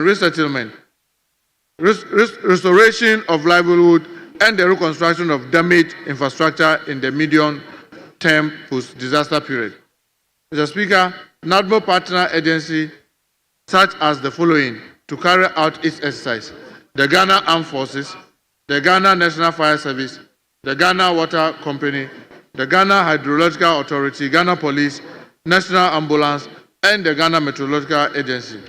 resettlement, restoration of livelihood, and the reconstruction of damaged infrastructure in the medium term post-disaster period. Mr. Speaker, NADMO partner agencies such as the following to carry out its exercise: the Ghana Armed Forces, the Ghana National Fire Service, the Ghana Water Company, the Ghana Hydrological Authority, Ghana Police, National Ambulance, and the Ghana Meteorological Agency.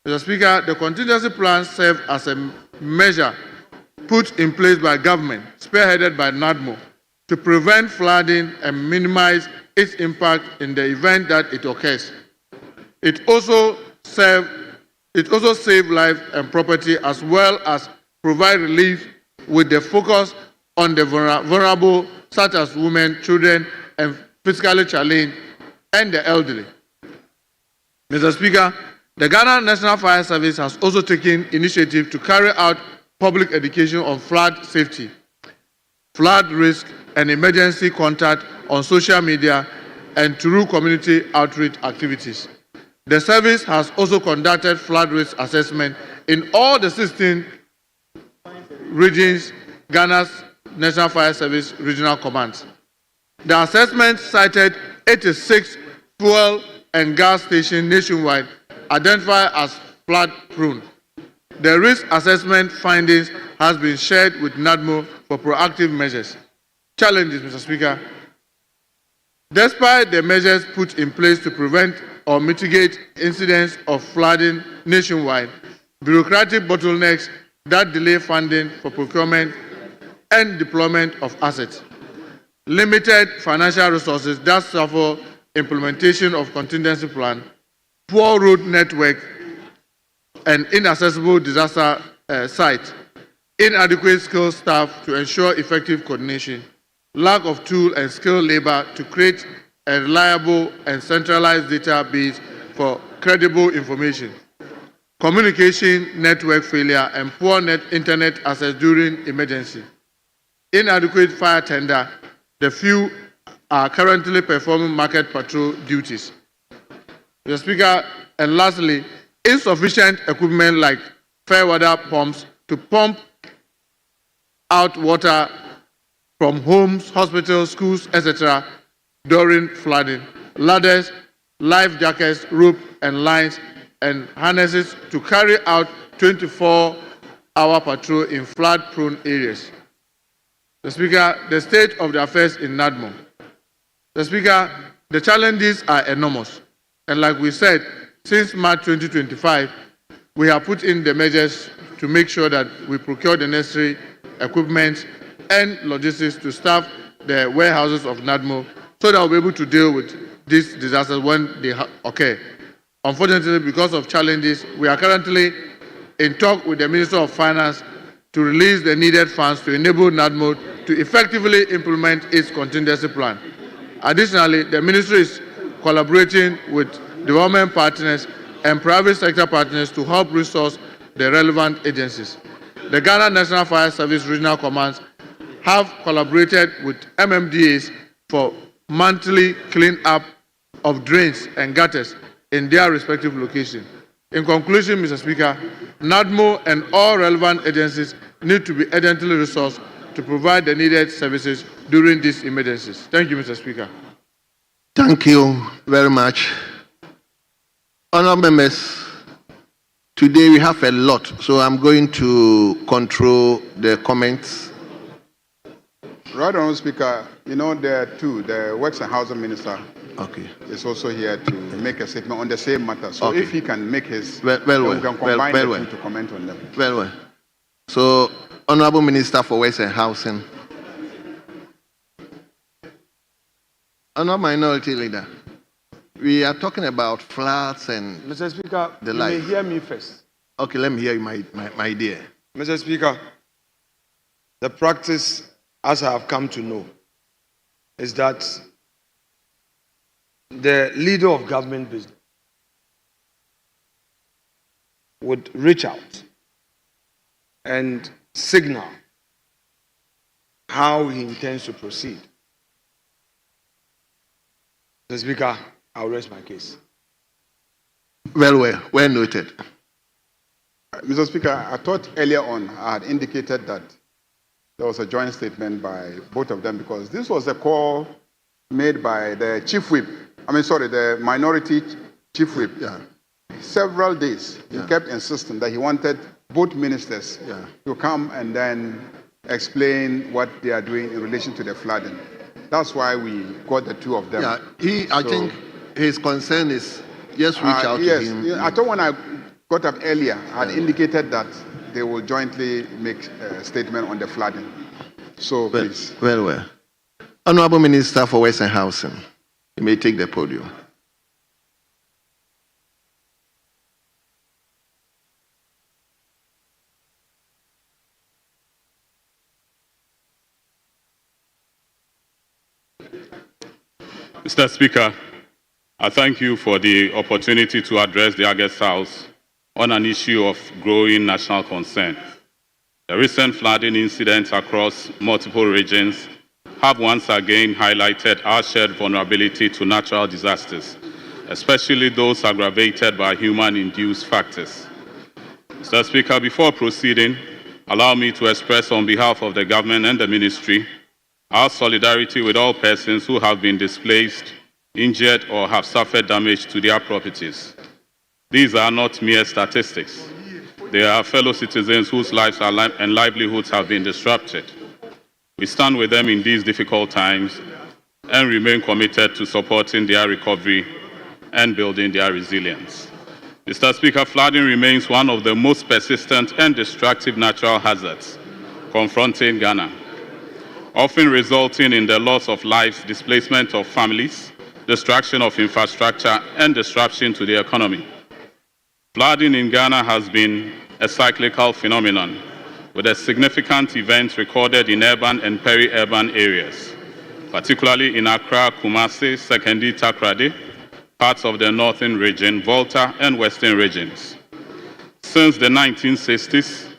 Mr. Speaker, the contingency plan serves as a measure put in place by government, spearheaded by NADMO, to prevent flooding and minimize its impact in the event that it occurs. It also saves life and property, as well as provide relief with the focus on the vulnerable, such as women, children, and physically challenged, and the elderly. Mr. Speaker, the Ghana National Fire Service has also taken initiative to carry out public education on flood safety, flood risk, and emergency contact on social media and through community outreach activities. The service has also conducted flood risk assessment in all the 16 regions, Ghana's National Fire Service regional commands. The assessment cited 86 fuel and gas stations nationwide identified as flood prone. The risk assessment findings has been shared with NADMO for proactive measures. Challenges, Mr. Speaker. Despite the measures put in place to prevent or mitigate incidents of flooding nationwide, bureaucratic bottlenecks that delay funding for procurement and deployment of assets, limited financial resources that suffer implementation of contingency plan, poor road network, and inaccessible disaster sites, inadequate skilled staff to ensure effective coordination, lack of tool and skilled labor to create a reliable and centralized database for credible information, communication network failure, and poor internet access during emergency, inadequate fire tender. The few are currently performing market patrol duties. Mr. Speaker, and lastly, insufficient equipment like fair water pumps to pump out water from homes, hospitals, schools, etc. during flooding, ladders, life jackets, rope and lines, and harnesses to carry out 24-hour patrol in flood-prone areas. Mr. Speaker, the state of the affairs in NADMO. Mr. Speaker, the challenges are enormous. And like we said, since March 2025, we have put in the measures to make sure that we procure the necessary equipment and logistics to staff the warehouses of NADMO so that we'll be able to deal with these disasters when they occur. Unfortunately, because of challenges, we are currently in talk with the Minister of Finance to release the needed funds to enable NADMO to effectively implement its contingency plan. Additionally, the Ministry is collaborating with development partners and private sector partners to help resource the relevant agencies. The Ghana National Fire Service Regional Commands have collaborated with MMDAs for monthly clean-up of drains and gutters in their respective locations. In conclusion, Mr. Speaker, NADMO and all relevant agencies need to be urgently resourced to provide the needed services during these emergencies. Thank you, Mr. Speaker. Thank you very much. Honourable members, today we have a lot, so I'm going to control the comments. Right, Honourable Speaker, you know there are two. The Works and Housing Minister is also here to make a statement on the same matter. So if he can make his, we can combine the two to comment on them. Well. So, Honourable Minister for Works and Housing. Honourable Minority Leader, we are talking about floods and Mr. Speaker, the you may hear me first. Okay, let me hear you, my dear. Mr. Speaker, the practice, as I have come to know, is that the leader of government business would reach out and signal how he intends to proceed. Mr. Speaker, I'll rest my case. Well noted. Mr. Speaker, I thought earlier on I had indicated that there was a joint statement by both of them because this was a call made by the chief whip. The minority chief whip. Yeah. Several days, he kept insisting that he wanted both ministers to come and then explain what they are doing in relation to the flooding. That's why we got the two of them. Yeah, I think his concern is just reach out to him. Yes, I thought when I got up earlier, I had indicated that they will jointly make a statement on the flooding. So, please. Very well. Honorable Minister for Western Housing, you may take the podium. Mr. Speaker, I thank you for the opportunity to address the August House on an issue of growing national concern. The recent flooding incidents across multiple regions have once again highlighted our shared vulnerability to natural disasters, especially those aggravated by human-induced factors. Mr. Speaker, before proceeding, allow me to express on behalf of the government and the ministry our solidarity with all persons who have been displaced, injured, or have suffered damage to their properties. These are not mere statistics. They are fellow citizens whose lives and livelihoods have been disrupted. We stand with them in these difficult times and remain committed to supporting their recovery and building their resilience. Mr. Speaker, flooding remains one of the most persistent and destructive natural hazards confronting Ghana, often resulting in the loss of lives, displacement of families, destruction of infrastructure, and disruption to the economy. Flooding in Ghana has been a cyclical phenomenon, with a significant event recorded in urban and peri-urban areas, particularly in Accra, Kumasi, Sekondi, Takoradi, parts of the northern region, Volta, and western regions. Since the 1960s,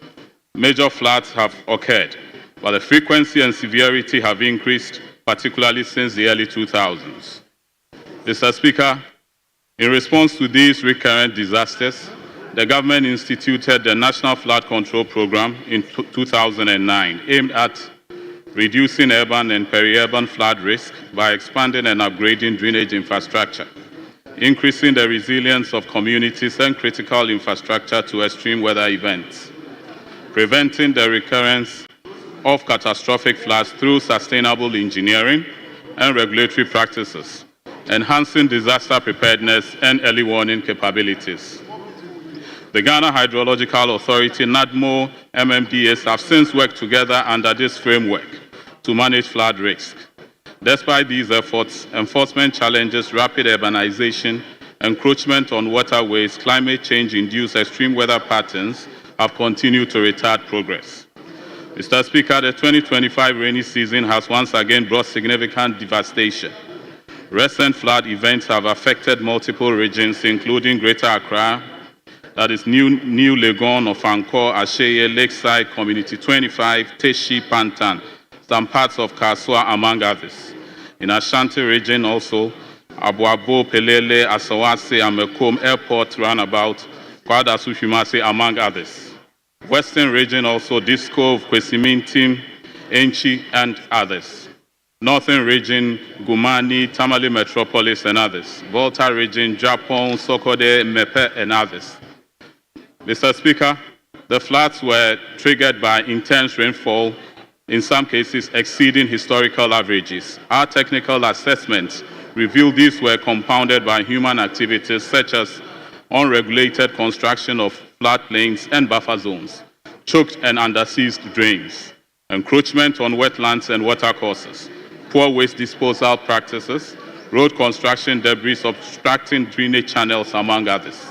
major floods have occurred, but the frequency and severity have increased, particularly since the early 2000s. Mr. Speaker, in response to these recurrent disasters, the government instituted the National Flood Control Program in 2009, aimed at reducing urban and peri-urban flood risk by expanding and upgrading drainage infrastructure, increasing the resilience of communities and critical infrastructure to extreme weather events, preventing the recurrence of catastrophic floods through sustainable engineering and regulatory practices, enhancing disaster preparedness and early warning capabilities. The Ghana Hydrological Authority, NADMO, MMDAs have since worked together under this framework to manage flood risk. Despite these efforts, enforcement challenges, rapid urbanization, encroachment on waterways, climate change-induced extreme weather patterns have continued to retard progress. Mr. Speaker, the 2025 rainy season has once again brought significant devastation. Recent flood events have affected multiple regions, including Greater Accra, that is New Legon, Ofankor, Asheye, Lakeside, Community 25, Teshi, Pantan, some parts of Kaswa, among others. In Ashanti region also, Abuabo, Pelele, Asawase, Amekom, Airport, Roundabout, Kwadasu, Shumase, among others. Western region also, Disco, Kwesimintim, Enchi, and others. Northern region, Gumani, Tamale Metropolis, and others. Volta region, Japon, Sokode, Mepe, and others. Mr. Speaker, the floods were triggered by intense rainfall, in some cases exceeding historical averages. Our technical assessments revealed these were compounded by human activities such as unregulated construction of floodplains and buffer zones, choked and underseized drains, encroachment on wetlands and watercourses, poor waste disposal practices, road construction debris obstructing drainage channels, among others.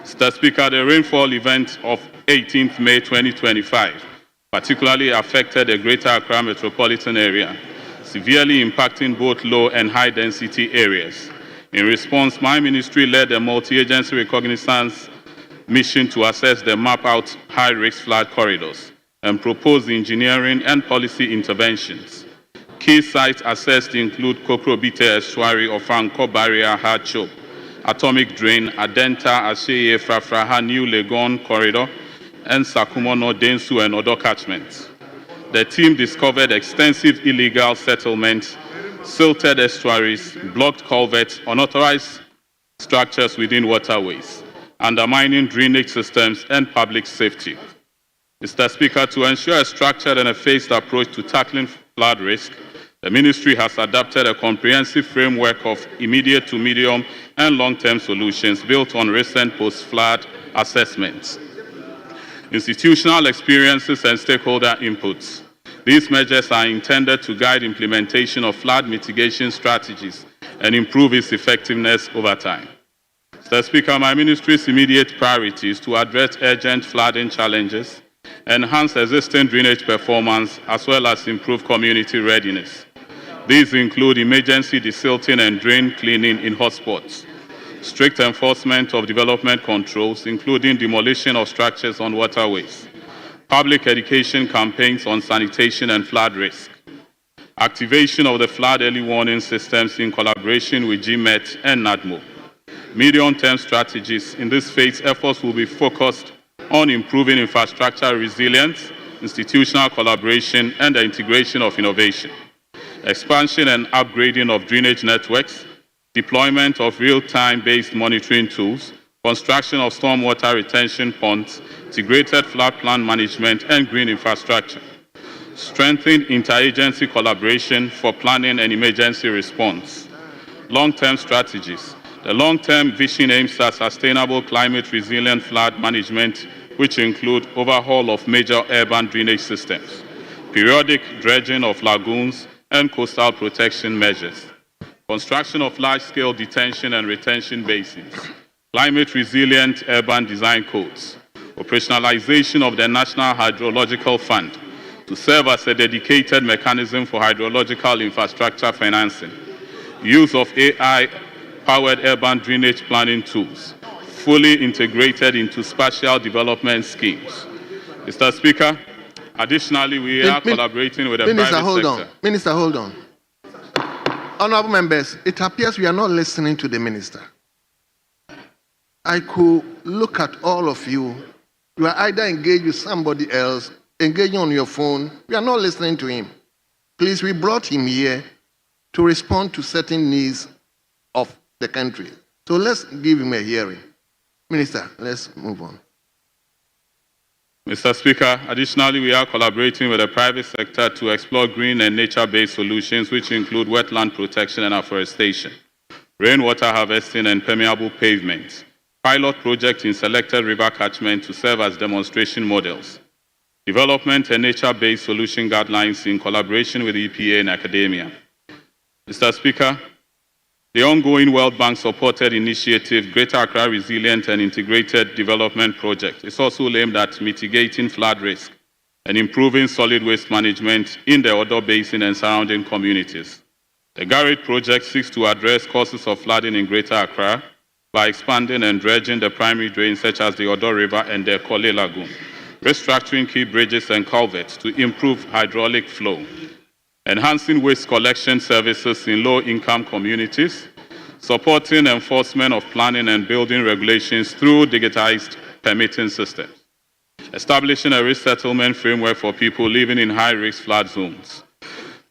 Mr. Speaker, the rainfall event of 18th May 2025 particularly affected the Greater Accra metropolitan area, severely impacting both low and high density areas. In response, my ministry led a multi-agency reconnaissance mission to assess the map out high-risk flood corridors and propose engineering and policy interventions. Key sites assessed include Kokrobite Estuary, Ofanko Barrier, Hachop, Atomic Drain, Adenta, Asheye, Frafraha, New Legon Corridor, and Sakumono, Densu, and other catchments. The team discovered extensive illegal settlements, silted estuaries, blocked culverts, unauthorized structures within waterways, undermining drainage systems and public safety. Mr. Speaker, to ensure a structured and a phased approach to tackling flood risk, the Ministry has adopted a comprehensive framework of immediate to medium and long-term solutions built on recent post-flood assessments, institutional experiences, and stakeholder inputs. These measures are intended to guide implementation of flood mitigation strategies and improve its effectiveness over time. Mr. Speaker, my ministry's immediate priority is to address urgent flooding challenges, enhance existing drainage performance, as well as improve community readiness. These include emergency desilting and drain cleaning in hotspots, strict enforcement of development controls, including demolition of structures on waterways, public education campaigns on sanitation and flood risk, activation of the flood early warning systems in collaboration with GMET and NADMO. Medium-term strategies in this phase, efforts will be focused on improving infrastructure resilience, institutional collaboration, and the integration of innovation, expansion and upgrading of drainage networks, deployment of real-time based monitoring tools, construction of stormwater retention ponds, integrated flood plan management, and green infrastructure, strengthen interagency collaboration for planning and emergency response. Long-term strategies. The long-term vision aims at sustainable climate-resilient flood management, which include overhaul of major urban drainage systems, periodic dredging of lagoons, and coastal protection measures, construction of large-scale detention and retention basins, climate-resilient urban design codes, operationalization of the National Hydrological Fund to serve as a dedicated mechanism for hydrological infrastructure financing, use of AI-powered urban drainage planning tools, fully integrated into spatial development schemes. Mr. Speaker, additionally, we are collaborating with the private sector. Minister, hold on. Honorable members, it appears we are not listening to the minister. I could look at all of you. You are either engaged with somebody else, engaging on your phone. We are not listening to him. Please, we brought him here to respond to certain needs of the country. So let's give him a hearing. Minister, let's move on. Mr. Speaker, additionally, we are collaborating with the private sector to explore green and nature-based solutions, which include wetland protection and afforestation, rainwater harvesting and permeable pavements, pilot projects in selected river catchment to serve as demonstration models, development and nature-based solution guidelines in collaboration with EPA and academia. Mr. Speaker, the ongoing World Bank-supported initiative, Greater Accra Resilient and Integrated Development Project, is also aimed at mitigating flood risk and improving solid waste management in the Odo Basin and surrounding communities. The GARRET project seeks to address causes of flooding in Greater Accra by expanding and dredging the primary drains such as the Odo River and the Kole Lagoon, restructuring key bridges and culverts to improve hydraulic flow, enhancing waste collection services in low-income communities, supporting enforcement of planning and building regulations through digitized permitting systems, establishing a resettlement framework for people living in high-risk flood zones.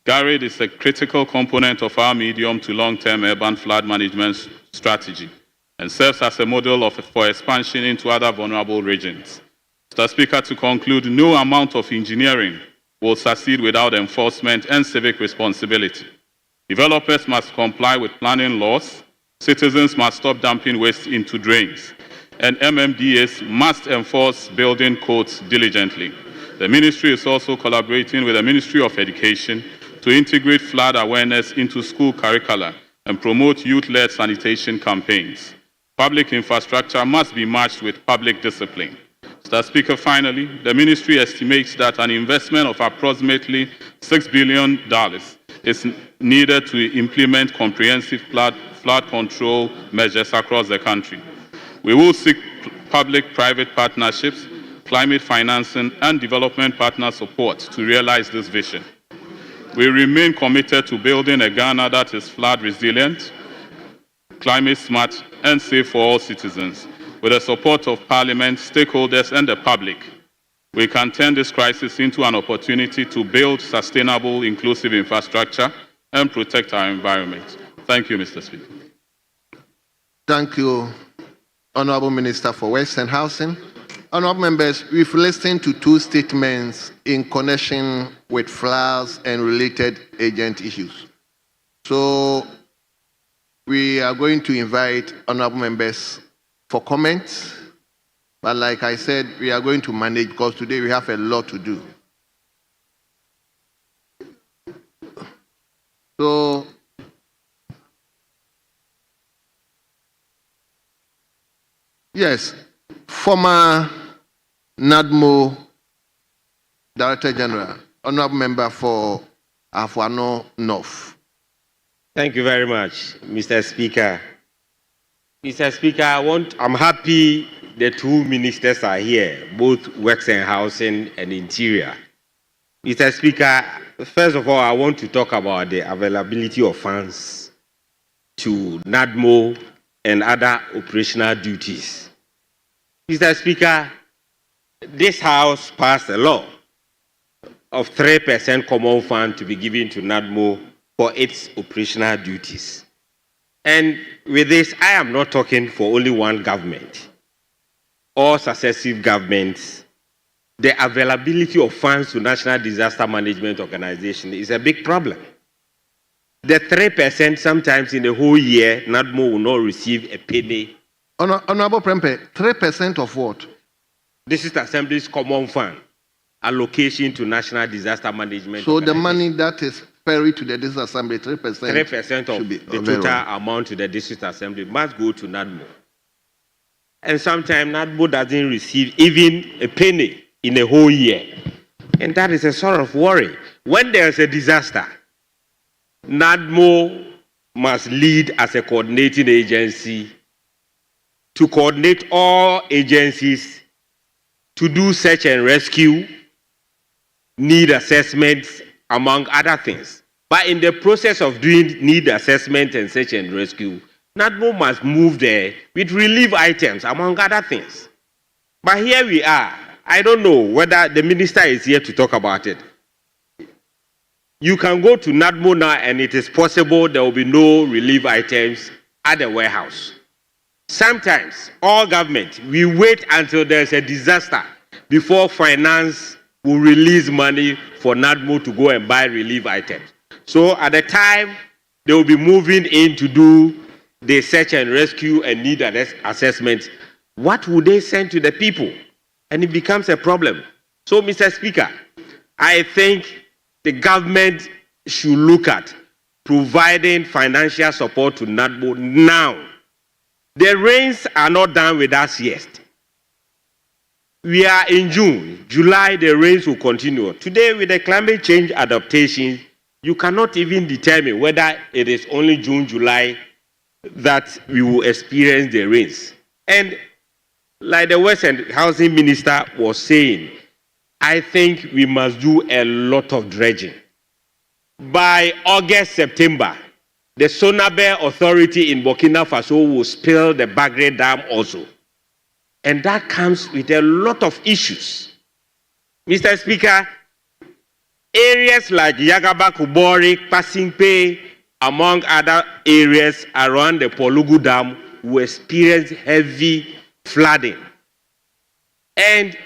GARRET is a critical component of our medium to long-term urban flood management strategy and serves as a model for expansion into other vulnerable regions. Mr. Speaker, to conclude, no amount of engineering will succeed without enforcement and civic responsibility. Developers must comply with planning laws, citizens must stop dumping waste into drains, and MMDAs must enforce building codes diligently. The ministry is also collaborating with the Ministry of Education to integrate flood awareness into school curricula and promote youth-led sanitation campaigns. Public infrastructure must be matched with public discipline. Mr. Speaker, finally, the ministry estimates that an investment of approximately $6 billion is needed to implement comprehensive flood control measures across the country. We will seek public-private partnerships, climate financing, and development partner support to realize this vision. We remain committed to building a Ghana that is flood resilient, climate smart, and safe for all citizens. With the support of Parliament, stakeholders, and the public, We can turn this crisis into an opportunity to build sustainable, inclusive infrastructure and protect our environment. Thank you, Mr. Speaker. Thank you, Honorable Minister for Works and Housing. Honorable members, we've listened to two statements in connection with floods and related agent issues. So we are going to invite honorable members for comments. But like I said, we are going to manage because today we have a lot to do. So, yes, former NADMO Director General, Honorable Member for Afuano North. Thank you very much, Mr. Speaker. Mr. Speaker, I'm happy the two ministers are here, both Works and Housing and Interior. Mr. Speaker, first of all, I want to talk about the availability of funds to NADMO and other operational duties. Mr. Speaker, this House passed a law of 3% common fund to be given to NADMO for its operational duties. And with this, I am not talking for only one government or successive governments. The availability of funds to National Disaster Management Organization is a big problem. The 3% sometimes in the whole year, NADMO will not receive a penny. Honorable Prempe, 3% of what? District Assembly's common fund allocation to National Disaster Management. So the money that is ferried to the District Assembly, 3%. 3% of the total amount to the District Assembly must go to NADMO. And sometimes NADMO doesn't receive even a penny in a whole year. And that is a sort of worry. When there's a disaster, NADMO must lead as a coordinating agency to coordinate all agencies to do search and rescue, need assessments, among other things. But in the process of doing need assessment and search and rescue, NADMO must move there with relief items, among other things. But here we are. I don't know whether the minister is here to talk about it. You can go to NADMO now and it is possible there will be no relief items at the warehouse. Sometimes, all government, we wait until there's a disaster before finance will release money for NADMO to go and buy relief items. So at the time, they will be moving in to do the search and rescue and need assessment. What would they send to the people? And it becomes a problem. So, Mr. Speaker, I think the government should look at providing financial support to NADMO now. The rains are not done with us yet. We are in June. July, the rains will continue. Today, with the climate change adaptation, you cannot even determine whether it is only June, July that we will experience the rains. And like the Works and Housing Minister was saying, I think we must do a lot of dredging. By August, September, the Sonabe Authority in Burkina Faso will spill the Bagre Dam also. And that comes with a lot of issues. Mr. Speaker, areas like Yagaba, Kubori, Pasingpe, among other areas around the Polugu Dam will experience heavy flooding. And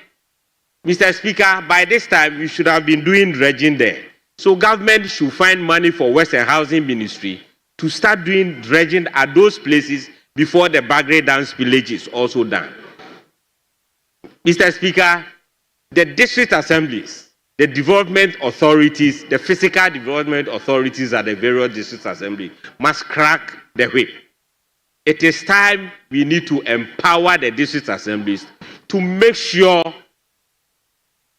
Mr. Speaker, by this time, we should have been doing dredging there. So government should find money for Works and Housing Ministry to start doing dredging at those places before the Bagre Dam spillage is also done. Mr. Speaker, the district assemblies, the development authorities, the physical development authorities at the various district assemblies must crack the whip. It is time we need to empower the district assemblies to make sure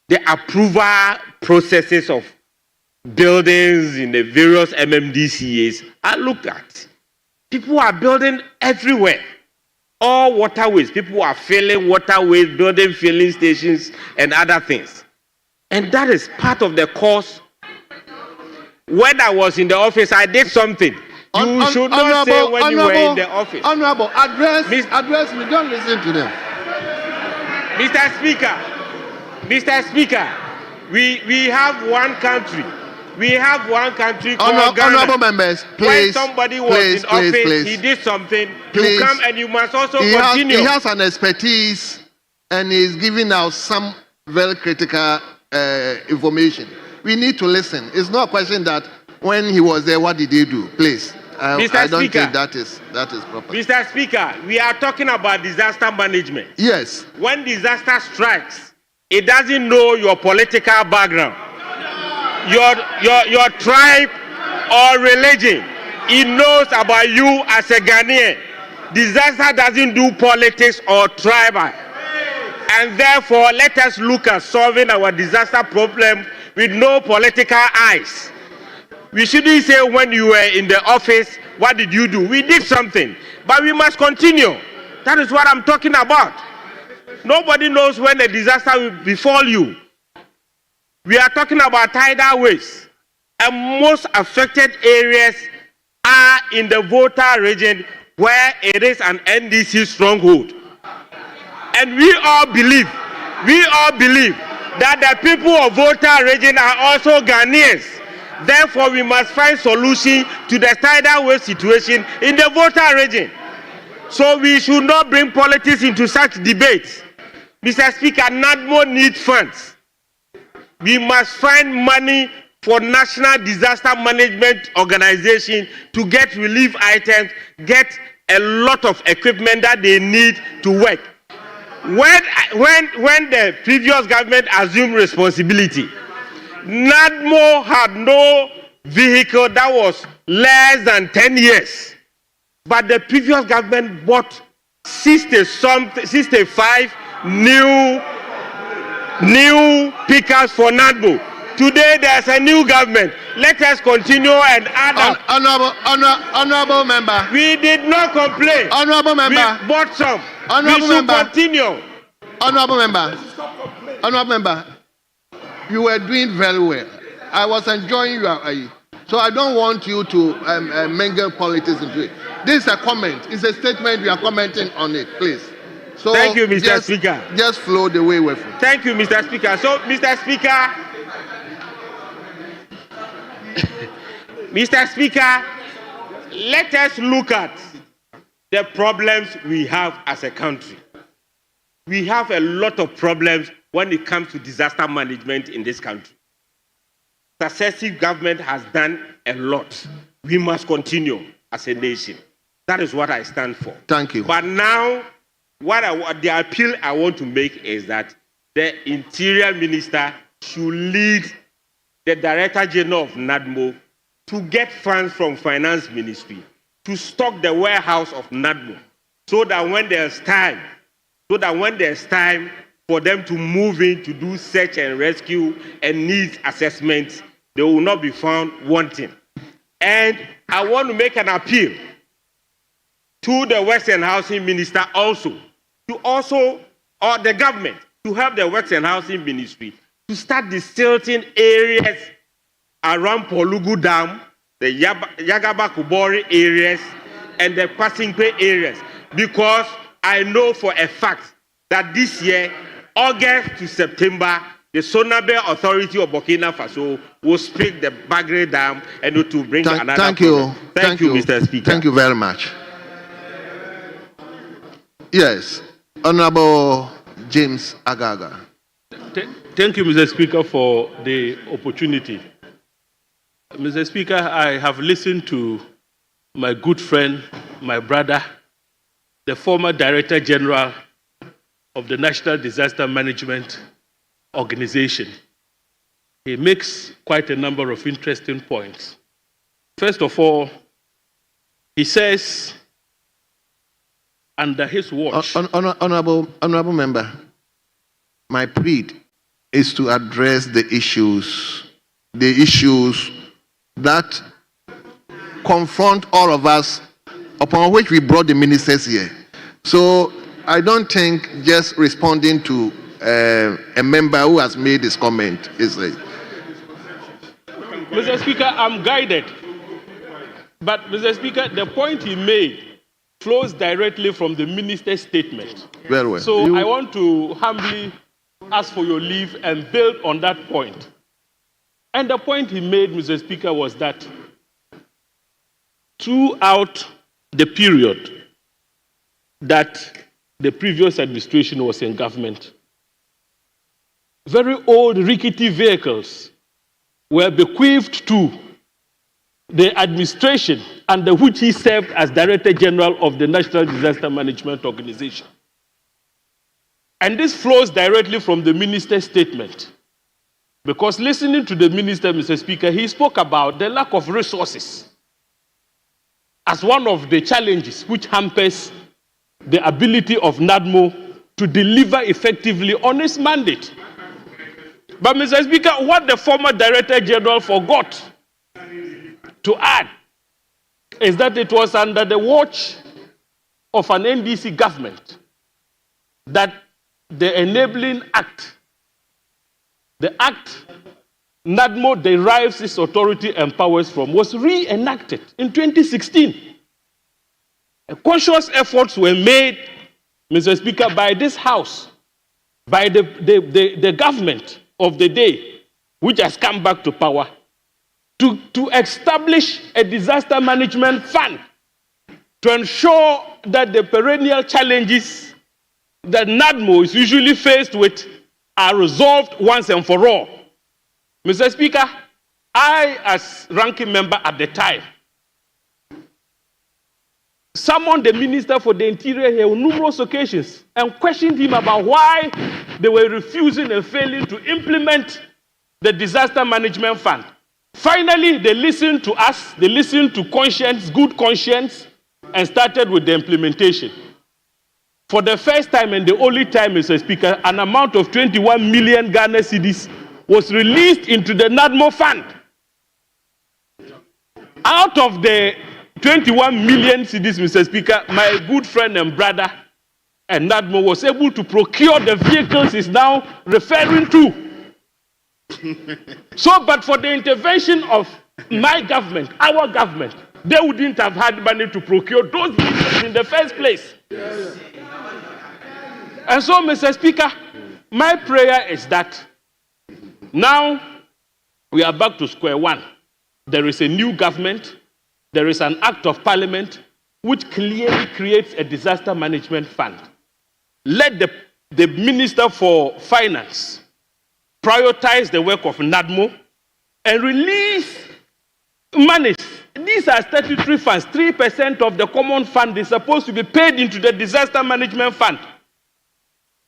the approval processes of buildings in the various MMDCAs are looked at. People are building everywhere. All waterways, people are filling waterways, building filling stations and other things. And that is part of the course. When I was in the office, I did something. You should not say when you were in the office. Honorable, address me, don't listen to them. Mr. Speaker, we have one country. We have one country called Ghana. Honorable members, please. When somebody was in office, he did something. You come and you must also continue. He has an expertise and he's giving out some very critical information. We need to listen. It's not a question that when he was there, what did he do? Please. I don't think that is proper. Mr. Speaker, we are talking about disaster management. Yes. When disaster strikes, it doesn't know your political background, your tribe or religion. It knows about you as a Ghanaian. Disaster doesn't do politics or tribal. And therefore, let us look at solving our disaster problem with no political eyes. We shouldn't say when you were in the office, what did you do? We did something, but we must continue. That is what I'm talking about. Nobody knows when a disaster will befall you. We are talking about tidal waves, and most affected areas are in the Volta region where it is an NDC stronghold. And we all believe that the people of Volta region are also Ghanaians. Therefore, we must find solution to the tidal wave situation in the Volta region. So we should not bring politics into such debates. Mr. Speaker, NADMO needs funds. We must find money for National Disaster Management Organization to get relief items, get a lot of equipment that they need to work. When the previous government assumed responsibility, NADMO had no vehicle that was less than 10 years. But the previous government bought 65 new pickups for NADMO. Today there's a new government. Let us continue and add up. Honorable member. We did not complain. Honorable member. We bought some. Honorable we should member. Continue. Honorable member. Honorable member. You were doing very well. I was enjoying you. So I don't want you to mingle politics into it. This is a comment. It's a statement. We are commenting on it, please. So thank you, Mr. Speaker. Just flow the way we're flowing. Thank you, Mr. Speaker. So, Mr. Speaker, let us look at the problems we have as a country. We have a lot of problems when it comes to disaster management in this country. Successive government has done a lot. We must continue as a nation. That is what I stand for. Thank you. But now, the appeal I want to make is that the Interior Minister should lead the Director General of NADMO to get funds from Finance Ministry to stock the warehouse of NADMO, so that when there's time for them to move in to do search and rescue and needs assessments, they will not be found wanting. And I want to make an appeal to the Works and Housing Minister or the government, to help the Works and Housing Ministry to start desilting areas around Polugu Dam, the Yagaba Kubori areas, and the Pasingpe areas, because I know for a fact that this year, August to September, the Sonabe Authority of Burkina Faso will speak the Bagre Dam and to bring another. Thank you. Thank you, Mr. Speaker. Thank you very much. Yes, Honorable James Agaga. Thank you, Mr. Speaker, for the opportunity. Mr. Speaker, I have listened to my good friend, my brother, the former Director General of the National Disaster Management Organization. He makes quite a number of interesting points. First of all, he says, under his watch... Honorable member, my plea is to address the issues that confront all of us, upon which we brought the ministers here. So I don't think just responding to a member who has made this comment is a... Mr. Speaker, I'm guided. But, Mr. Speaker, the point he made flows directly from the minister's statement. Very well. So I want to humbly ask for your leave and build on that point. And the point he made, Mr. Speaker, was that throughout the period that the previous administration was in government, very old rickety vehicles were bequeathed to the administration under which he served as Director General of the National Disaster Management Organization. And this flows directly from the minister's statement. Because listening to the minister, Mr. Speaker, he spoke about the lack of resources as one of the challenges which hampers the ability of NADMO to deliver effectively on its mandate. But, Mr. Speaker, what the former Director General forgot to add is that it was under the watch of an NDC government that the Enabling Act, the act NADMO derives its authority and powers from, was re-enacted in 2016. Conscious efforts were made, Mr. Speaker, by this House, by the government of the day, which has come back to power, to establish a disaster management fund to ensure that the perennial challenges that NADMO is usually faced with are resolved once and for all. Mr. Speaker, I, as ranking member at the time, summoned the Minister for the Interior here on numerous occasions and questioned him about why they were refusing and failing to implement the disaster management fund. Finally, they listened to us, they listened to conscience, good conscience, and started with the implementation. For the first time and the only time, Mr. Speaker, an amount of 21 million Ghana cedis was released into the NADMO fund. Out of the 21 million cedis, Mr. Speaker, my good friend and brother and NADMO was able to procure the vehicles he's now referring to. So, but for the intervention of my government, our government, they wouldn't have had money to procure those vehicles in the first place. Yes. And so, Mr. Speaker, my prayer is that now we are back to square one. There is a new government, there is an act of parliament which clearly creates a disaster management fund. Let the Minister for Finance prioritize the work of NADMO and release monies. These are statutory funds. 3% of the common fund is supposed to be paid into the disaster management fund.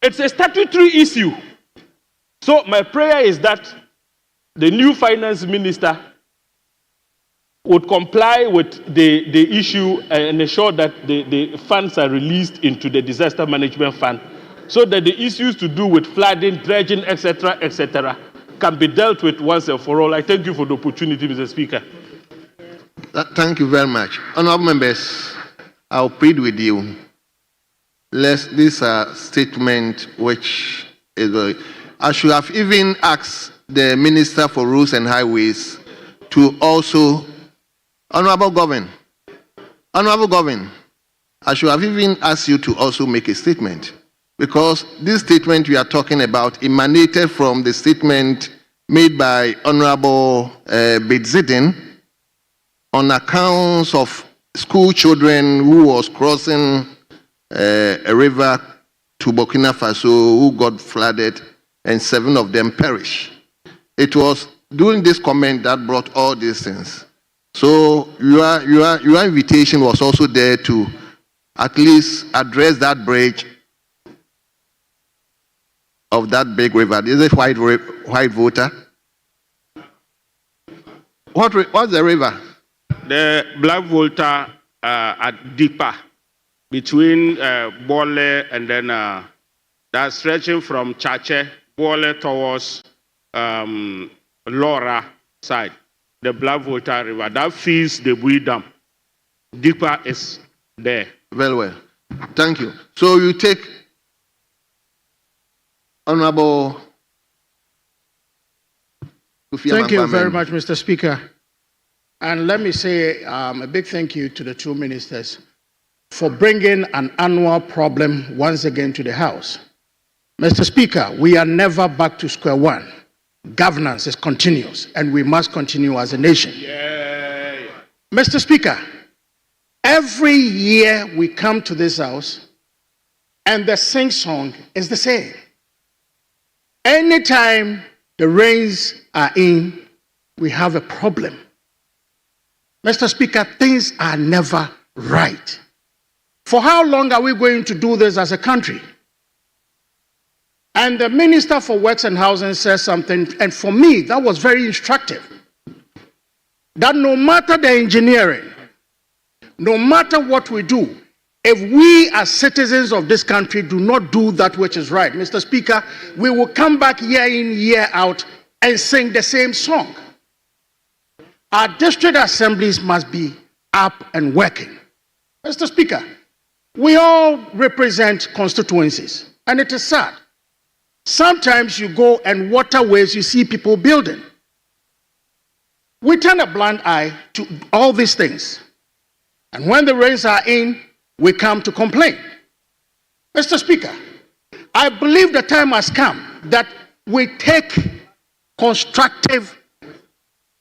It's a statutory issue. So my prayer is that the new finance minister would comply with the issue and ensure that the funds are released into the disaster management fund so that the issues to do with flooding, dredging, etc., can be dealt with once and for all. I thank you for the opportunity, Mr. Speaker. Thank you very much. Honorable members, I'll plead with you. This statement which is I should have even asked the Minister for Roads and Highways to also, Honorable Governor, I should have even asked you to also make a statement, because this statement we are talking about emanated from the statement made by Honorable Bedzidin on accounts of school children who was crossing a river to Burkina Faso who got flooded and 7 of them perished. It was during this comment that brought all these things. So your invitation was also there to at least address that bridge of that big river. Is it White Water? What's the river? The Black Volta at Deeper, between Bole and then that's stretching from Chache, Bole towards Laura side, the Black Volta River. That feeds the Bui Dam. Deeper is there. Very well. Thank you. So you take Honorable. Thank you very much, Mr. Speaker. And let me say a big thank you to the two ministers for bringing an annual problem once again to the House. Mr. Speaker, we are never back to square one. Governance is continuous, and we must continue as a nation. Mr. Speaker, every year we come to this house, and the sing-song is the same. Anytime the rains are in, we have a problem. Mr. Speaker, things are never right. For how long are we going to do this as a country? And the Minister for Works and Housing says something, and for me, that was very instructive. That no matter the engineering, no matter what we do, if we as citizens of this country do not do that which is right, Mr. Speaker, we will come back year in, year out and sing the same song. Our district assemblies must be up and working. Mr. Speaker, we all represent constituencies, and it is sad. Sometimes you go and waterways, you see people building. We turn a blind eye to all these things. And when the rains are in, we come to complain. Mr. Speaker, I believe the time has come that we take constructive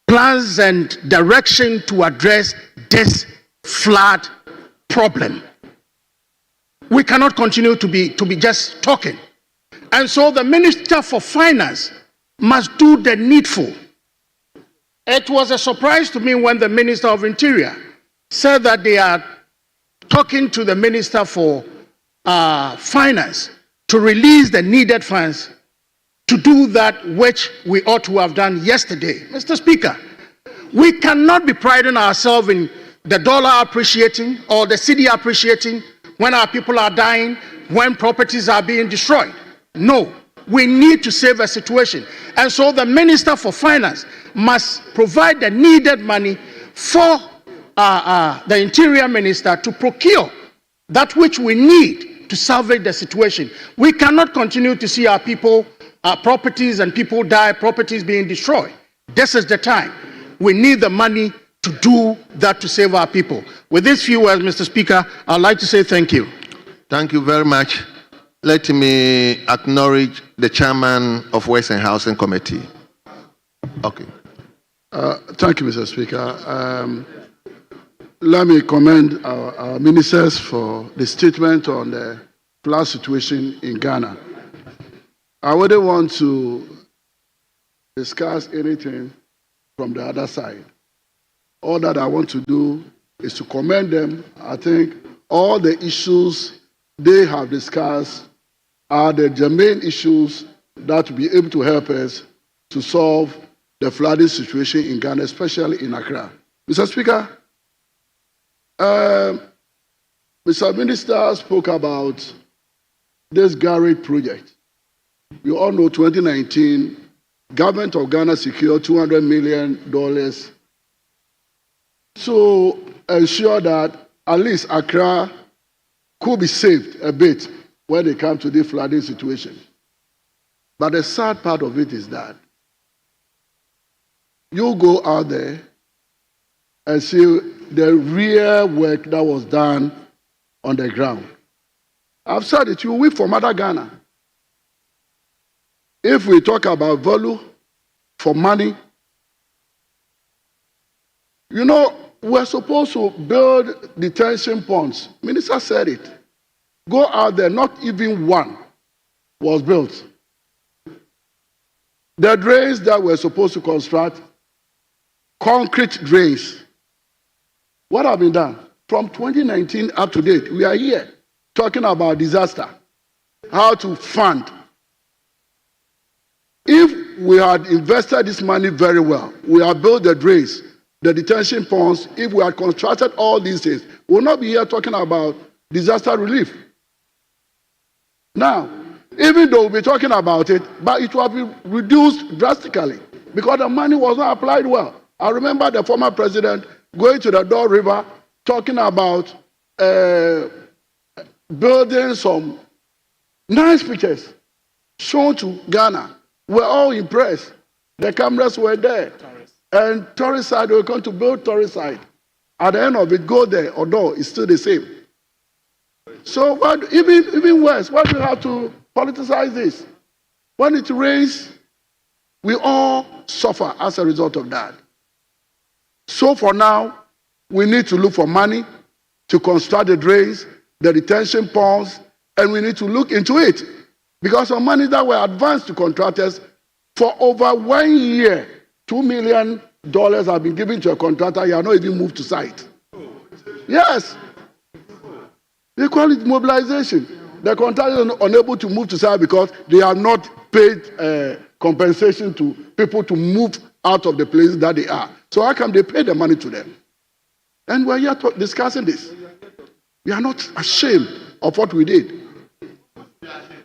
plans and direction to address this flood problem. We cannot continue to be just talking. And so the Minister for Finance must do the needful. It was a surprise to me when the Minister of Interior said that they are talking to the Minister for Finance to release the needed funds to do that which we ought to have done yesterday. Mr. Speaker, we cannot be priding ourselves in the dollar appreciating or the cedi appreciating when our people are dying, when properties are being destroyed. No, we need to save a situation. And so the Minister for Finance must provide the needed money for the Interior Minister to procure that which we need to salvage the situation. We cannot continue to see our people, our properties and people die, properties being destroyed. This is the time. We need the money to do that to save our people. With these few words, Mr. Speaker, I'd like to say thank you. Thank you very much. Let me acknowledge the chairman of Works and Housing Committee. Okay. Thank you, Mr. Speaker. Let me commend our ministers for the statement on the flood situation in Ghana. I wouldn't want to discuss anything from the other side. All that I want to do is to commend them. I think all the issues they have discussed are the germane issues that will be able to help us to solve the flooding situation in Ghana, especially in Accra. Mr. Speaker, Mr. Minister spoke about this garage project. You all know 2019, government of Ghana secured $200 million to ensure that at least Accra could be saved a bit when they come to the flooding situation. But the sad part of it is that you go out there and see the real work that was done on the ground. I've said it, you weep for Mother Ghana. If we talk about value for money, you know, we're supposed to build detention ponds. Minister said it. Go out there, not even one was built. The drains that we're supposed to construct, concrete drains. What have been done? From 2019 up to date, we are here talking about disaster, how to fund. If we had invested this money very well, we have built the drains, the detention ponds, if we had constructed all these things, we will not be here talking about disaster relief. Now, even though we'll be talking about it, but it will be reduced drastically because the money was not applied well. I remember the former president going to the Dor River talking about building some nice pictures shown to Ghana. We're all impressed. The cameras were there. And tourist side, we're going to build tourist side. At the end of it, go there, although it's still the same. So what, even worse, what do you have to politicize this. When it rains, we all suffer as a result of that. So for now, we need to look for money to construct the drains, the retention ponds, and we need to look into it. Because of money that were advanced to contractors for over 1 year, $2 million have been given to a contractor, you are not even moved to site. Yes. They call it mobilization. The contractor is unable to move to site because they are not paid compensation to people to move out of the places that they are. So how come they pay the money to them? And we're here discussing this. We are not ashamed of what we did.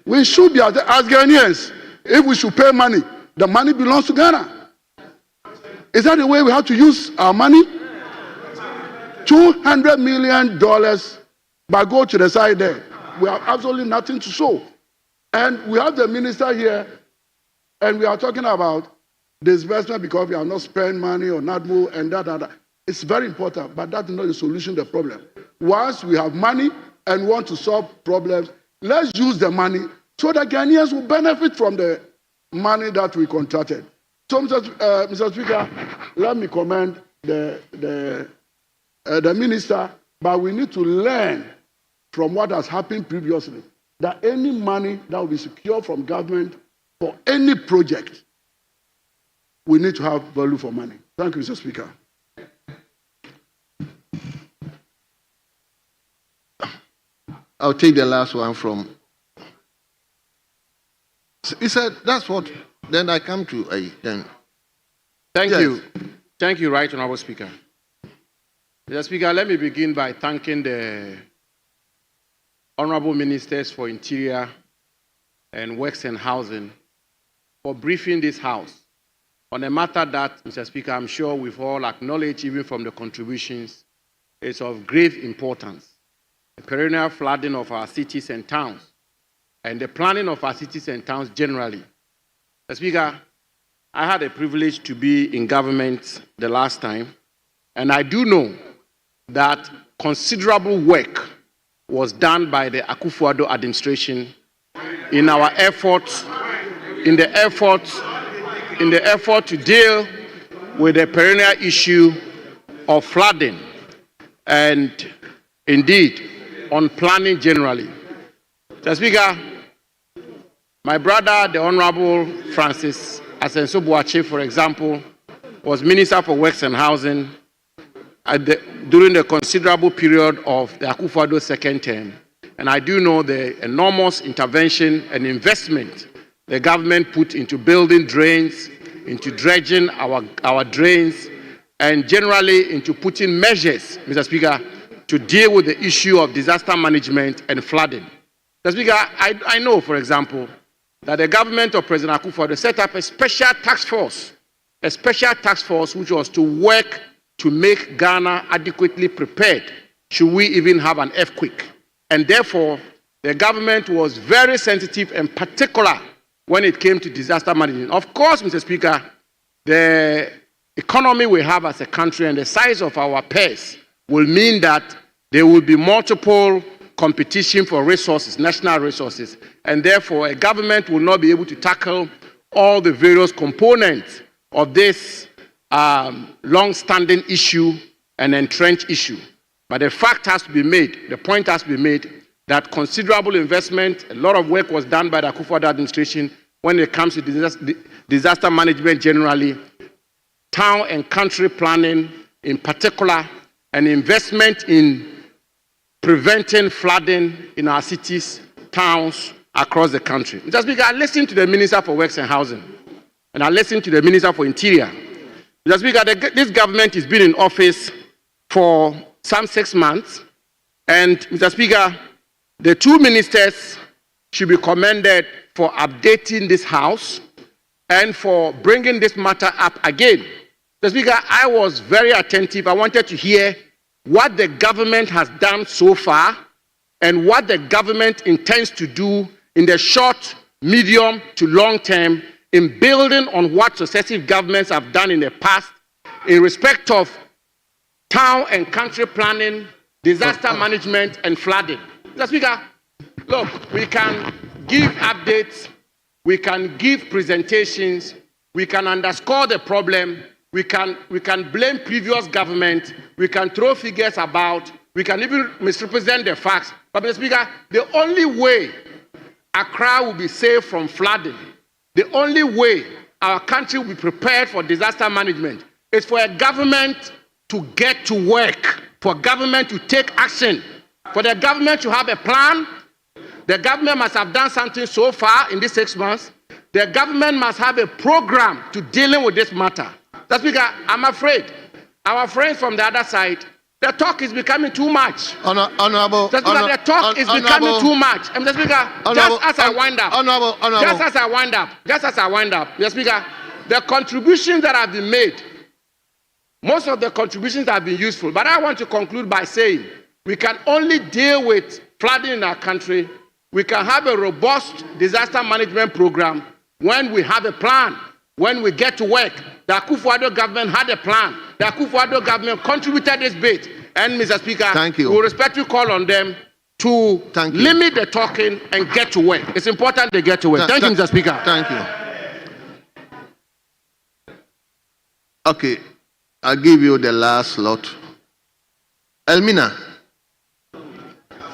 We should be, as Ghanaians, if we should pay money, the money belongs to Ghana. Is that the way we have to use our money? $200 million, but go to the side there. We have absolutely nothing to show. And we have the minister here, and we are talking about disbursement because we have not spent money or not move and that. It's very important, but that's not the solution to the problem. Once we have money and want to solve problems, let's use the money so that Ghanaians will benefit from the money that we contracted. So, Mr. Speaker, let me commend the minister, but we need to learn from what has happened previously, that any money that will be secured from government for any project, we need to have value for money. Thank you, Mr. Speaker. I'll take the last one from. He said, that's what. Then I come to a. Then. Thank Yes. you. Thank you, Right Honourable Speaker. Mr. Speaker, let me begin by thanking the Honourable Ministers for Interior and Works and Housing for briefing this House on a matter that, Mr. Speaker, I'm sure we've all acknowledged, even from the contributions, is of grave importance. The perennial flooding of our cities and towns, and the planning of our cities and towns generally. Mr. Speaker, I had a privilege to be in government the last time, and I do know that considerable work was done by the Akufo-Addo administration in our efforts, in the effort to deal with the perennial issue of flooding, and indeed on planning generally. Mr. Speaker, my brother, the Honorable Francis Asenso-Boakye, for example, was Minister for Works and Housing during the considerable period of the Akufo-Addo second term. And I do know the enormous intervention and investment the government put into building drains, into dredging our drains, and generally into putting measures, Mr. Speaker, to deal with the issue of disaster management and flooding. Mr. Speaker, I know, for example, that the government of President Akufo-Addo set up a special task force which was to work to make Ghana adequately prepared should we even have an earthquake. And therefore, the government was very sensitive and particular when it came to disaster management. Of course, Mr. Speaker, the economy we have as a country and the size of our purse will mean that there will be multiple competition for resources, national resources, and therefore a government will not be able to tackle all the various components of this long-standing issue and entrenched issue. But the fact has to be made, the point has to be made, that considerable investment, a lot of work was done by the Akufo-Addo administration when it comes to disaster management generally, town and country planning in particular, and investment in preventing flooding in our cities, towns, across the country. Mr. Speaker, I listened to the Minister for Works and Housing, and I listened to the Minister for Interior. Mr. Speaker, this government has been in office for some 6 months, and Mr. Speaker, the two ministers should be commended for updating this House and for bringing this matter up again. Mr. Speaker, I was very attentive. I wanted to hear what the government has done so far and what the government intends to do in the short, medium to long term in building on what successive governments have done in the past in respect of town and country planning, disaster management, and flooding. Mr. Speaker, look, we can give updates, we can give presentations, we can underscore the problem, we can blame previous government, we can throw figures about, we can even misrepresent the facts. But Mr. Speaker, the only way Accra will be safe from flooding, the only way our country will be prepared for disaster management is for a government to get to work, for government to take action, for the government to have a plan. The government must have done something so far in these 6 months. The government must have a program to dealing with this matter. Mr. Speaker, I'm afraid our friends from the other side, the talk is becoming too much. Honorable, the talk is becoming too much. And Mr. Speaker, just as I wind up, Mr. Speaker, the contributions that have been made, most of the contributions have been useful. But I want to conclude by saying we can only deal with flooding in our country, we can have a robust disaster management program when we have a plan, when we get to work. The Akufo-Addo government had a plan. The Akufo-Addo government contributed this bit. And Mr. Speaker, thank you. We respectfully call on them to limit the talking and get to work. It's important they get to work. Thank you, Mr. Speaker. Thank you. Okay, I'll give you the last slot. Elmina.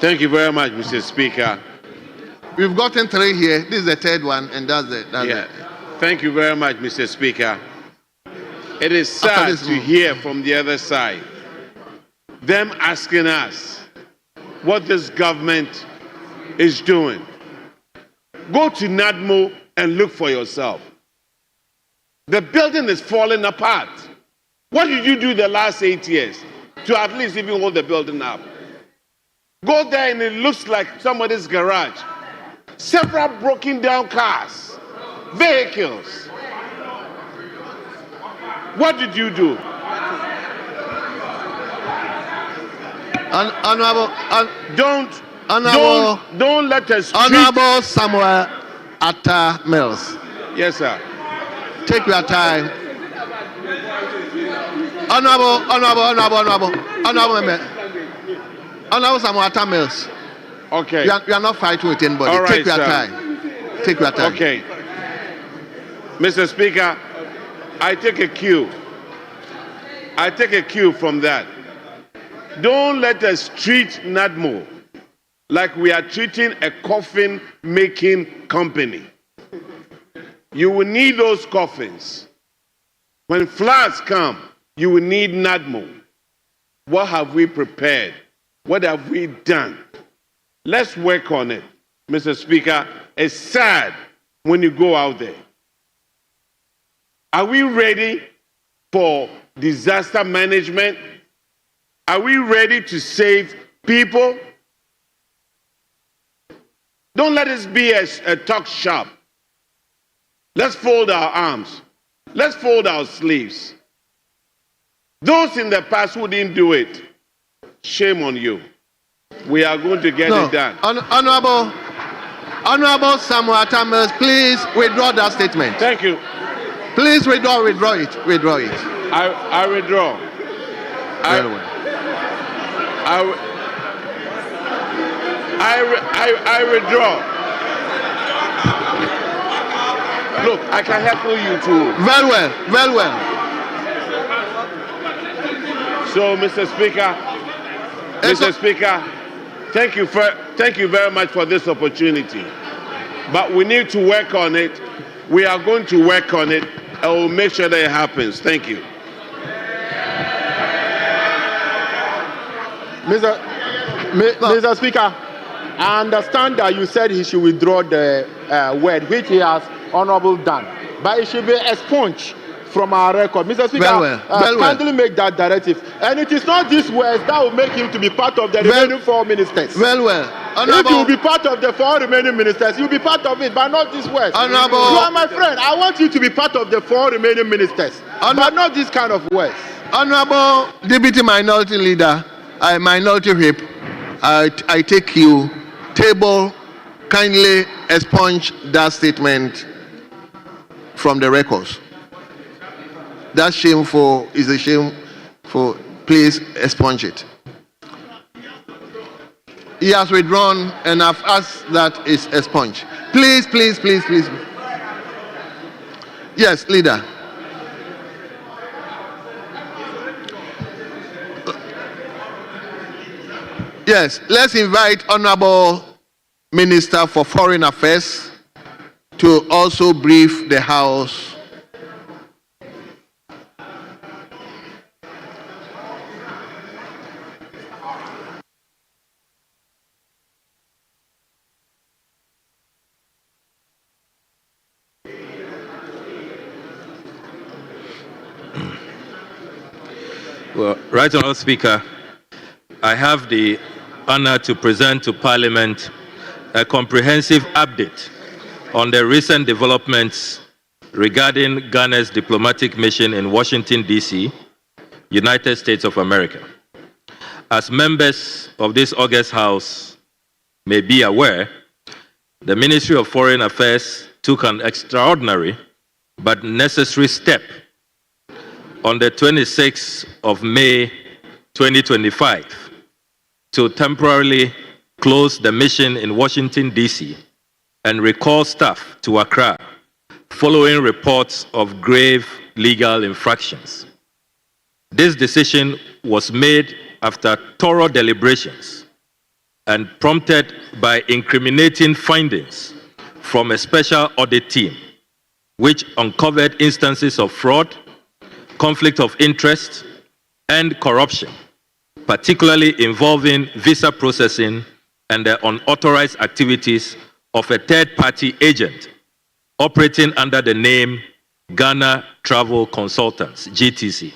Thank you very much, Mr. Speaker. We've gotten 3 here. This is the 3rd one, and that's it. Thank you very much, Mr. Speaker. It is sad to hear from the other side them asking us what this government is doing. Go to NADMO and look for yourself. The building is falling apart. What did you do the last 8 years to at least even hold the building up? Go there and it looks like somebody's garage. Several broken down cars, vehicles. What did you do? Don't let us treat... Honorable Samuel Atta Mills. Yes, sir. Take your time. Honorable Samuel Atta Mills. Okay. You are not fighting with anybody. All right, Take your sir. time. Take your time. Okay. Mr. Speaker, I take a cue. From that. Don't let us treat NADMO like we are treating a coffin-making company. You will need those coffins. When floods come, you will need NADMO. What have we prepared? What have we done? Let's work on it. Mr. Speaker, it's sad when you go out there. Are we ready for disaster management? Are we ready to save people? Don't let this be a talk shop. Let's fold our arms. Let's fold our sleeves. Those in the past who didn't do it, shame on you. We are going to get it done. Honorable Samuel Atta Mills, please withdraw that statement. Thank you. Please withdraw it. Withdraw it. I withdraw. Very well. I withdraw. Look, I can help you too. Very well. So, Mr. Speaker, thank you very much for this opportunity. But we need to work on it. We are going to work on it, and we'll make sure that it happens. Thank you. Mr. Speaker, I understand that you said he should withdraw the word, which he has honorably done. But it should be expunged from our record. Mr. Speaker, kindly make that directive. And it is not these words that will make him to be part of the remaining 4 ministers. If you will be part of the 4 remaining ministers, you will be part of it, but not these words. You are my friend. I want you to be part of the 4 remaining ministers, but not this kind of words. Honorable Deputy Minority Leader, Minority Whip, I take you, table, kindly expunge that statement from the records. That's shameful, is a shameful. Please expunge it. He has withdrawn, and I've asked that is expunged. Please, please, please, please. Yes, leader. Yes, let's invite Honorable Minister for Foreign Affairs to also brief the House. Well, Right Honourable Speaker, I have the honor to present to Parliament a comprehensive update on the recent developments regarding Ghana's diplomatic mission in Washington, D.C., United States of America. As members of this August House may be aware, the Ministry of Foreign Affairs took an extraordinary but necessary step on the 26th of May 2025 to temporarily close the mission in Washington, D.C. and recall staff to Accra following reports of grave legal infractions. This decision was made after thorough deliberations and prompted by incriminating findings from a special audit team, which uncovered instances of fraud, conflict of interest, and corruption, particularly involving visa processing and the unauthorized activities of a third-party agent operating under the name Ghana Travel Consultants, GTC.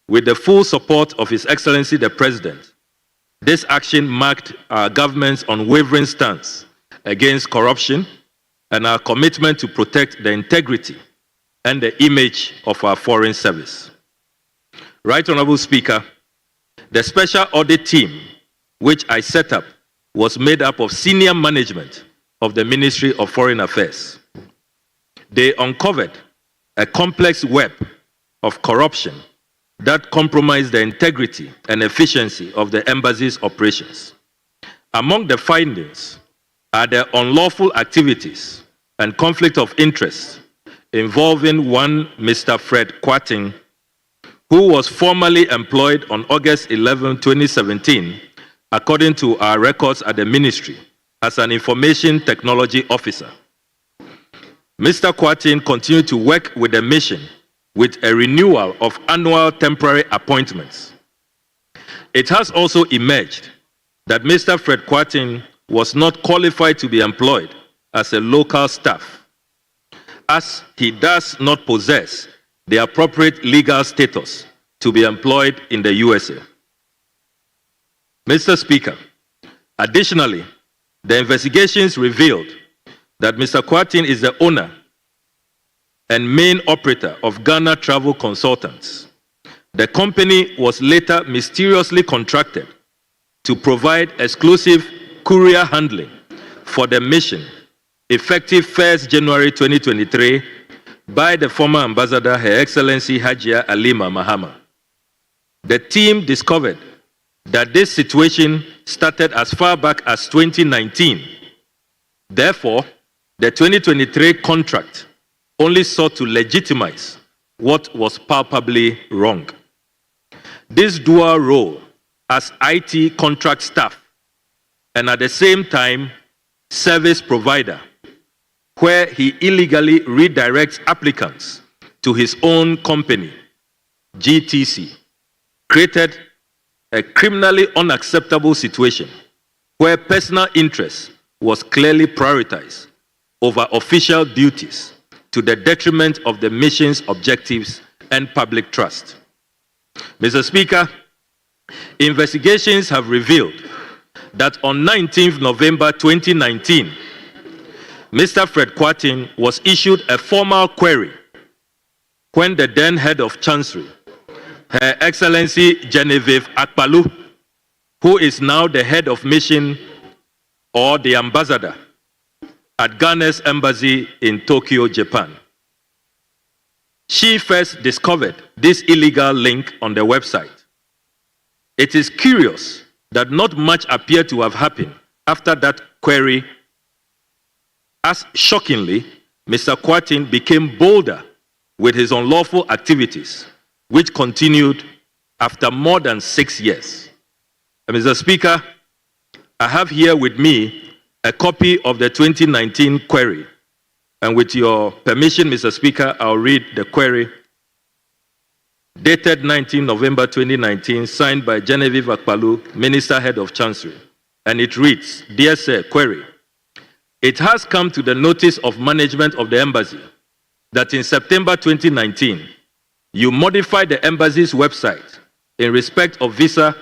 With the full support of His Excellency the President, this action marked our government's unwavering stance against corruption and our commitment to protect the integrity and the image of our foreign service. Right Honourable Speaker, the special audit team which I set up was made up of senior management of the Ministry of Foreign Affairs. They uncovered a complex web of corruption that compromised the integrity and efficiency of the embassy's operations. Among the findings are the unlawful activities and conflict of interest involving one Mr. Fred Kwating, who was formerly employed on August 11, 2017, according to our records at the ministry, as an information technology officer. Mr. Kwating continued to work with the mission with a renewal of annual temporary appointments. It has also emerged that Mr. Fred Kwating was not qualified to be employed as a local staff, as he does not possess the appropriate legal status to be employed in the USA. Mr. Speaker, additionally, the investigations revealed that Mr. Kwating is the owner and main operator of Ghana Travel Consultants. The company was later mysteriously contracted to provide exclusive courier handling for the mission, effective 1st January 2023, by the former ambassador, Her Excellency Hajia Alima Mahama. The team discovered that this situation started as far back as 2019. Therefore, the 2023 contract only sought to legitimize what was palpably wrong. This dual role as IT contract staff and at the same time service provider, where he illegally redirects applicants to his own company, GTC, created a criminally unacceptable situation where personal interest was clearly prioritized over official duties to the detriment of the mission's objectives and public trust. Mr. Speaker, investigations have revealed that on 19th November 2019, Mr. Fred Kwating was issued a formal query when the then head of Chancery, Her Excellency Genevieve Akpalu, who is now the head of mission or the ambassador at Ghana's embassy in Tokyo, Japan. She first discovered this illegal link on the website. It is curious that not much appeared to have happened after that query as shockingly, Mr. Kwarteng became bolder with his unlawful activities, which continued after more than 6 years. Mr. Speaker, I have here with me a copy of the 2019 query. And with your permission, Mr. Speaker, I'll read the query. Dated 19 November 2019, signed by Genevieve Akpalu, Minister Head of Chancery. And it reads, Dear Sir, query. It has come to the notice of management of the embassy that in September 2019, you modified the embassy's website in respect of visa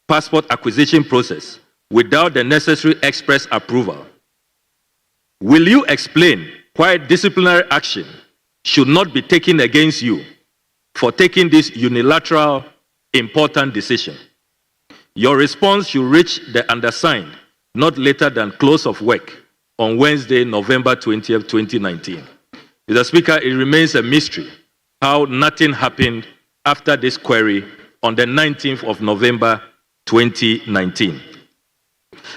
passport acquisition process without the necessary express approval. Will you explain why disciplinary action should not be taken against you for taking this unilateral, important decision? Your response should reach the undersigned not later than close of work on Wednesday, November 20th, 2019. Mr. Speaker, it remains a mystery how nothing happened after this query on the 19th of November 2019.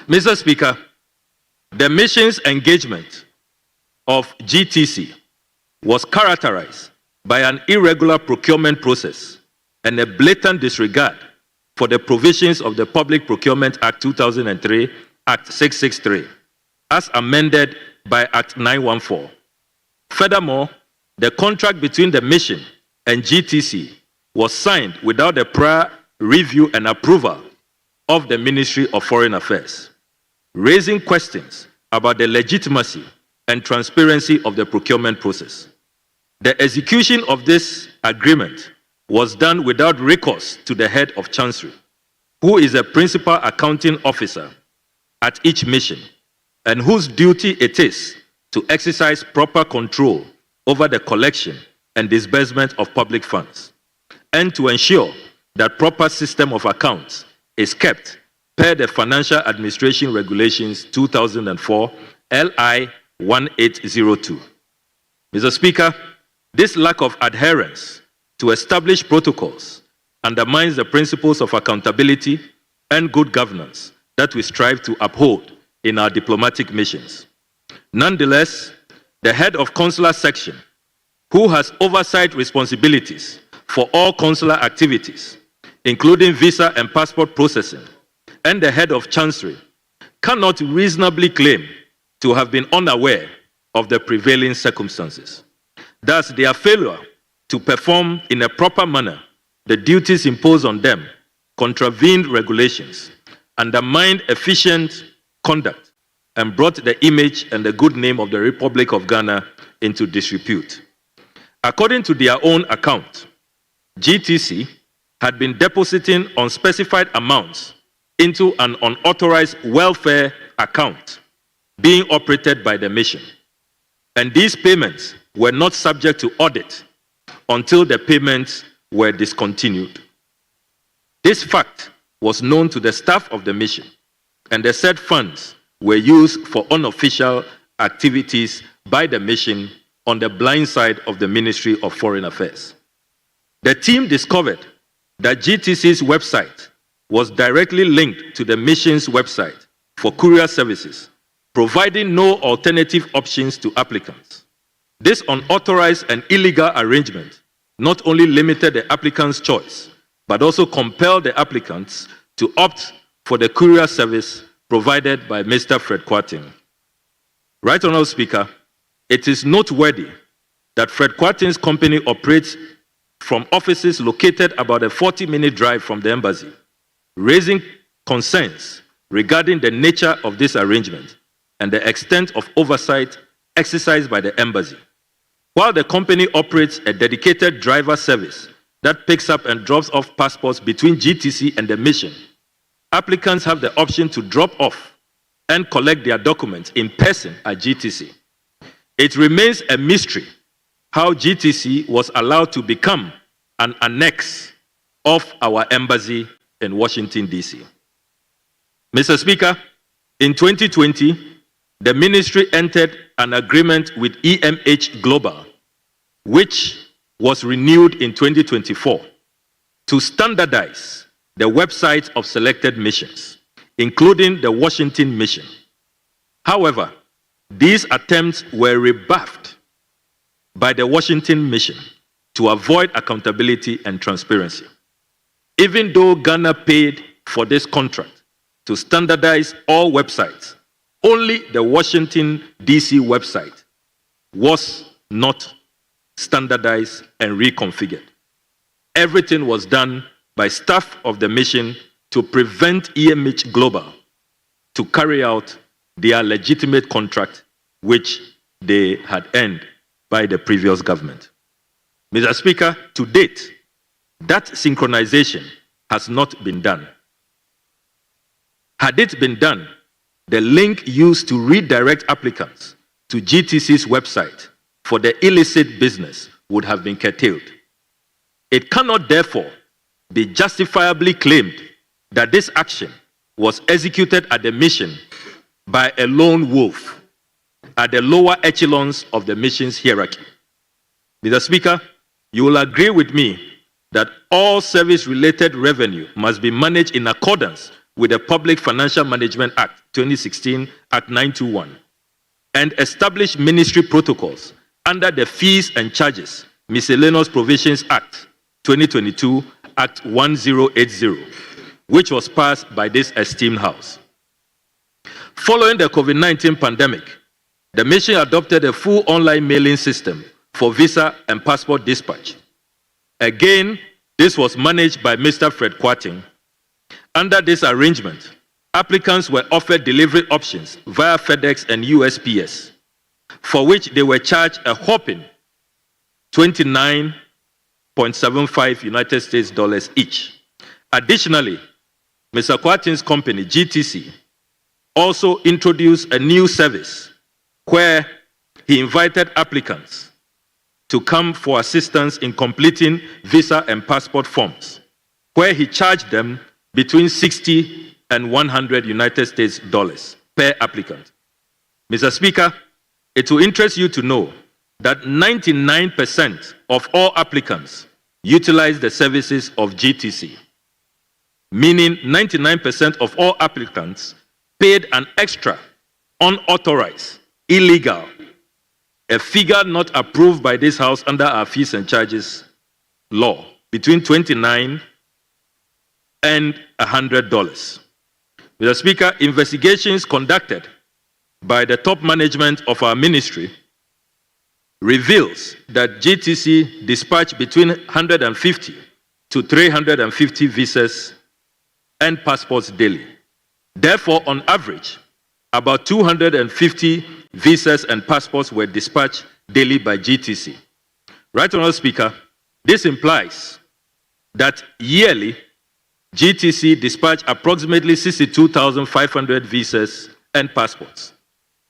Mr. Speaker, the mission's engagement of GTC was characterized by an irregular procurement process and a blatant disregard for the provisions of the Public Procurement Act 2003, Act 663, as amended by Act 914. Furthermore, the contract between the mission and GTC was signed without the prior review and approval of the Ministry of Foreign Affairs, raising questions about the legitimacy and transparency of the procurement process. The execution of this agreement was done without recourse to the head of Chancery, who is a principal accounting officer at each mission, and whose duty it is to exercise proper control over the collection and disbursement of public funds, and to ensure that proper system of accounts is kept per the Financial Administration Regulations 2004, LI 1802. Mr. Speaker, this lack of adherence to established protocols undermines the principles of accountability and good governance that we strive to uphold in our diplomatic missions. Nonetheless, the head of consular section, who has oversight responsibilities for all consular activities, including visa and passport processing, and the head of Chancery, cannot reasonably claim to have been unaware of the prevailing circumstances. Thus, their failure to perform in a proper manner the duties imposed on them contravened regulations, undermined efficient conduct, and brought the image and the good name of the Republic of Ghana into disrepute. According to their own account, GTC had been depositing unspecified amounts into an unauthorized welfare account being operated by the mission. And these payments were not subject to audit until the payments were discontinued. This fact was known to the staff of the mission, and the said funds were used for unofficial activities by the mission on the blind side of the Ministry of Foreign Affairs. The team discovered that GTC's website was directly linked to the mission's website for courier services, providing no alternative options to applicants. This unauthorized and illegal arrangement not only limited the applicant's choice, but also compelled the applicants to opt for the courier service provided by Mr. Fred Kwarteng. Right Honourable Speaker, it is noteworthy that Fred Kwarteng's company operates from offices located about a 40-minute drive from the embassy, raising concerns regarding the nature of this arrangement and the extent of oversight exercised by the embassy. While the company operates a dedicated driver service that picks up and drops off passports between GTC and the mission, applicants have the option to drop off and collect their documents in person at GTC. It remains a mystery how GTC was allowed to become an annex of our embassy in Washington, D.C. Mr. Speaker, in 2020, the ministry entered an agreement with EMH Global, which was renewed in 2024, to standardize the websites of selected missions, including the Washington mission. However, these attempts were rebuffed by the Washington mission to avoid accountability and transparency. Even though Ghana paid for this contract to standardize all websites, only the Washington, D.C. website was not standardized and reconfigured. Everything was done by staff of the mission to prevent EMH Global to carry out their legitimate contract, which they had earned by the previous government. Mr. Speaker, to date, that synchronization has not been done. Had it been done, the link used to redirect applicants to GTC's website for the illicit business would have been curtailed. It cannot, therefore, be justifiably claimed that this action was executed at the mission by a lone wolf at the lower echelons of the mission's hierarchy. Mr. Speaker, you will agree with me that all service-related revenue must be managed in accordance with the Public Financial Management Act 2016, Act 921, and establish ministry protocols under the Fees and Charges Miscellaneous Provisions Act 2022, Act 1080, which was passed by this esteemed House. Following the COVID-19 pandemic, the mission adopted a full online mailing system for visa and passport dispatch. Again, this was managed by Mr. Fred Kwarteng. Under this arrangement, applicants were offered delivery options via FedEx and USPS, for which they were charged a whopping $29.75 United States dollars each. Additionally, Mr. Kwarteng's company, GTC, also introduced a new service where he invited applicants to come for assistance in completing visa and passport forms, where he charged them between 60 and 100 United States dollars per applicant. Mr. Speaker, it will interest you to know that 99% of all applicants utilize the services of GTC, meaning 99% of all applicants paid an extra, unauthorized, illegal, a figure not approved by this House under our fees and charges law, between $29 and $100. Mr. Speaker, investigations conducted by the top management of our ministry reveals that GTC dispatched between 150 to 350 visas and passports daily. Therefore, on average, about 250 visas and passports were dispatched daily by GTC. Right, Honourable Speaker, this implies that yearly GTC dispatched approximately 62,500 visas and passports.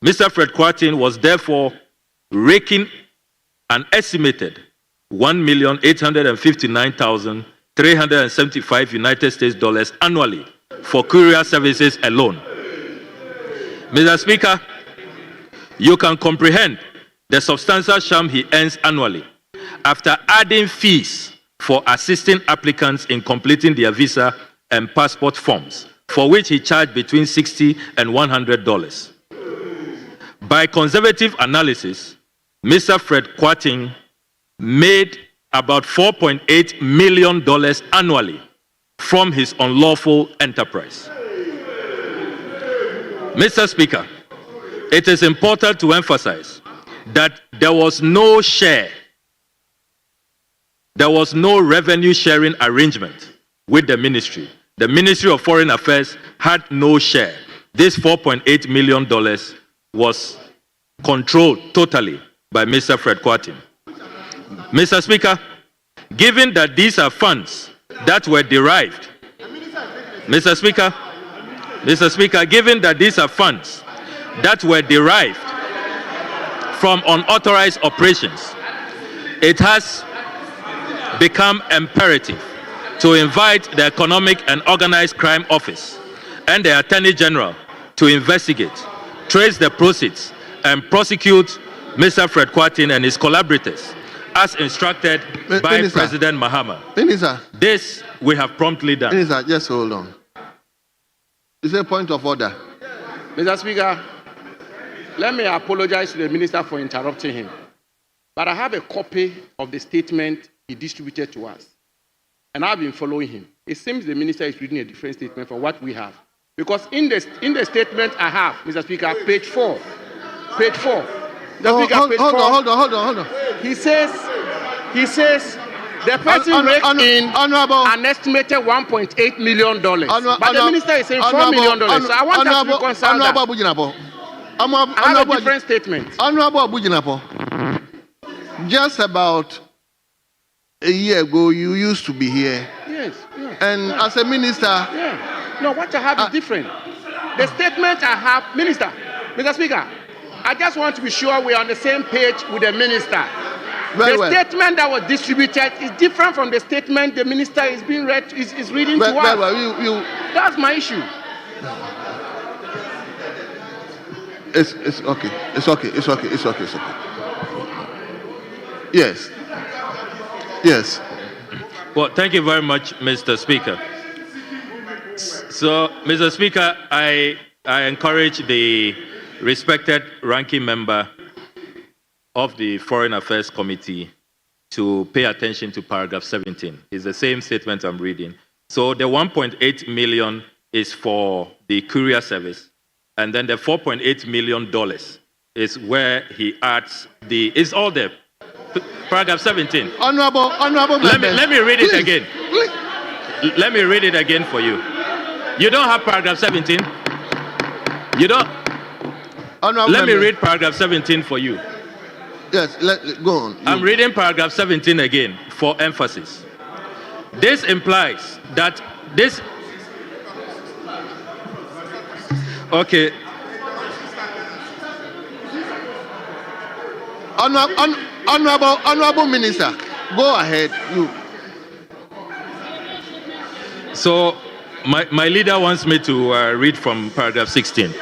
Mr. Fred Kwarteng was therefore raking an estimated $1,859,375 United States dollars annually for courier services alone. Mr. Speaker, you can comprehend the substantial sum he earns annually after adding fees for assisting applicants in completing their visa and passport forms, for which he charged between $60 and $100. By conservative analysis, Mr. Fred Kwarteng made about $4.8 million annually from his unlawful enterprise. Mr. Speaker, it is important to emphasize that there was no share, there was no revenue sharing arrangement with the ministry. The Ministry of Foreign Affairs had no share. This $4.8 million was controlled totally by Mr. Fred Kwarteng. Mr. Speaker, given that these are funds that were derived, Mr. Speaker, given that these are funds that were derived from unauthorized operations, it has become imperative to invite the Economic and Organized Crime Office and the Attorney General to investigate, trace the proceeds, and prosecute Mr. Fred Kwarteng and his collaborators as instructed by Minister, President Mahama. Minister, this we have promptly done. Minister, just hold on. Is there a point of order? Mr. Speaker, let me apologize to the minister for interrupting him. But I have a copy of the statement he distributed to us. And I've been following him. It seems the minister is reading a different statement from what we have. Because in the statement I have, Mr. Speaker, page 4. Page 4. Hold on. He says the person raked in an estimated $1.8 million. But the minister is saying $4 million. So I want us to reconcile that. I have a different statement. Honorable Abujinapo, just about a year ago, you used to be here. Yes. And as a minister... Yeah. No, what I have is different. The statement I have... Mr. Speaker, I just want to be sure we're on the same page with the minister. Statement that was distributed is different from the statement the minister is being is reading to us. That's my issue. It's okay. Yes. Well, thank you very much, Mr. Speaker. So, Mr. Speaker, I encourage the respected ranking member of the Foreign Affairs Committee to pay attention to paragraph 17. It's the same statement I'm reading. So the 1.8 million is for the courier service, and then the $4.8 million is where he adds it's all there. Paragraph 17. Honorable let me read it again. Please. Let me read it again for you. You don't have paragraph 17? You don't? Let me read paragraph 17 for you. Yes, go on. I'm reading paragraph 17 again for emphasis. This implies that this... Okay. Honorable Minister, go ahead. So, my leader wants me to read from paragraph 16.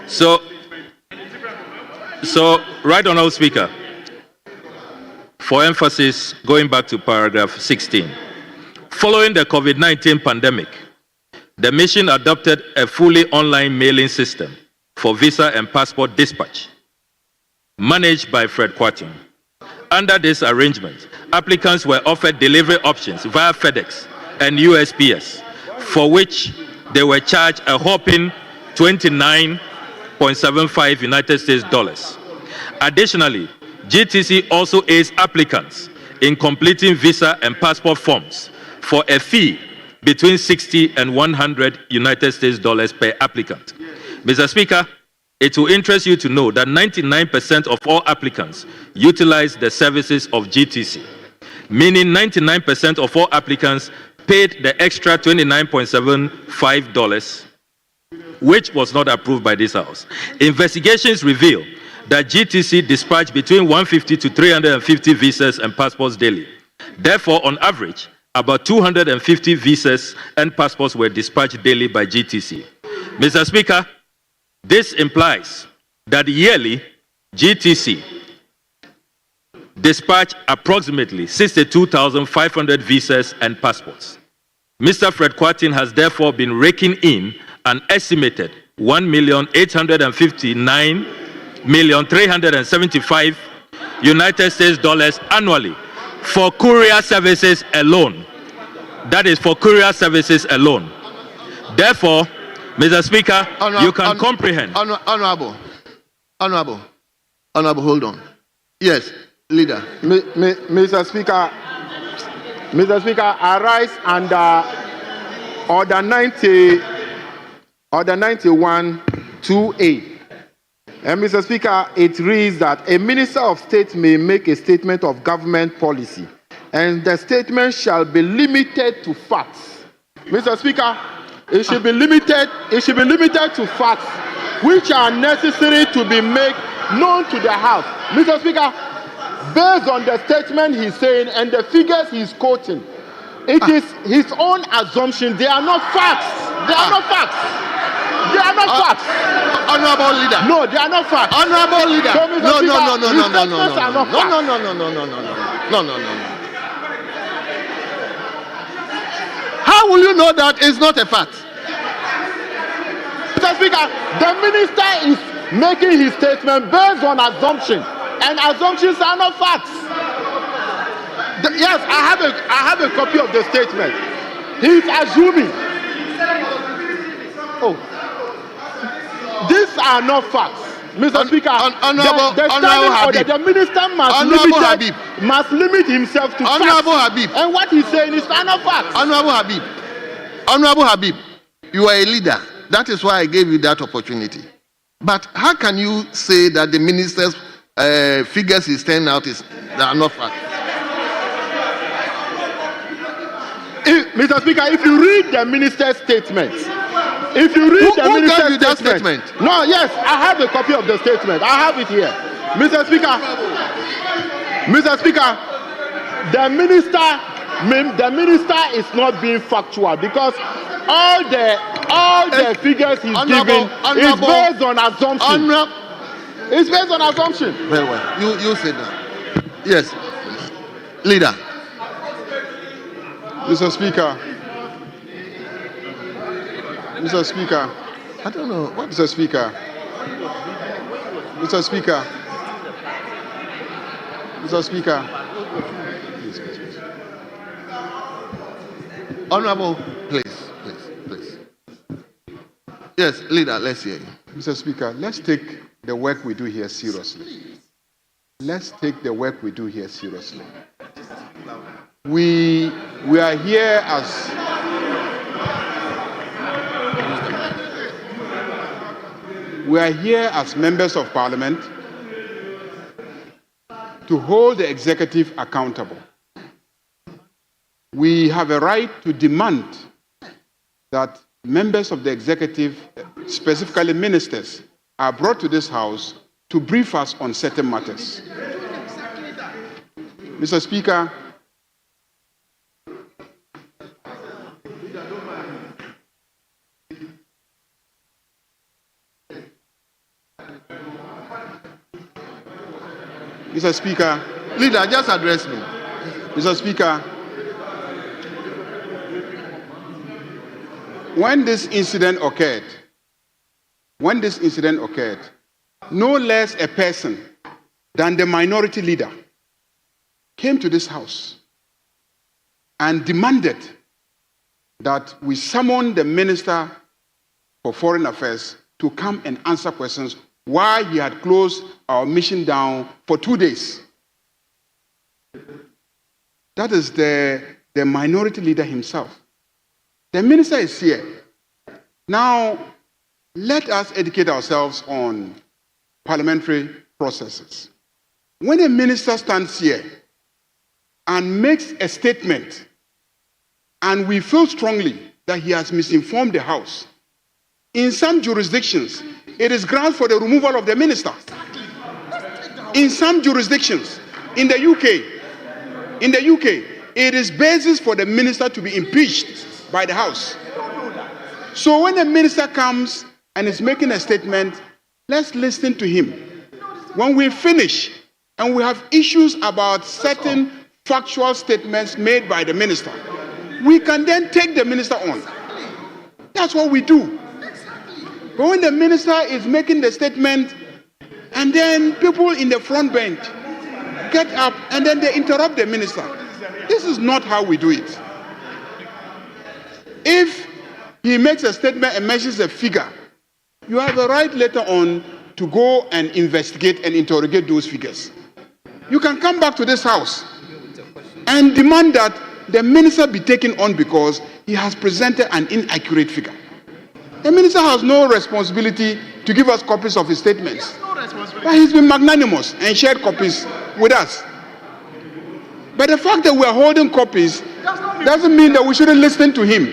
So, Right Honourable Speaker, for emphasis, going back to paragraph 16. Following the COVID-19 pandemic, the mission adopted a fully online mailing system for visa and passport dispatch, managed by Fred Quartin. Under this arrangement, applicants were offered delivery options via FedEx and USPS, for which they were charged a whopping $29.75 United States dollars. Additionally, GTC also aids applicants in completing visa and passport forms for a fee between 60 and 100 United States dollars per applicant. Mr. Speaker, it will interest you to know that 99% of all applicants utilize the services of GTC, meaning 99% of all applicants paid the extra $29.75, which was not approved by this House. Investigations reveal that GTC dispatched between 150 to 350 visas and passports daily. Therefore, on average, about 250 visas and passports were dispatched daily by GTC. Mr. Speaker, this implies that yearly GTC dispatched approximately 62,500 visas and passports. Mr. Fred Quartin has therefore been raking in an estimated $1,859,375 United States dollars annually for courier services alone. That is for courier services alone. Therefore, Mr. Speaker, you can comprehend. Honorable, hold on. Yes, leader. Mr. Speaker, I rise under Order 91-2A. And Mr. Speaker, it reads that a Minister of State may make a statement of government policy, and the statement shall be limited to facts. Mr. Speaker, it should be limited to facts which are necessary to be made known to the House. Mr. Speaker, based on the statement he's saying and the figures he's quoting, it is his own assumption. They are not facts. They are not facts. They are not facts. Honorable leader. No, they are not facts. Honorable leader. So, Mr. No. How will you know that it's not a fact? Mr. Speaker, the minister is making his statement based on assumption, and assumptions are not facts. Yes, I have a copy of the statement. He's assuming. Oh, these are not facts, Mr. Speaker. The minister must limit himself to facts. And what he's saying is not facts. Honorable Habib, you are a leader. That is why I gave you that opportunity. But how can you say that the minister's figures he's turning out are not facts? Mr. Speaker, if you read the minister's statement, Who gave you that statement? No, yes, I have a copy of the statement. I have it here. Mr. Speaker, the minister is not being factual because all the figures he's giving is based on assumption. It's based on assumption. Very well. You said that. Yes. Leader. Mr. Speaker. Mr. Speaker. I don't know. What? Mr. Speaker. Mr. Speaker. Mr. Speaker. Please. Honorable, please. Yes, leader, let's hear you. Mr. Speaker, let's take the work we do here seriously. Let's take the work we do here seriously. We are here as members of Parliament to hold the executive accountable. We have a right to demand that members of the executive, specifically ministers, are brought to this House to brief us on certain matters. Mr. Speaker, Leader, just address me. Mr. Speaker, when this incident occurred, no less a person than the minority leader came to this House and demanded that we summon the Minister for Foreign Affairs to come and answer questions why he had closed our mission down for 2 days. That is the minority leader himself. The minister is here. Now, let us educate ourselves on parliamentary processes. When a minister stands here and makes a statement, and we feel strongly that he has misinformed the House, in some jurisdictions, it is grounds for the removal of the minister. In some jurisdictions, in the UK, it is basis for the minister to be impeached by the House. So when a minister comes and is making a statement, let's listen to him. When we finish and we have issues about certain factual statements made by the minister, we can then take the minister on. That's what we do. But when the minister is making the statement and then people in the front bench get up and then they interrupt the minister, this is not how we do it. If he makes a statement and mentions a figure, you have a right later on to go and investigate and interrogate those figures. You can come back to this House and demand that the minister be taken on because he has presented an inaccurate figure. The minister has no responsibility to give us copies of his statements. But he's been magnanimous and shared copies with us. But the fact that we are holding copies doesn't mean that we shouldn't listen to him.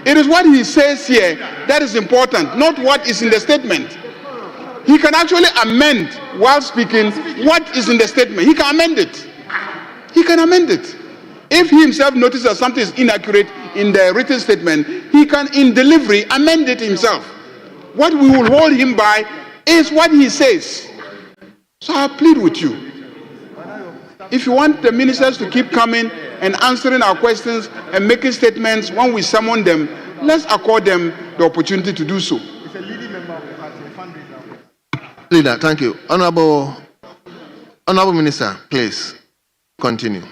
It is what he says here that is important, not what is in the statement. He can actually amend while speaking what is in the statement. He can amend it. If he himself notices that something is inaccurate in the written statement, he can, in delivery, amend it himself. What we will hold him by is what he says. So I plead with you. If you want the ministers to keep coming and answering our questions and making statements when we summon them, let's accord them the opportunity to do so. Leader, thank you. Honorable Minister, please continue.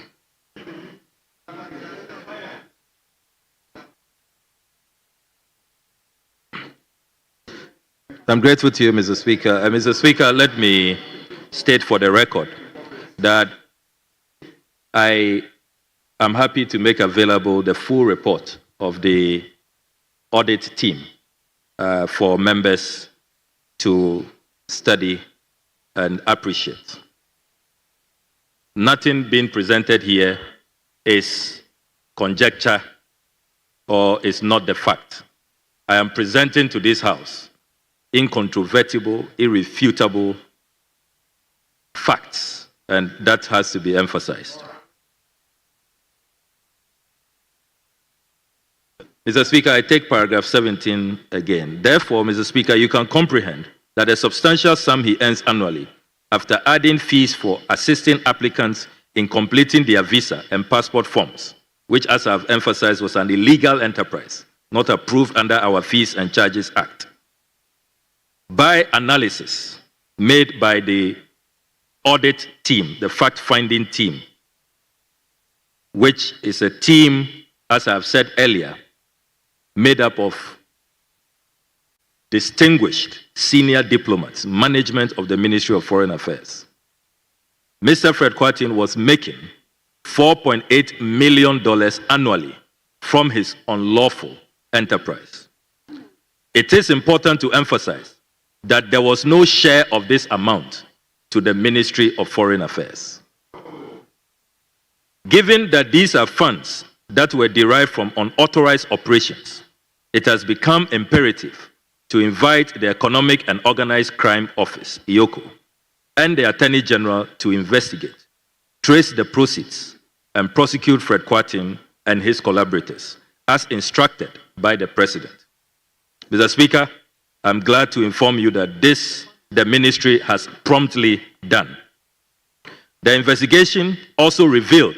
I'm grateful to you, Mr. Speaker. Mr. Speaker, let me state for the record that I am happy to make available the full report of the audit team for members to study and appreciate. Nothing being presented here is conjecture or is not the fact. I am presenting to this House incontrovertible, irrefutable facts, and that has to be emphasized. Mr. Speaker, I take paragraph 17 again. Therefore, Mr. Speaker, you can comprehend that a substantial sum he earns annually, after adding fees for assisting applicants in completing their visa and passport forms, which, as I've emphasized, was an illegal enterprise, not approved under our Fees and Charges Act. By analysis made by the audit team, the fact-finding team, which is a team, as I've said earlier, made up of distinguished senior diplomats, management of the Ministry of Foreign Affairs. Mr. Fred Kwarteng was making $4.8 million annually from his unlawful enterprise. It is important to emphasize that there was no share of this amount to the Ministry of Foreign Affairs. Given that these are funds that were derived from unauthorized operations, it has become imperative to invite the Economic and Organized Crime Office, EOCO, and the Attorney General to investigate, trace the proceeds, and prosecute Fred Kwarteng and his collaborators, as instructed by the President. Mr. Speaker, I'm glad to inform you that the ministry has promptly done. The investigation also revealed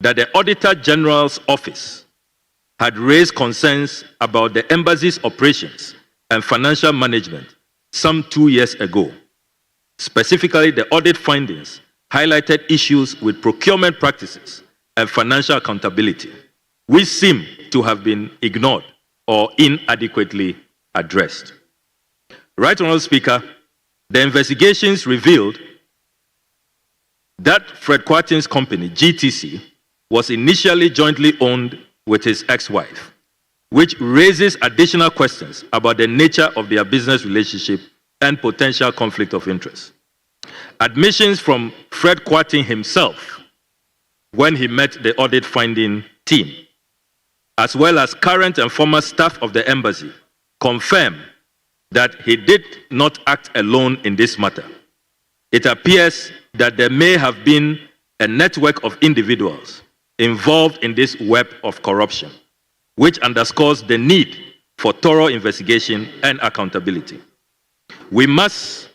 that the Auditor General's office had raised concerns about the embassy's operations and financial management some 2 years ago. Specifically, the audit findings highlighted issues with procurement practices and financial accountability, which seem to have been ignored or inadequately addressed. Right Honourable Speaker, the investigations revealed that Fred Kwarteng's company, GTC, was initially jointly owned with his ex-wife, which raises additional questions about the nature of their business relationship and potential conflict of interest. Admissions from Fred Kwarteng himself, when he met the audit finding team, as well as current and former staff of the embassy, confirm that he did not act alone in this matter. It appears that there may have been a network of individuals involved in this web of corruption, which underscores the need for thorough investigation and accountability. We must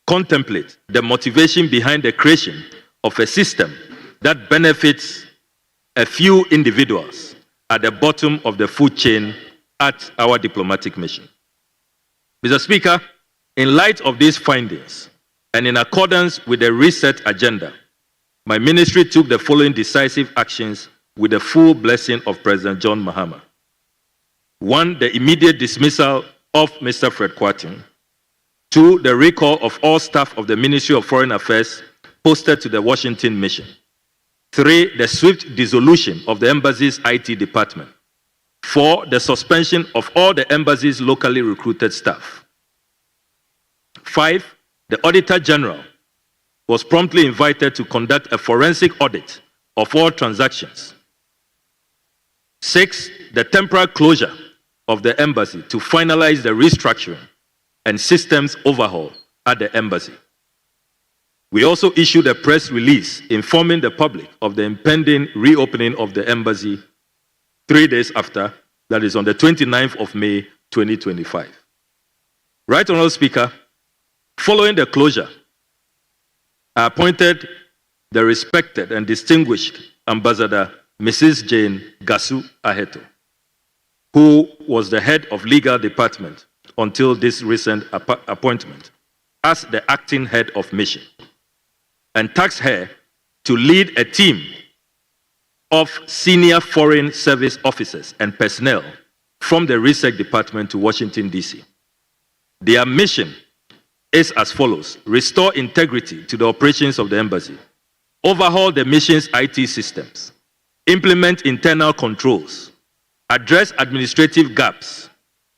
contemplate the motivation behind the creation of a system that benefits a few individuals at the bottom of the food chain at our diplomatic mission. Mr. Speaker, in light of these findings, and in accordance with the reset agenda, my ministry took the following decisive actions with the full blessing of President John Mahama. 1, the immediate dismissal of Mr. Fred Kwarteng. 2, the recall of all staff of the Ministry of Foreign Affairs posted to the Washington mission. 3, the swift dissolution of the embassy's IT department. 4, the suspension of all the embassy's locally recruited staff. 5, the Auditor General was promptly invited to conduct a forensic audit of all transactions. 6, the temporary closure of the embassy to finalize the restructuring and systems overhaul at the embassy. We also issued a press release informing the public of the impending reopening of the embassy 3 days after, that is on the 29th of May, 2025. Right Honourable Speaker, following the closure, I appointed the respected and distinguished Ambassador Mrs. Jane Gasu Aheto, who was the head of legal department until this recent appointment, as the acting head of mission and tasked her to lead a team of senior foreign service officers and personnel from the research department to Washington, D.C. Their mission is as follows: restore integrity to the operations of the embassy, overhaul the mission's IT systems, implement internal controls, address administrative gaps,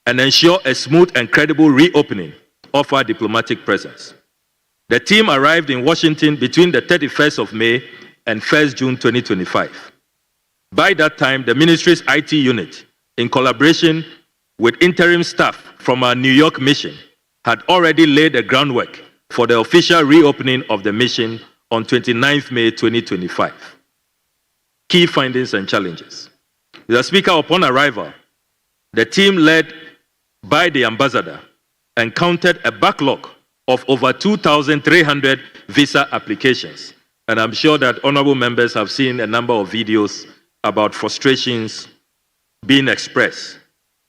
and ensure a smooth and credible reopening of our diplomatic presence. The team arrived in Washington between the 31st of May and 1st June 2025. By that time, the ministry's IT unit, in collaboration with interim staff from our New York mission, had already laid the groundwork for the official reopening of the mission on 29th May 2025. Key findings and challenges. Mr. Speaker, upon arrival, the team led by the ambassador encountered a backlog of over 2,300 visa applications. And I'm sure that honorable members have seen a number of videos about frustrations being expressed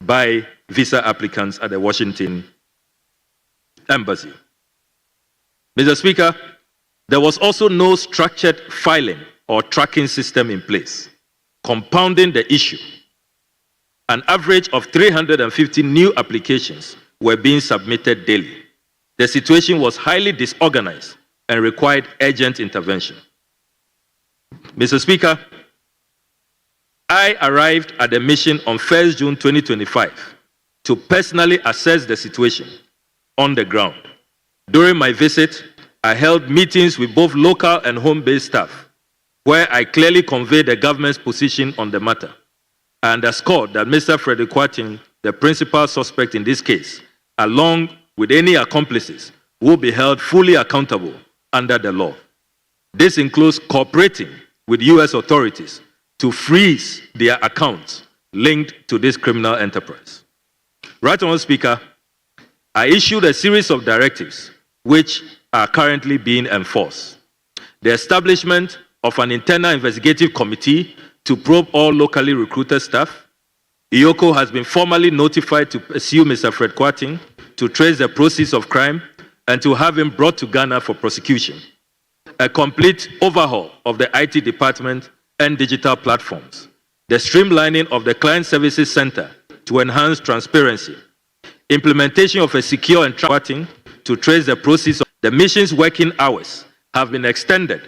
by visa applicants at the Washington embassy. Mr. Speaker, there was also no structured filing or tracking system in place, compounding the issue. An average of 350 new applications were being submitted daily. The situation was highly disorganized and required urgent intervention. Mr. Speaker, I arrived at the mission on 1st June 2025 to personally assess the situation on the ground. During my visit, I held meetings with both local and home-based staff, where I clearly conveyed the government's position on the matter. I underscored that Mr. Frederick Kwarteng, the principal suspect in this case, along with any accomplices, will be held fully accountable under the law. This includes cooperating with U.S. authorities to freeze their accounts linked to this criminal enterprise. Right, Honourable Speaker, I issued a series of directives which are currently being enforced. The establishment of an internal investigative committee to probe all locally recruited staff. IOCO has been formally notified to pursue Mr. Fred Kwarteng, to trace the proceeds of crime, and to have him brought to Ghana for prosecution. A complete overhaul of the IT department and digital platforms. The streamlining of the Client Services Center to enhance transparency. Implementation of a secure and tracking to trace the proceeds of the mission's working hours have been extended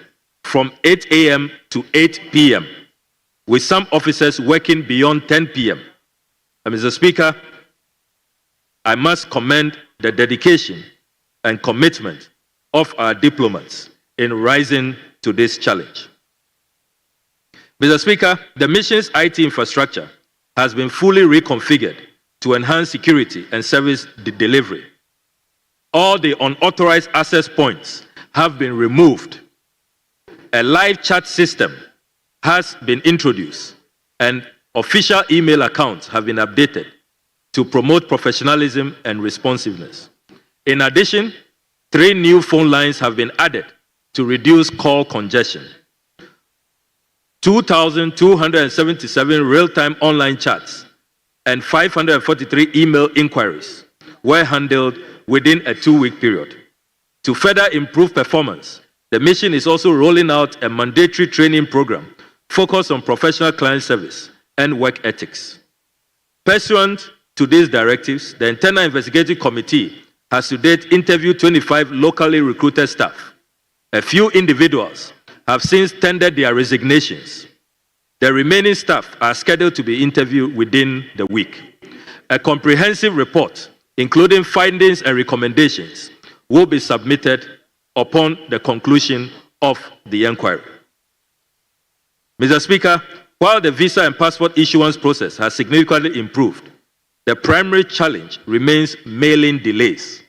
from 8 a.m. to 8 p.m., with some officers working beyond 10 p.m. And Mr. Speaker, I must commend the dedication and commitment of our diplomats in rising to this challenge. Mr. Speaker, the mission's IT infrastructure has been fully reconfigured to enhance security and service delivery. All the unauthorized access points have been removed. A live chat system has been introduced, and official email accounts have been updated to promote professionalism and responsiveness. In addition, 3 new phone lines have been added to reduce call congestion. 2,277 real-time online chats and 543 email inquiries were handled within a 2-week period. To further improve performance, the mission is also rolling out a mandatory training program focused on professional client service and work ethics. Pursuant to these directives, the Internal Investigative Committee has to date interviewed 25 locally recruited staff. A few individuals have since tendered their resignations. The remaining staff are scheduled to be interviewed within the week. A comprehensive report, including findings and recommendations, will be submitted upon the conclusion of the inquiry. Mr. Speaker, while the visa and passport issuance process has significantly improved, the primary challenge remains mailing delays,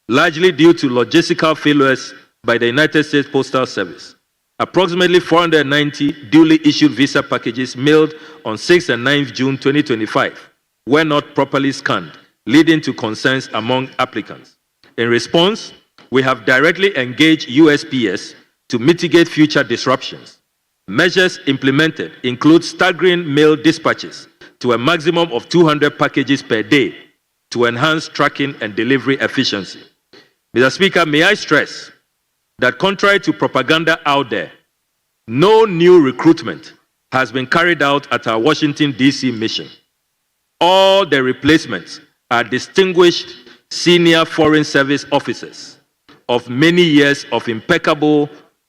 largely due to logistical failures by the United States Postal Service. Approximately 490 duly issued visa packages mailed on 6 and 9 June 2025 were not properly scanned, leading to concerns among applicants. In response, we have directly engaged USPS to mitigate future disruptions. Measures implemented include staggering mail dispatches to a maximum of 200 packages per day to enhance tracking and delivery efficiency. Mr. Speaker, may I stress that contrary to propaganda out there, no new recruitment has been carried out at our Washington, D.C. mission. All the replacements are distinguished senior Foreign Service officers of many years of impeccable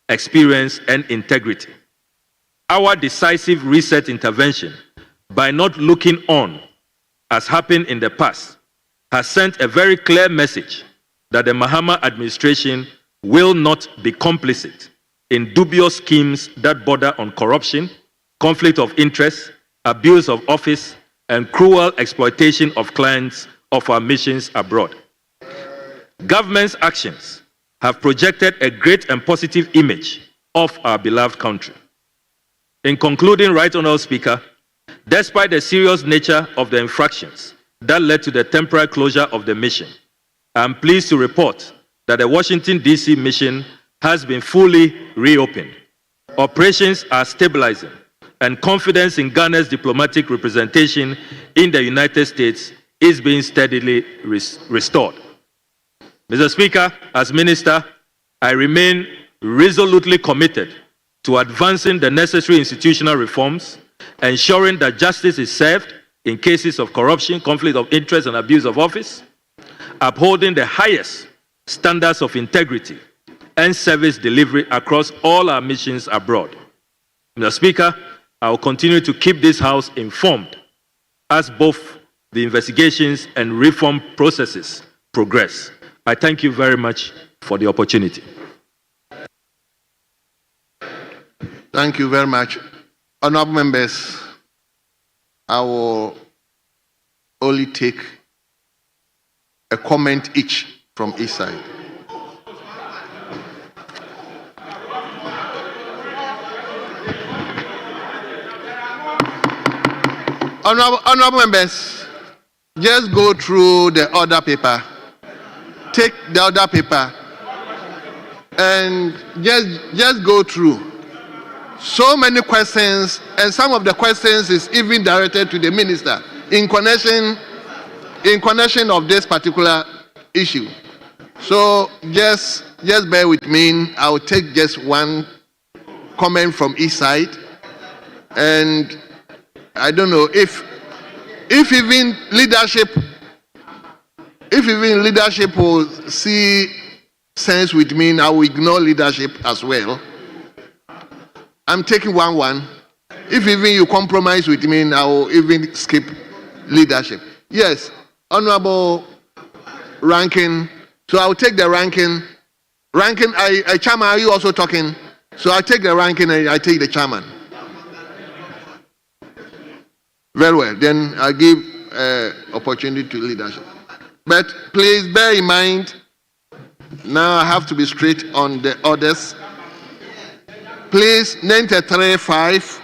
experience and integrity. Our decisive reset intervention, by not looking on, as happened in the past, has sent a very clear message that the Mahama administration will not be complicit in dubious schemes that border on corruption, conflict of interest, abuse of office, and cruel exploitation of clients of our missions abroad. Government's actions have projected a great and positive image of our beloved country. In concluding, Right Honourable Speaker, despite the serious nature of the infractions that led to the temporary closure of the mission, I am pleased to report that the Washington, D.C. mission has been fully reopened. Operations are stabilizing, and confidence in Ghana's diplomatic representation in the United States is being steadily restored. Mr. Speaker, as Minister, I remain resolutely committed to advancing the necessary institutional reforms, ensuring that justice is served in cases of corruption, conflict of interest, and abuse of office, upholding the highest standards of integrity and service delivery across all our missions abroad. Mr. Speaker, I will continue to keep this House informed as both the investigations and reform processes progress. I thank you very much for the opportunity. Thank you very much. Honorable members, I will only take a comment each from each side. Honorable members, just go through the order paper. Take the order paper and just go through. So many questions, and some of the questions is even directed to the minister in connection of this particular issue. So just bear with me. I will take just one comment from each side, and I don't know if even leadership will see sense with me. I will ignore leadership as well. I'm taking one. If even you compromise with me, I will even skip leadership. Yes, Honorable Ranking. So I will take the ranking. Chairman, are you also talking? So I take the ranking and I take the chairman. Very well. Then I give opportunity to leadership. But please bear in mind, now I have to be straight on the orders. Please, 93.5,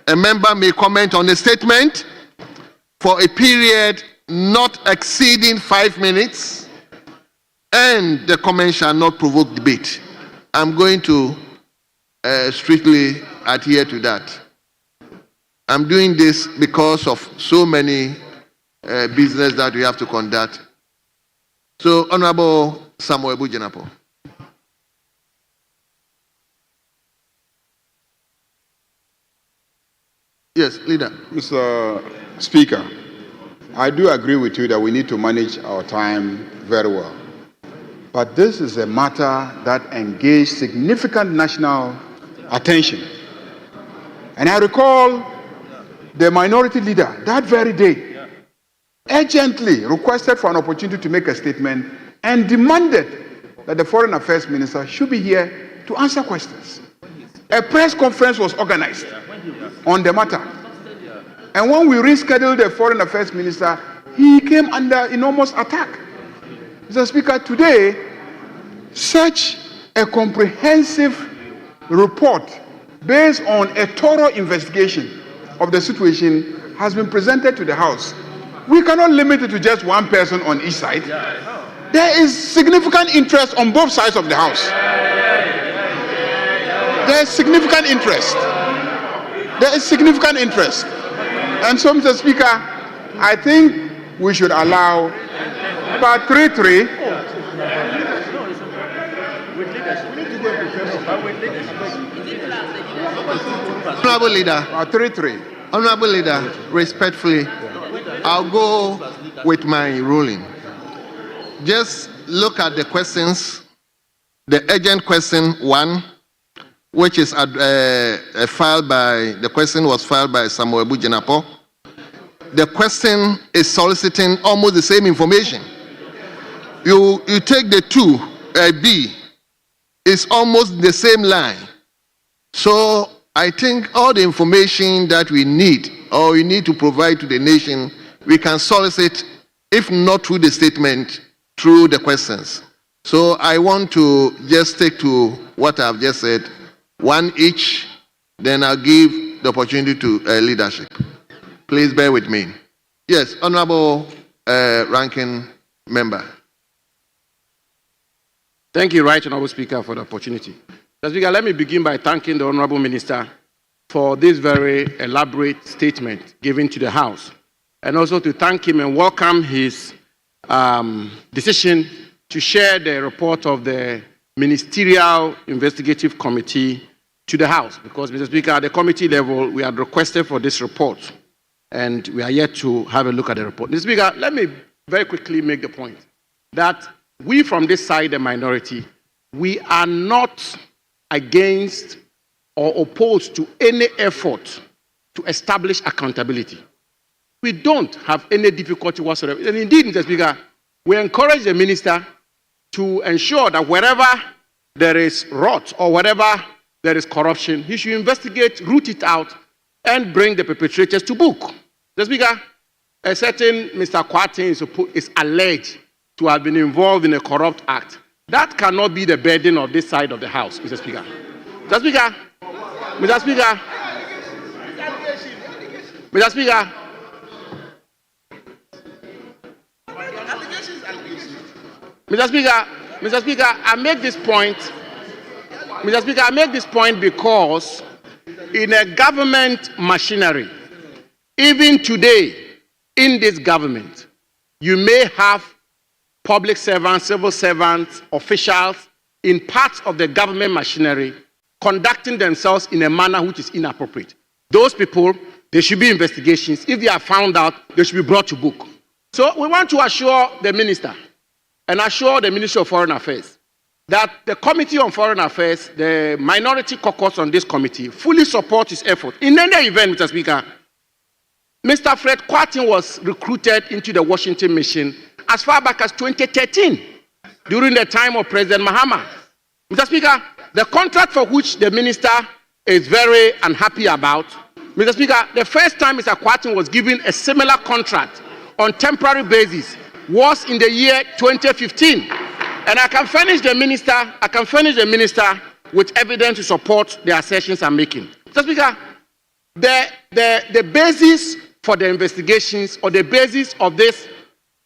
a member may comment on a statement for a period not exceeding 5 minutes, and the comment shall not provoke debate. I'm going to strictly adhere to that. I'm doing this because of so many business that we have to conduct. So, Honorable Samuel Bujenapo. Yes, leader. Mr. Speaker, I do agree with you that we need to manage our time very well. But this is a matter that engaged significant national attention. And I recall the minority leader that very day urgently requested for an opportunity to make a statement and demanded that the Foreign Affairs Minister should be here to answer questions. A press conference was organized on the matter. And when we rescheduled the Foreign Affairs Minister, he came under enormous attack. Mr. Speaker, today, such a comprehensive report based on a thorough investigation of the situation has been presented to the House. We cannot limit it to just one person on each side. There is significant interest on both sides of the House. There is significant interest. There is significant interest. And so, Mr. Speaker, I think we should allow part 3.3 Honorable Leader. 3-3. Honorable Leader, respectfully, I'll go with my ruling. Just look at the questions. The urgent question 1, which is filed by, the question was filed by Samuel Bujenapo. The question is soliciting almost the same information. You take the 2B, it's almost the same line. So I think all the information that we need or we need to provide to the nation, we can solicit, if not through the statement, through the questions. So I want to just stick to what I've just said, 1 each, then I'll give the opportunity to leadership. Please bear with me. Yes, Honorable Ranking Member. Thank you, Right Honorable Speaker, for the opportunity. Mr. Speaker, let me begin by thanking the Honorable Minister for this very elaborate statement given to the House, and also to thank him and welcome his decision to share the report of the Ministerial Investigative Committee to the House, because, Mr. Speaker, at the committee level, we had requested for this report, and we are yet to have a look at the report. Mr. Speaker, let me very quickly make the point that we from this side, the minority, we are not against or opposed to any effort to establish accountability. We don't have any difficulty whatsoever. And indeed, Mr. Speaker, we encourage the minister to ensure that wherever there is rot or wherever there is corruption, he should investigate, root it out, and bring the perpetrators to book. Mr. Speaker, a certain Mr. Kwarteng is alleged to have been involved in a corrupt act. That cannot be the burden of this side of the House, Mr. Speaker. Mr. Speaker, Mr. Speaker, Mr. Speaker, Mr. Speaker, I make this point. Mr. Speaker, I make this point because in a government machinery, even today in this government, you may have public servants, civil servants, officials in parts of the government machinery conducting themselves in a manner which is inappropriate. Those people, there should be investigations. If they are found out, they should be brought to book. So we want to assure the minister and assure the Ministry of Foreign Affairs that the Committee on Foreign Affairs, the minority caucus on this committee, fully supports his effort. In any event, Mr. Speaker, Mr. Fred Kwarteng was recruited into the Washington mission as far back as 2013, during the time of President Mahama. Mr. Speaker, the contract for which the minister is very unhappy about, Mr. Speaker, the first time Mr. Kwarteng was given a similar contract on temporary basis was in the year 2015. And I can furnish the minister with evidence to support the assertions I'm making. Mr. Speaker, the basis for the investigations or the basis of this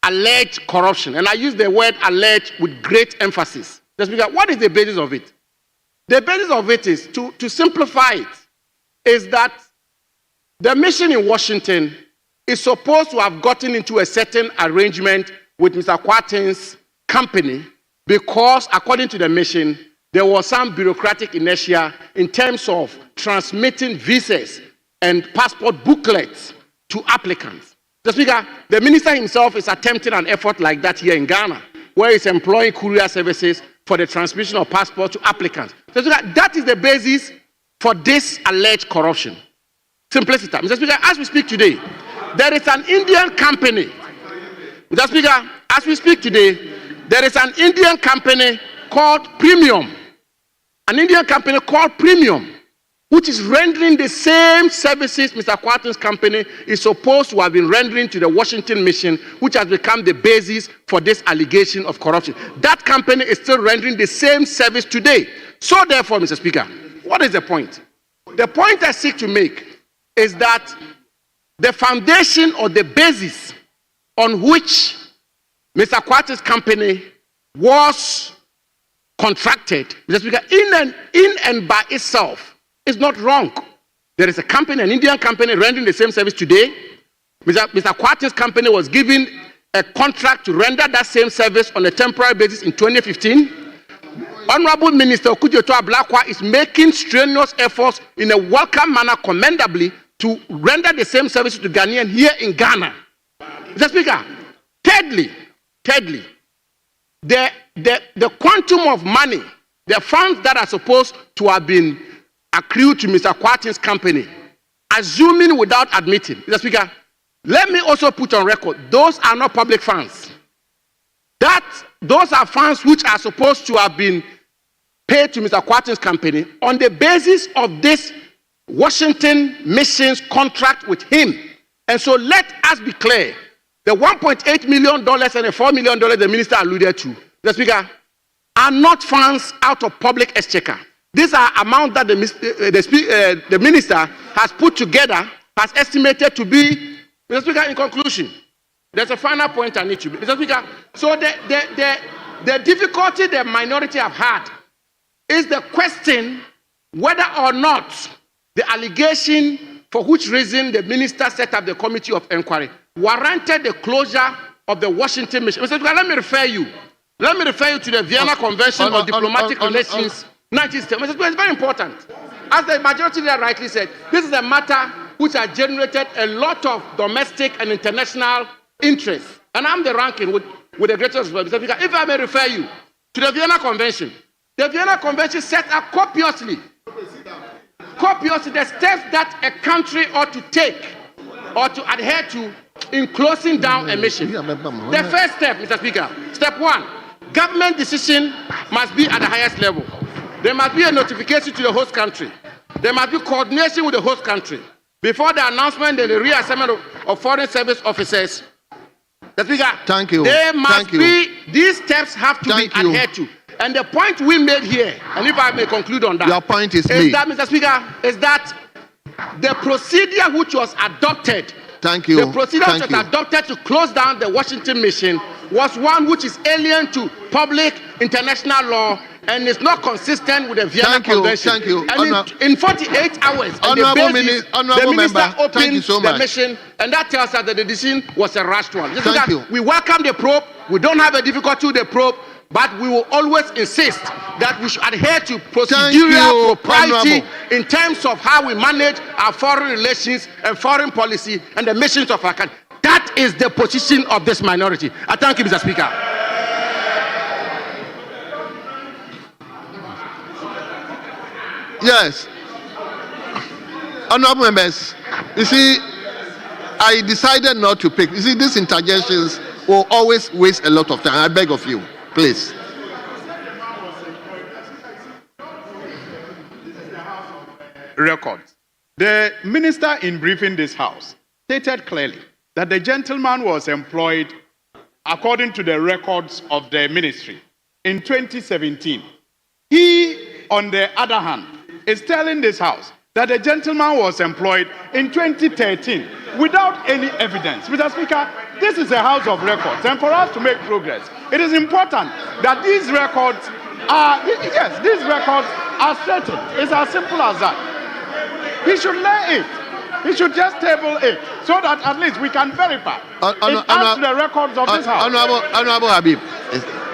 alleged corruption, and I use the word alleged with great emphasis. Mr. Speaker, what is the basis of it? The basis of it is, to simplify it, is that the mission in Washington is supposed to have gotten into a certain arrangement with Mr. Kwarteng's company because, according to the mission, there was some bureaucratic inertia in terms of transmitting visas and passport booklets to applicants. Mr. Speaker, the minister himself is attempting an effort like that here in Ghana, where he's employing courier services for the transmission of passports to applicants. Mr. Speaker, that is the basis for this alleged corruption. Simplicity. Mr. Speaker, as we speak today, there is an Indian company. Mr. Speaker, as we speak today, there is an Indian company called Premium. An Indian company called Premium, which is rendering the same services Mr. Kwarteng's company is supposed to have been rendering to the Washington mission, which has become the basis for this allegation of corruption. That company is still rendering the same service today. So therefore, Mr. Speaker, what is the point? The point I seek to make is that the foundation or the basis on which Mr. Kwarteng's company was contracted, Mr. Speaker, in and by itself, is not wrong. There is a company, an Indian company, rendering the same service today. Mr. Kwarteng's company was given a contract to render that same service on a temporary basis in 2015. Honorable Minister Okudzeto Ablakwa is making strenuous efforts in a welcome manner, commendably, to render the same service to Ghanaians here in Ghana. Mr. Speaker, thirdly, the quantum of money, the funds that are supposed to have been accrued to Mr. Kwarteng's company, assuming without admitting. Mr. Speaker, let me also put on record, those are not public funds. Those are funds which are supposed to have been paid to Mr. Kwarteng's company on the basis of this Washington mission's contract with him. And so let us be clear, the $1.8 million and the $4 million the minister alluded to, Mr. Speaker, are not funds out of public exchequer. These are amounts that the minister has put together, has estimated to be, Mr. Speaker, in conclusion, there's a final point I need to be. Mr. Speaker, so the difficulty the minority have had is the question whether or not the allegation for which reason the minister set up the committee of inquiry warranted the closure of the Washington mission. Mr. Speaker, let me refer you to the Vienna Convention on Diplomatic Relations, 1970. Mr. Speaker, it's very important. As the majority leader rightly said, this is a matter which has generated a lot of domestic and international interest. And I'm the ranking with the greatest respect. Mr. Speaker, if I may refer you to the Vienna Convention. The Vienna Convention set up copiously the steps that a country ought to take or to adhere to in closing down a mission. The first step, Mr. Speaker, step one, government decision must be at the highest level. There must be a notification to the host country. There must be coordination with the host country. Before the announcement and the reassignment of foreign service officers, Mr. Speaker, thank you. There must be, these steps have to be adhered to. And the point we made here, and if I may conclude on that, your point is made. That, Mr. Speaker, is that the procedure which was adopted, the procedure which was adopted to close down the Washington mission was one which is alien to public international law and is not consistent with the Vienna Convention. Thank you. And in 48 hours, the minister opened the mission, and that tells us that the decision was a rushed one. Thank you. We welcome the probe. We don't have a difficulty with the probe. But we will always insist that we should adhere to procedural propriety in terms of how we manage our foreign relations and foreign policy and the missions of our country. That is the position of this minority. I thank you, Mr. Speaker. Yes. Honorable members, you see, I decided not to pick. You see, these interjections will always waste a lot of time. I beg of you. Please. Records. The minister in briefing this house stated clearly that the gentleman was employed according to the records of the ministry in 2017. He, on the other hand, is telling this house that the gentleman was employed in 2013 without any evidence. Mr. Speaker, this is a house of records, and for us to make progress, it is important that these records are, these records are certain. It's as simple as that. He should lay it. He should just table it so that at least we can verify. It adds to the records of this house. Honorable Habib,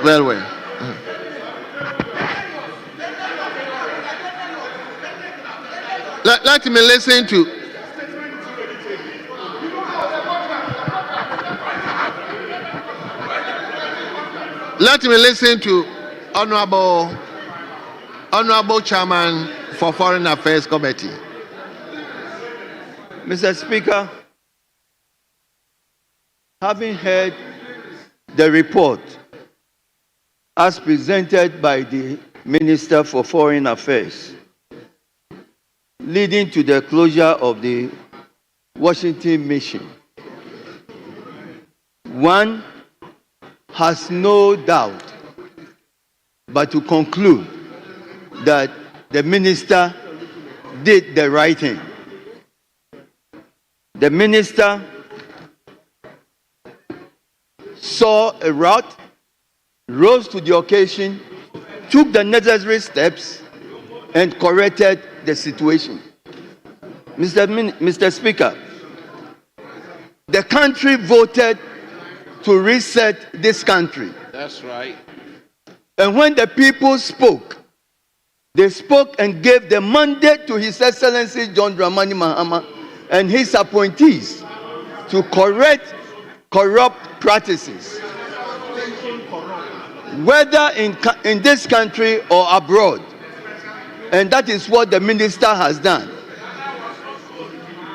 well. Let me listen to. Let me listen to Honorable Chairman for Foreign Affairs Committee. Mr. Speaker, having heard the report as presented by the Minister for Foreign Affairs, leading to the closure of the Washington mission, one has no doubt but to conclude that the minister did the right thing. The minister saw a route, rose to the occasion, took the necessary steps, and corrected the situation. Mr. Speaker, the country voted to reset this country. That's right. And when the people spoke, they spoke and gave the mandate to His Excellency John Dramani Mahama and his appointees to correct corrupt practices, whether in this country or abroad. And that is what the minister has done.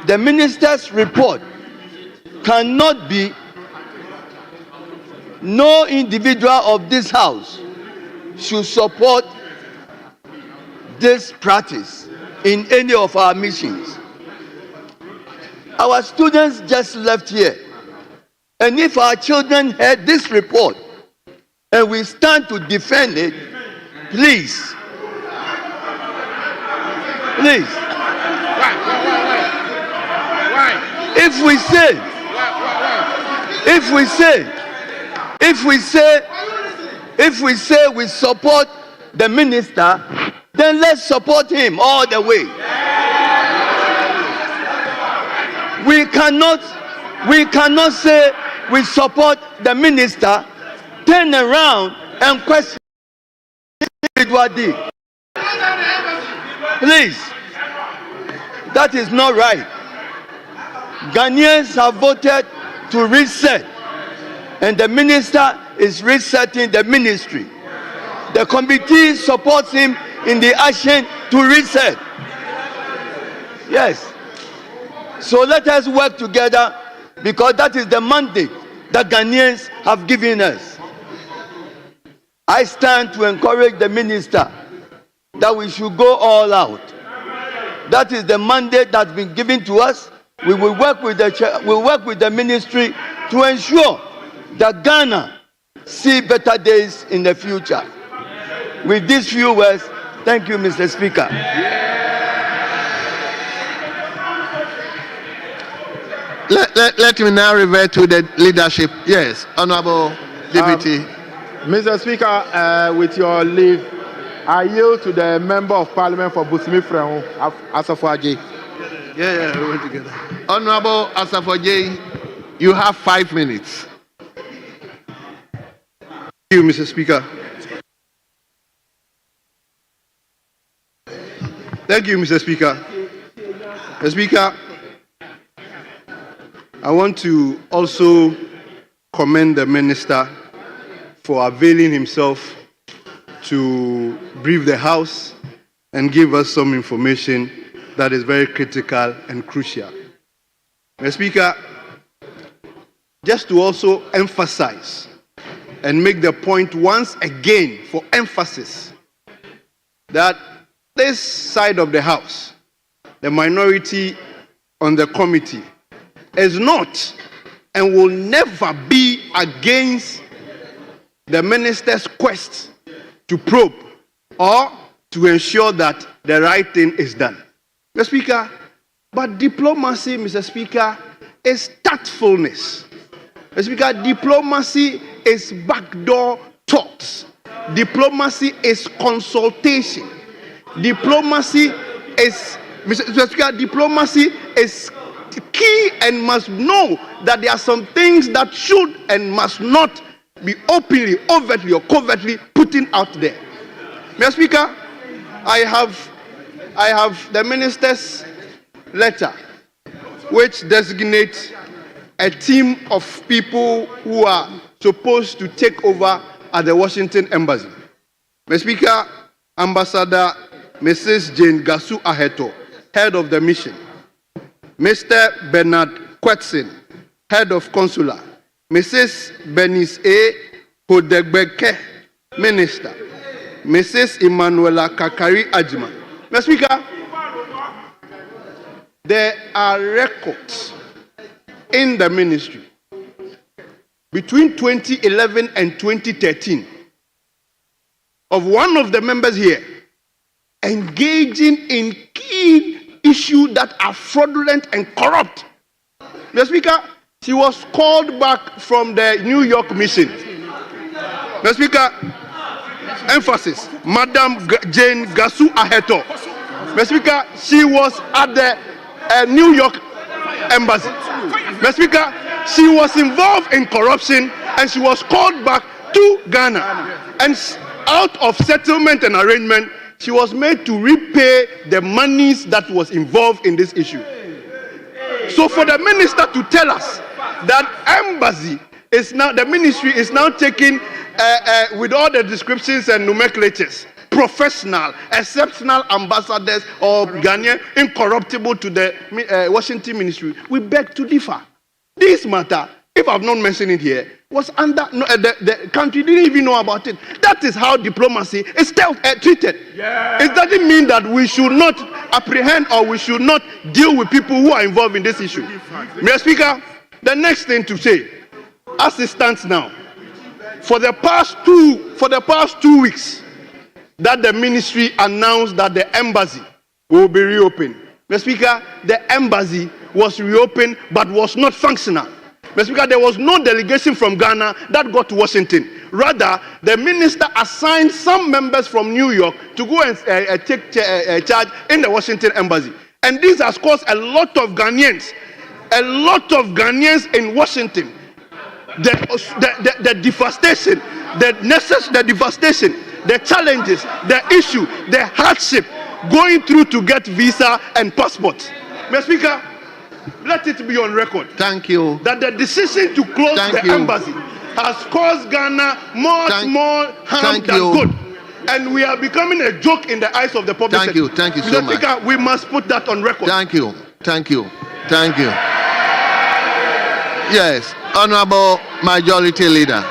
The minister's report cannot be, no individual of this house should support this practice in any of our missions. Our students just left here. And if our children heard this report and we stand to defend it, please. Please. Why? If we say we support the minister, then let's support him all the way. We cannot say we support the minister, turn around and question what he did. Please, that is not right. Ghanaians have voted to reset, and the minister is resetting the ministry. The committee supports him in the action to reset. Yes. So let us work together, because that is the mandate that Ghanaians have given us. I stand to encourage the minister that we should go all out. That is the mandate that's been given to us. We will work with the ministry to ensure that Ghana see better days in the future. With these few words, thank you, Mr. Speaker. Let me now revert to the leadership. Yes, Honorable Deputy. Mr. Speaker, with your leave, I yield to the Member of Parliament for Busimi Fremu, Asafo-Adjei. Yeah, we went together. Honorable Asafo-Adjei, you have 5 minutes. Thank you, Mr. Speaker. Thank you, Mr. Speaker. Mr. Speaker, I want to also commend the minister for availing himself to brief the House and give us some information that is very critical and crucial. Mr. Speaker, just to also emphasize and make the point once again for emphasis that this side of the House, the minority on the committee, is not and will never be against the minister's quest to probe or to ensure that the right thing is done. Mr. Speaker, but diplomacy, Mr. Speaker, is tactfulness. Mr. Speaker, diplomacy is backdoor talks. Diplomacy is consultation. Diplomacy is, Mr. Speaker, diplomacy is key and must know that there are some things that should and must not be openly, overtly, or covertly putting out there. Mr. Speaker, I have the minister's letter, which designates a team of people who are supposed to take over at the Washington Embassy. Mr. Speaker, Ambassador Mrs. Jane Gasu Aheto, head of the mission. Mr. Bernard Kwetsin, head of consular. Mrs. Bernice A. Hodegbeke, minister. Mrs. Emanuela Kakari Ajima. Mr. Speaker, there are records in the ministry between 2011 and 2013 of one of the members here engaging in key issues that are fraudulent and corrupt. Mr. Speaker, she was called back from the New York mission. Mr. Speaker, emphasis, Madam Jane Gasu Aheto. Mr. Speaker, she was at the New York Embassy. Mr. Speaker, she was involved in corruption and she was called back to Ghana. And out of settlement and arrangement, she was made to repay the monies that was involved in this issue. So for the minister to tell us that embassy is now, the ministry is now taking, with all the descriptions and nomenclatures, professional, exceptional ambassadors or Ghanaian incorruptible to the Washington ministry, we beg to differ. This matter, if I've not mentioned it here, was under, the country didn't even know about it. That is how diplomacy is treated. Yeah. It doesn't mean that we should not apprehend or we should not deal with people who are involved in this issue. Mr. Speaker, the next thing to say, as it stands now, for the past 2 weeks, that the ministry announced that the embassy will be reopened. Mr. Speaker, the embassy was reopened but was not functional. Mr. Speaker, there was no delegation from Ghana that got to Washington. Rather, the minister assigned some members from New York to go and take charge in the Washington embassy. And this has caused a lot of Ghanaians in Washington, the devastation, the challenges, the issue, the hardship going through to get visa and passports. Mr. Speaker, let it be on record. Thank you. That the decision to close embassy has caused Ghana more harm than good. And we are becoming a joke in the eyes of the public. Thank you so much. Speaker, we must put that on record. Thank you. Yes, Honorable Majority Leader.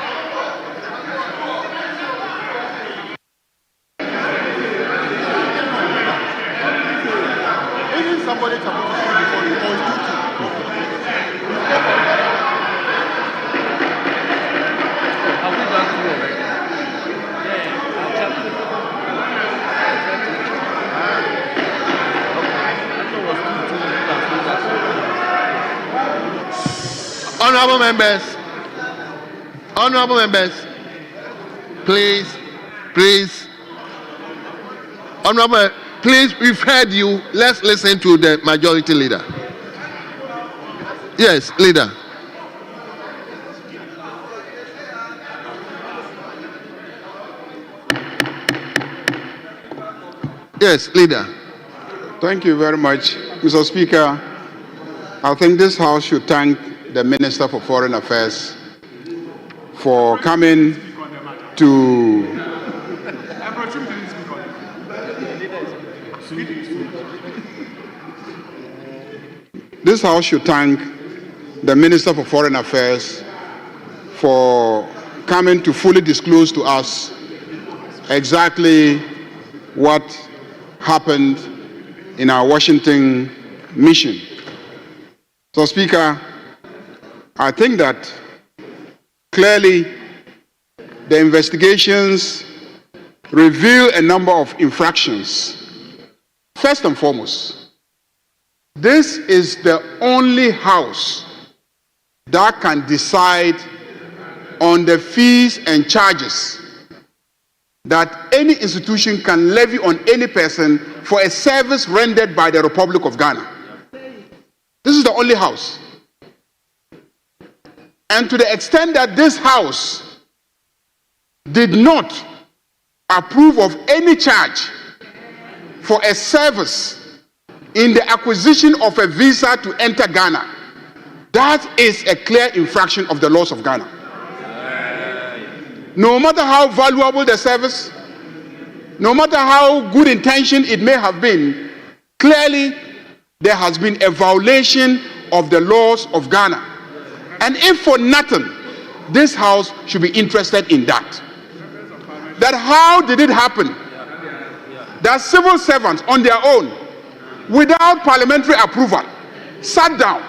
Honorable members, please, we've heard you. Let's listen to the majority leader. Yes, leader. Yes, leader. Thank you very much, Mr. Speaker. I think this House should thank the Minister for Foreign Affairs for coming to this House should thank the Minister for Foreign Affairs for coming to fully disclose to us exactly what happened in our Washington mission. So, Speaker, I think that clearly the investigations reveal a number of infractions. First and foremost, this is the only house that can decide on the fees and charges that any institution can levy on any person for a service rendered by the Republic of Ghana. This is the only house. And to the extent that this house did not approve of any charge for a service in the acquisition of a visa to enter Ghana, that is a clear infraction of the laws of Ghana. No matter how valuable the service, no matter how good intention it may have been, clearly there has been a violation of the laws of Ghana. And if for nothing, this House should be interested in that. That how did it happen that civil servants on their own, without parliamentary approval, sat down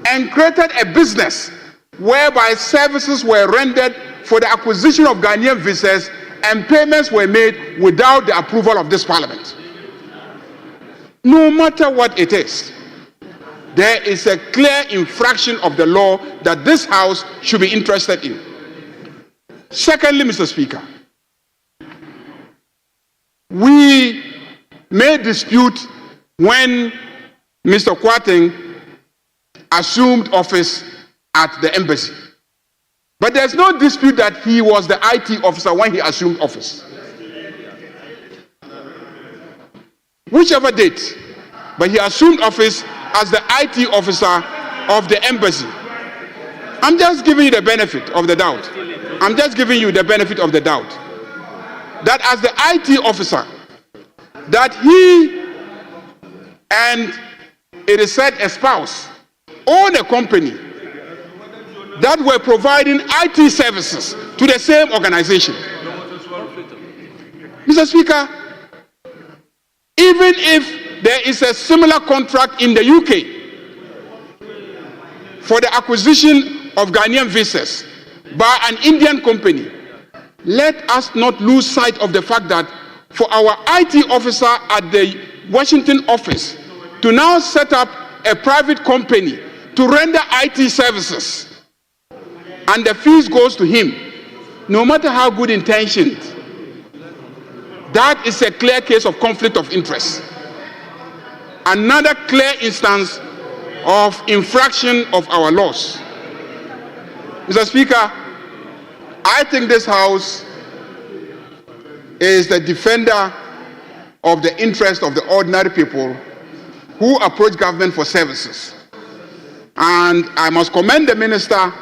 and created a business whereby services were rendered for the acquisition of Ghanaian visas and payments were made without the approval of this parliament? No matter what it is, there is a clear infraction of the law that this House should be interested in. Secondly, Mr. Speaker, we may dispute when Mr. Kwarteng assumed office at the embassy. But there's no dispute that he was the IT officer when he assumed office. whichever date, but he assumed office as the IT officer of the embassy. I'm just giving you the benefit of the doubt. I'm just giving you the benefit of the doubt. That as the IT officer, that he and it is said a spouse own a company that were providing IT services to the same organization. Mr. Speaker, even if there is a similar contract in the UK for the acquisition of Ghanaian visas by an Indian company, let us not lose sight of the fact that for our IT officer at the Washington office to now set up a private company to render IT services, and the fees goes to him, no matter how good intentioned, that is a clear case of conflict of interest. Another clear instance of infraction of our laws. Mr. Speaker, I think this House is the defender of the interest of the ordinary people who approach government for services. And I must commend the minister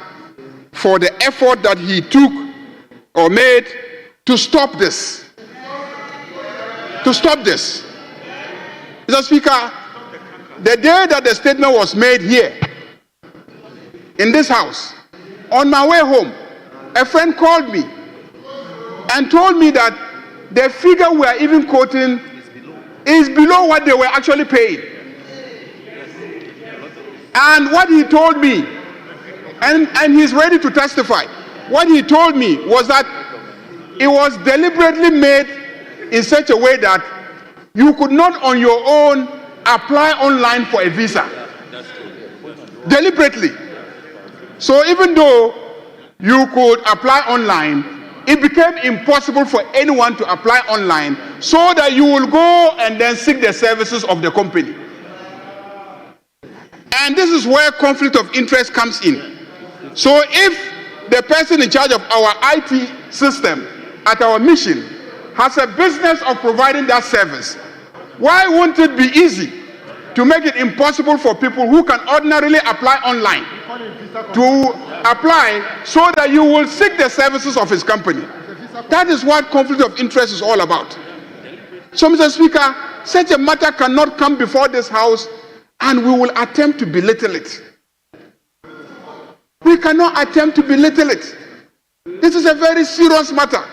for the effort that he took or made to stop this. To stop this. Mr. Speaker, the day that the statement was made here, in this House, on my way home, a friend called me and told me that the figure we are even quoting is below what they were actually paying. And what he told me, and he's ready to testify, what he told me was that it was deliberately made in such a way that you could not on your own apply online for a visa. Deliberately. So even though you could apply online, it became impossible for anyone to apply online, so that you will go and then seek the services of the company. And this is where conflict of interest comes in. So if the person in charge of our IT system at our mission has a business of providing that service, why won't it be easy to make it impossible for people who can ordinarily apply online to apply, so that you will seek the services of his company? That is what conflict of interest is all about. So, Mr. Speaker, such a matter cannot come before this House and we will attempt to belittle it. We cannot attempt to belittle it. This is a very serious matter,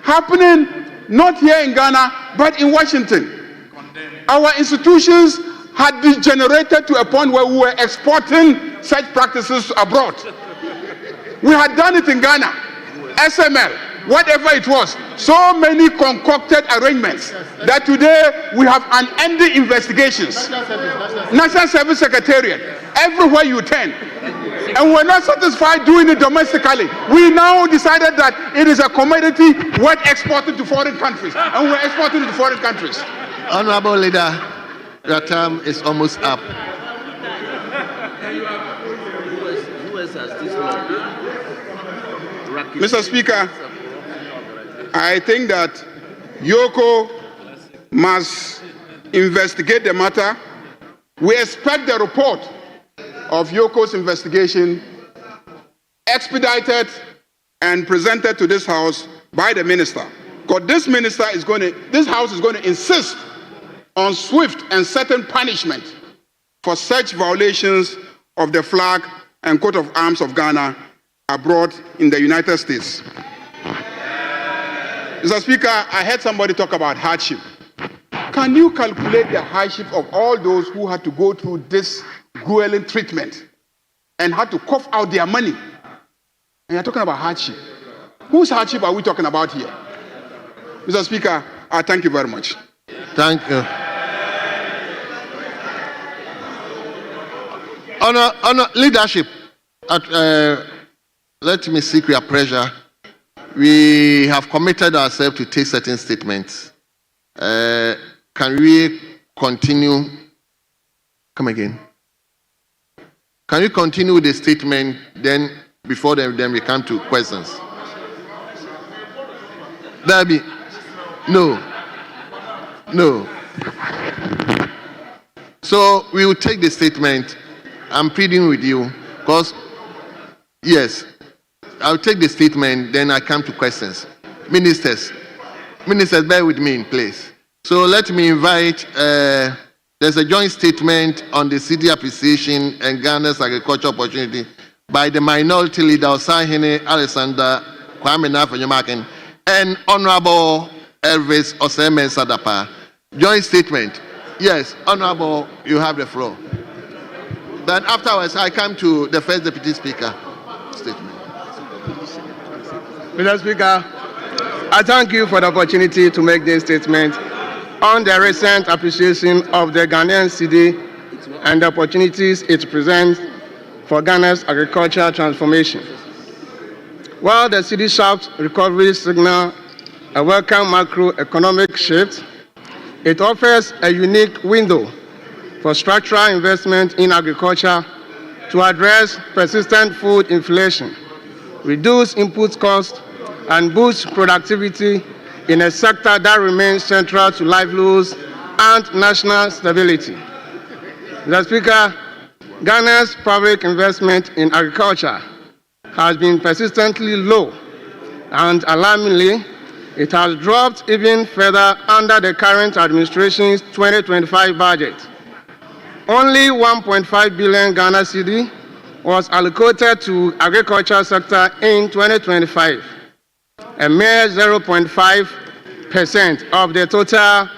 happening not here in Ghana, but in Washington. Our institutions had degenerated to a point where we were exporting such practices abroad. We had done it in Ghana, SML, whatever it was. So many concocted arrangements that today we have unending investigations. National Service Secretariat, everywhere you turn. And we're not satisfied doing it domestically. We now decided that it is a commodity worth exporting to foreign countries. And we're exporting it to foreign countries. Honorable Leader, your term is almost up. Mr. Speaker, I think that Yoko must investigate the matter. We expect the report of Yoko's investigation expedited and presented to this House by the minister. Because this House is going to insist on swift and certain punishment for such violations of the flag and coat of arms of Ghana abroad in the United States. Mr. Speaker, I heard somebody talk about hardship. Can you calculate the hardship of all those who had to go through this grueling treatment and had to cough out their money? And you're talking about hardship. Whose hardship are we talking about here? Mr. Speaker, I thank you very much. Thank you. Honor leadership. Let me seek your pressure. We have committed ourselves to take certain statements. Can we continue? Come again. Can you continue with the statement? Then before then we come to questions. Debbie, no. So we will take the statement. I'm pleading with you because, yes, I'll take the statement, then I come to questions. Ministers, bear with me in place. So let me invite, there's a joint statement on the city appreciation and Ghana's agriculture opportunity by the minority leader, Osahene Alexander Kwame Nafanyamakin, and Honorable Elvis Osemen Sadapa. Joint statement. Yes, Honorable, you have the floor. Then afterwards, I come to the first Deputy Speaker statement. Mr. Speaker, I thank you for the opportunity to make this statement on the recent appreciation of the Ghanaian cedi and the opportunities it presents for Ghana's agricultural transformation. While the cedi sharp recovery signal a welcome macroeconomic shift, it offers a unique window for structural investment in agriculture to address persistent food inflation, reduce input costs, and boost productivity in a sector that remains central to livelihoods and national stability. Mr. Speaker, Ghana's public investment in agriculture has been persistently low, and alarmingly, it has dropped even further under the current administration's 2025 budget. Only 1.5 billion Ghana cedi was allocated to agriculture sector in 2025, a mere 0.5% of the total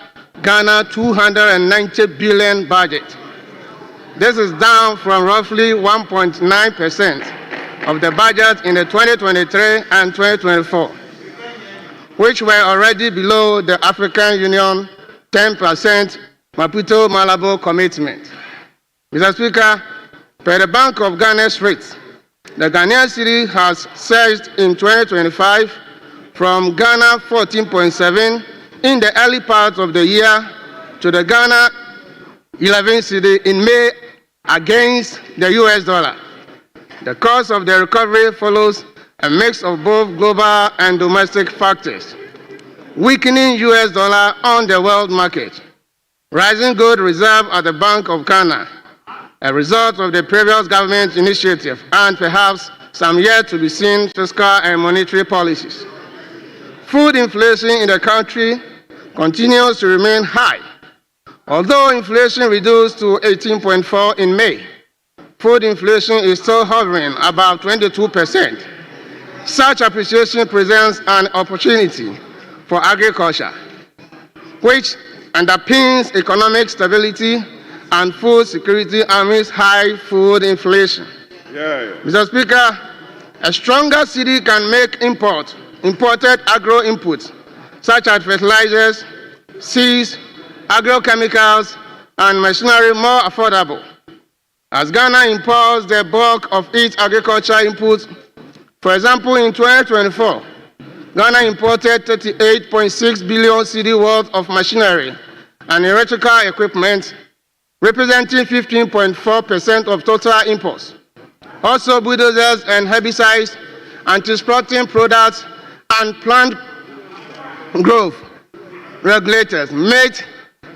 Ghana 290 billion budget. This is down from roughly 1.9% of the budget in the 2023 and 2024, which were already below the African Union 10% Maputo Malabo commitment. Mr. Speaker, per the Bank of Ghana's rates, the Ghanaian cedi has surged in 2025 from Ghana 14.7 in the early part of the year to the Ghana 11 cedi in May against the US dollar. The course of the recovery follows a mix of both global and domestic factors: weakening US dollar on the world market, rising gold reserve at the Bank of Ghana, a result of the previous government initiative, and perhaps some yet to be seen fiscal and monetary policies. Food inflation in the country continues to remain high. Although inflation reduced to 18.4 in May, food inflation is still hovering about 22%. Such appreciation presents an opportunity for agriculture, which underpins economic stability and food security amidst high food inflation. Mr. Speaker, a stronger cedi can make imported agro inputs such as fertilizers, seeds, agrochemicals, and machinery more affordable. As Ghana imports the bulk of its agricultural inputs, for example, in 2024, Ghana imported 38.6 billion cedi worth of machinery and electrical equipment, representing 15.4% of total imports. Also, bulldozers and herbicides, anti-sprouting products, and plant growth regulators made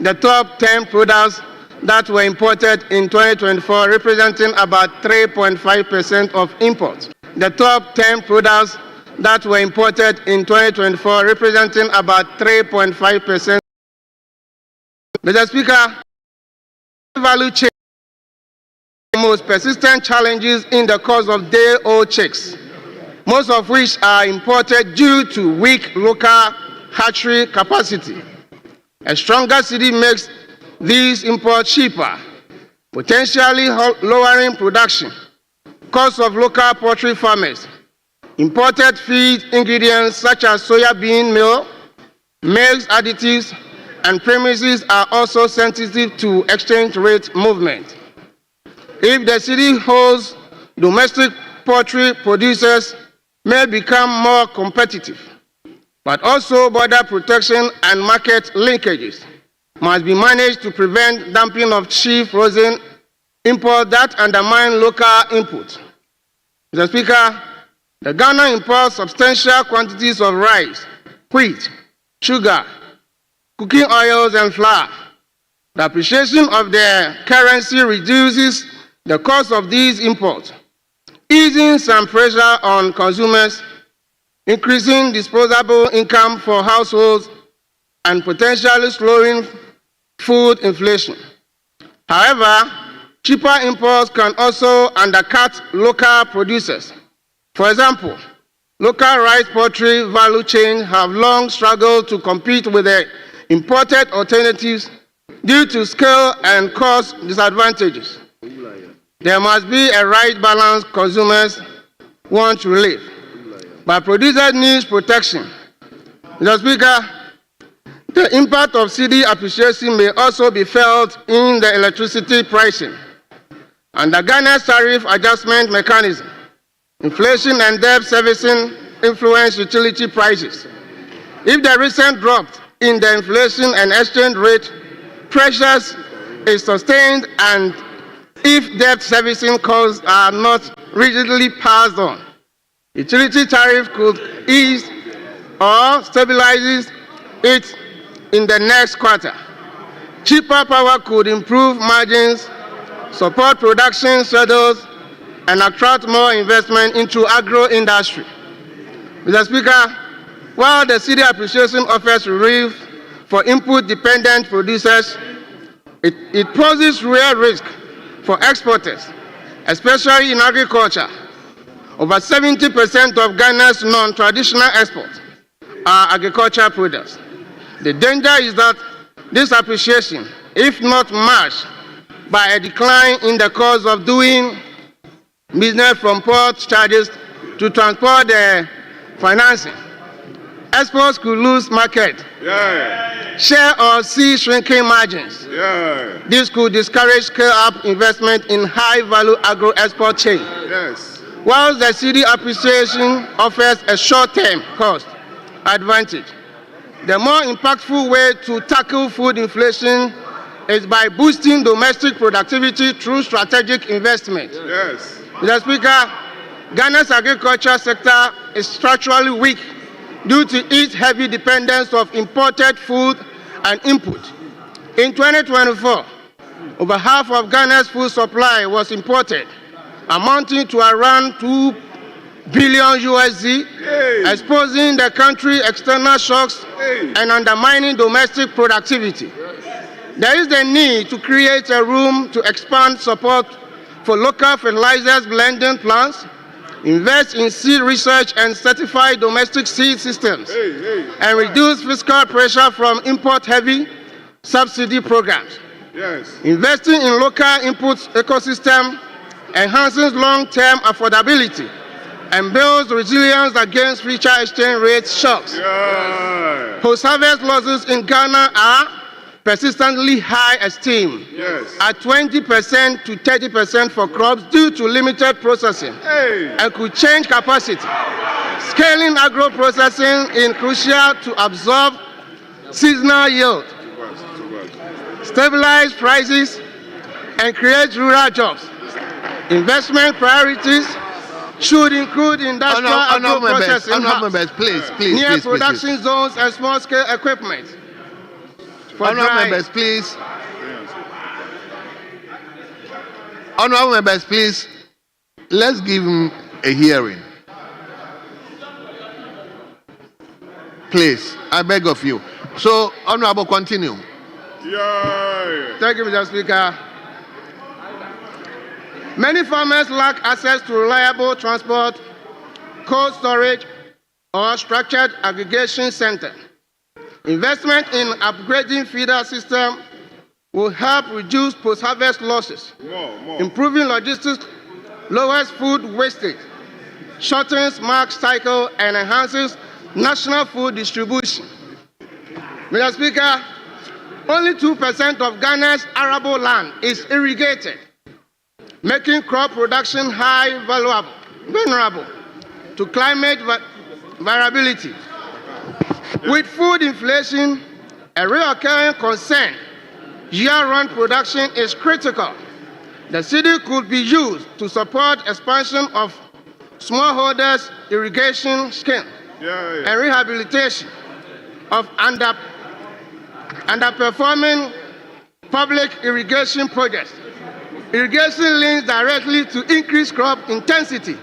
the top 10 products that were imported in 2024, representing about 3.5% of imports. The top 10 products that were imported in 2024, representing about 3.5%. Mr. Speaker, value chain the most persistent challenges in the cost of day-old chicks, most of which are imported due to weak local hatchery capacity. A stronger cedi makes these imports cheaper, potentially lowering production costs of local poultry farmers. Imported feed ingredients such as soya bean meal, maize additives, and premises are also sensitive to exchange rate movement. If the cedi holds, domestic poultry producers may become more competitive, but also border protection and market linkages must be managed to prevent dumping of cheap frozen imports that undermine local input. Mr. Speaker, the Ghana imports substantial quantities of rice, wheat, sugar, cooking oils, and flour, The appreciation of the currency reduces the cost of these imports, easing some pressure on consumers, increasing disposable income for households, and potentially slowing food inflation. However, cheaper imports can also undercut local producers. For example, local rice poultry value chains have long struggled to compete with the imported alternatives due to scale and cost disadvantages. There must be a right balance. Consumers want relief, but producers need protection. Mr. Speaker, the impact of cedi appreciation may also be felt in the electricity pricing. Under Ghana's tariff adjustment mechanism, inflation and debt servicing influence utility prices. If the recent drop in the inflation and exchange rate pressures is sustained, and if debt servicing costs are not rigidly passed on, utility tariff could ease or stabilize it in the next quarter. Cheaper power could improve margins, support production schedules, and attract more investment into agro-industry. Mr. Speaker, while the cedi appreciation offers relief for input-dependent producers, it poses real risk for exporters, especially in agriculture. Over 70% of Ghana's non-traditional exports are agricultural products. The danger is that this appreciation, if not matched by a decline in the cost of doing business from port charges to transport financing, exports could lose market share or see shrinking margins. This could discourage scale-up investment in high-value agro-export chain. While the cedi appreciation offers a short-term cost advantage, the more impactful way to tackle food inflation is by boosting domestic productivity through strategic investment. Mr. Speaker, Ghana's agriculture sector is structurally weak due to its heavy dependence of imported food and input. In 2024, over half of Ghana's food supply was imported, amounting to around $2 billion USD, exposing the country external shocks and undermining domestic productivity. There is the need to create a room to expand support for local fertilizers blending plants, invest in seed research and certify domestic seed systems, and reduce fiscal pressure from import-heavy subsidy programs. Investing in local inputs ecosystem enhances long-term affordability and builds resilience against future exchange rate shocks. Post-harvest losses in Ghana are persistently high esteem, at 20% to 30% for crops due to limited processing, and could change capacity. Scaling agro-processing is crucial to absorb seasonal yield, stabilize prices, and create rural jobs. Investment priorities should include industrial agro-processing hubs, near production zones and small-scale equipment. Honourable members, please. Honourable members, please. Let's give him a hearing. Please, I beg of you. So, Honourable, continue. Thank you, Mr. Speaker. Many farmers lack access to reliable transport, cold storage, or structured aggregation center. Investment in upgrading feeder system will help reduce post-harvest losses, improving logistics, lowers food wastage, shortens market cycle, and enhances national food distribution. Mr. Speaker, only 2% of Ghana's arable land is irrigated, making crop production vulnerable to climate variability. With food inflation a recurring concern, year-round production is critical. The cedi could be used to support expansion of smallholders' irrigation scheme and rehabilitation of underperforming public irrigation projects. Irrigation links directly to increase crop intensity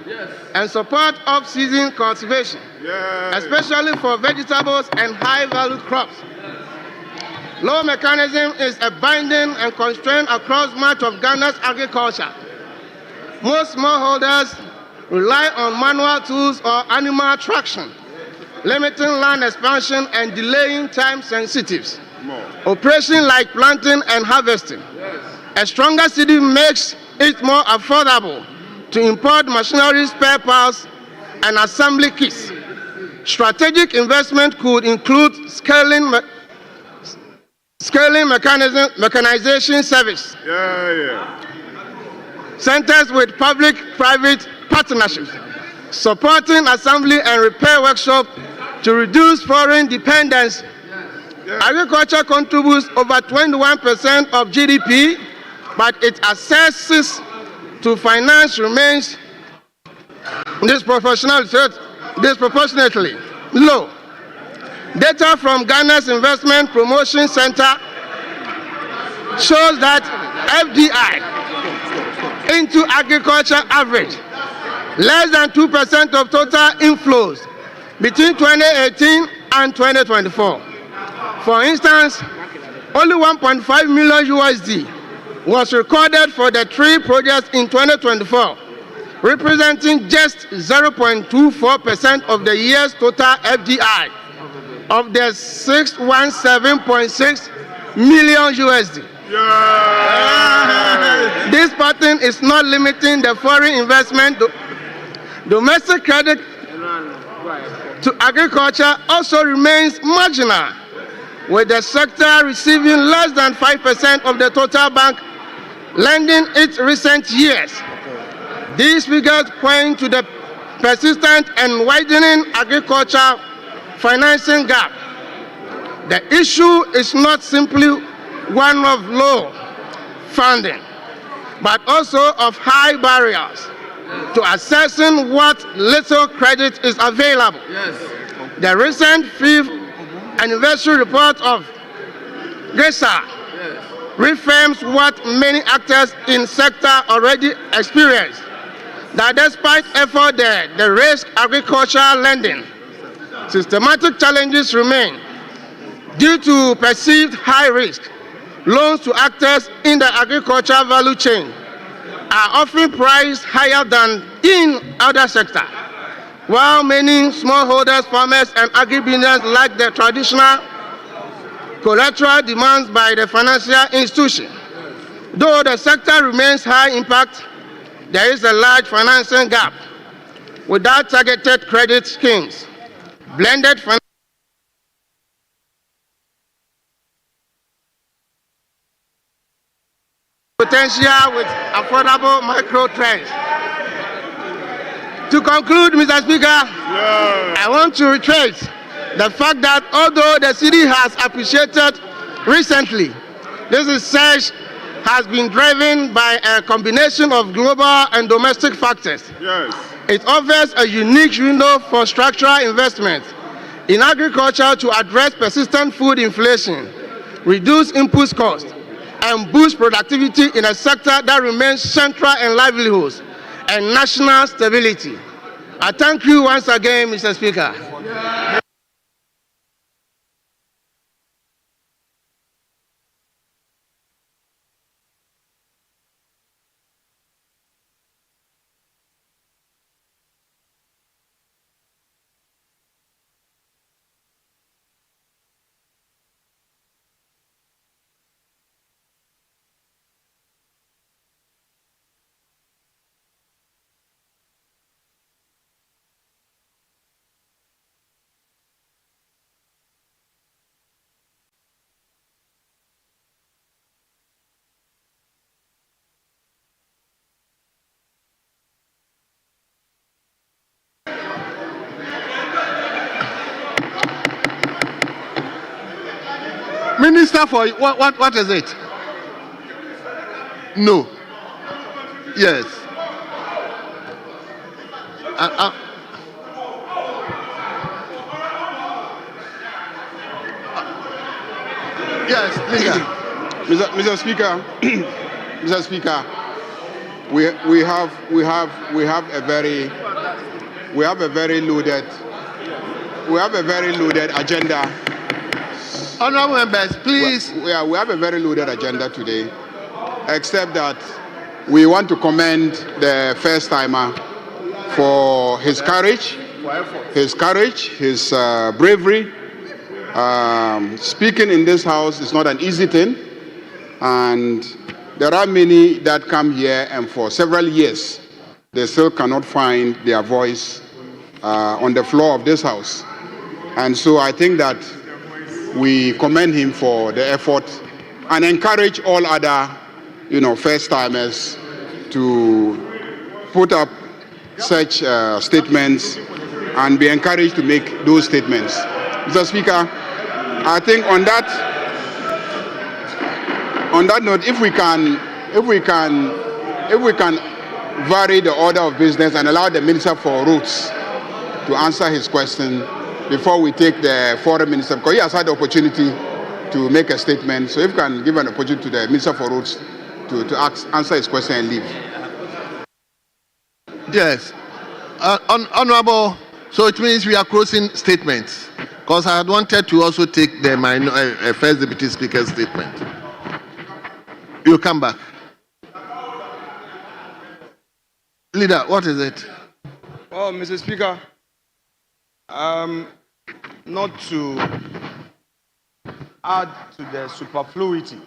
and support off-season cultivation, especially for vegetables and high-value crops. Law mechanism is a binding and constraint across much of Ghana's agriculture. Most smallholders rely on manual tools or animal traction, limiting land expansion and delaying time-sensitives. Operations like planting and harvesting. A stronger city makes it more affordable to import machinery, spare parts, and assembly kits. Strategic investment could include scaling mechanization service. Centers with public-private partnerships, supporting assembly and repair workshops to reduce foreign dependence. Agriculture contributes over 21% of GDP, but its access to finance remains disproportionately low. Data from Ghana's Investment Promotion Center shows that FDI into agriculture average less than 2% of total inflows between 2018 and 2024. For instance, only 1.5 million USD was recorded for the 3 projects in 2024, representing just 0.24% of the year's total FDI of the 617.6 million USD. This pattern is not limiting the foreign investment. Domestic credit to agriculture also remains marginal, with the sector receiving less than 5% of the total bank lending in recent years. These figures point to the persistent and widening agriculture financing gap. The issue is not simply one of low funding, but also of high barriers to accessing what little credit is available. The recent 5th anniversary report of GRESA reaffirms what many actors in sector already experience, that despite effort there, the risk agricultural lending, systematic challenges remain. Due to perceived high risk, loans to actors in the agricultural value chain are often priced higher than in other sectors, while many smallholders, farmers, and agribusiness lack the traditional collateral demands by the financial institution. Though the sector remains high impact, there is a large financing gap. Without targeted credit schemes, blended finance potential with affordable micro trends. To conclude, Mr. Speaker, I want to reiterate the fact that although the city has appreciated recently, this research has been driven by a combination of global and domestic factors. It offers a unique window for structural investment in agriculture to address persistent food inflation, reduce input costs, and boost productivity in a sector that remains central in livelihoods and national stability. I thank you once again, Mr. Speaker. Minister for what is it? No. Yes. Yes, leader. Mr. Speaker, Mr. Speaker, we have a very loaded agenda. Honorable members, please. We have a very loaded agenda today, except that we want to commend the first timer for his courage, his bravery. Speaking in this house is not an easy thing, and there are many that come here and for several years they still cannot find their voice on the floor of this house. And so I think that we commend him for the effort and encourage all other, first timers to put up such statements and be encouraged to make those statements. Mr. Speaker, I think on that note, if we can vary the order of business and allow the Minister for Roads to answer his question before we take the Foreign Minister, because he has had the opportunity to make a statement. So if we can give an opportunity to the Minister for Roads to answer his question and leave. Yes. Honorable, so it means we are closing statements, because I had wanted to also take the First Deputy Speaker's statement. You come back. Leader, what is it? Well, Mr. Speaker, not to add to the superfluity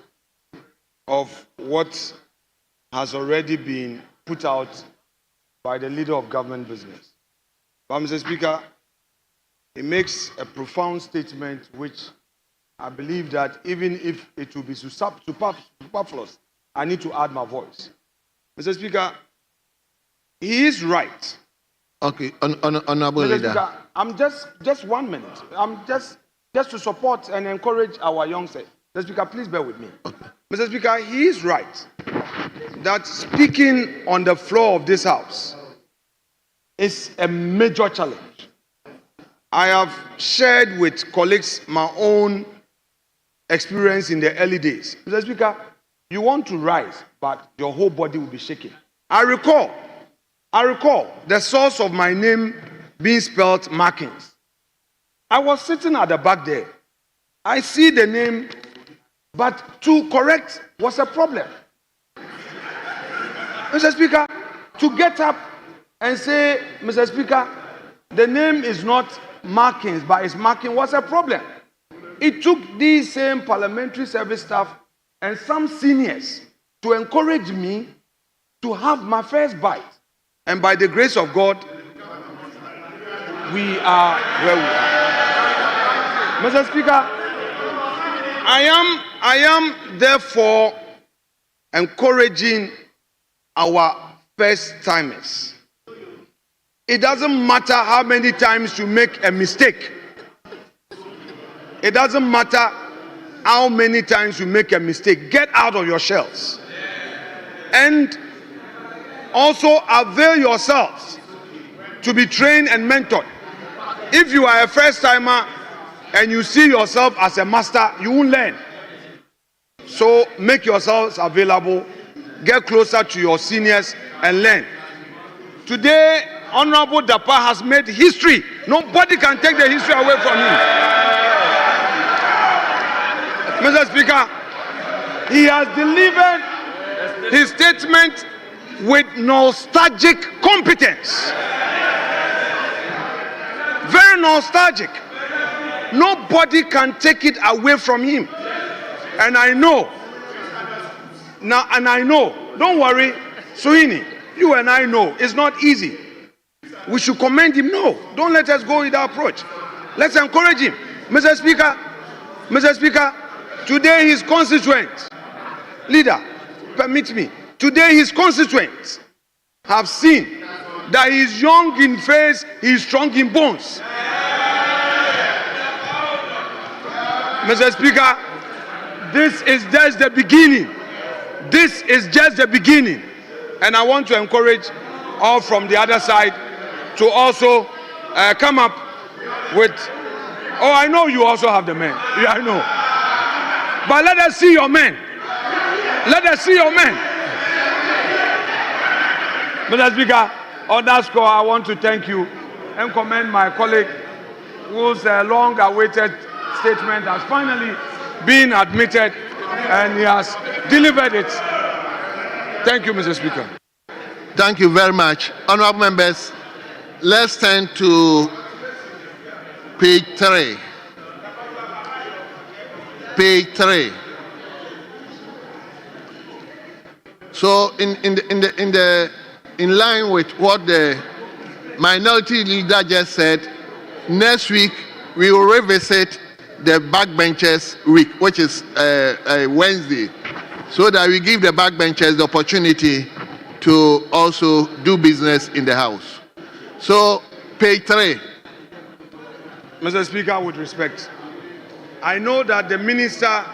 of what has already been put out by the leader of government business. But Mr. Speaker, he makes a profound statement which I believe that even if it will be superfluous, I need to add my voice. Mr. Speaker, he is right. Okay, honorable Mr. leader. Speaker, I'm just 1 minute. I'm just to support and encourage our youngsters. Mr. Speaker, please bear with me. Okay. Mr. Speaker, he is right that speaking on the floor of this house is a major challenge. I have shared with colleagues my own experience in the early days. Mr. Speaker, you want to rise, but your whole body will be shaking. I recall the source of my name being spelled Markins. I was sitting at the back there. I see the name, but to correct was a problem. Mr. Speaker, to get up and say, Mr. Speaker, the name is not Markins, but it's Markins was a problem. It took these same parliamentary service staff and some seniors to encourage me to have my first bite. And by the grace of God, we are where we are. Mr. Speaker, I am therefore encouraging our first timers. It doesn't matter how many times you make a mistake. It doesn't matter how many times you make a mistake. Get out of your shells. And also avail yourselves to be trained and mentored. If you are a first timer and you see yourself as a master, you won't learn. So make yourselves available, get closer to your seniors and learn. Today, Honorable Dapa has made history. Nobody can take the history away from him. Mr. Speaker, he has delivered his statement with nostalgic competence. Very nostalgic. Nobody can take it away from him. And I know, don't worry, Suhini, you and I know, it's not easy. We should commend him. No, don't let us go with that approach. Let's encourage him. Mr. Speaker, today his constituents, leader, permit me, today his constituents have seen that he is young in face, he is strong in bones. Mr. Speaker, this is just the beginning. This is just the beginning. And I want to encourage all from the other side to also come up with, I know you also have the men. Yeah, I know. But let us see your men. Let us see your men. Mr. Speaker, on that score, I want to thank you and commend my colleague whose long-awaited statement has finally been admitted and he has delivered it. Thank you, Mr. Speaker. Thank you very much. Honorable members, let's turn to page 3. Page 3. So in line with what the minority leader just said, next week we will revisit the backbenchers week, which is Wednesday, so that we give the backbenchers the opportunity to also do business in the House. So, page 3. Mr. Speaker, with respect, I know that the minister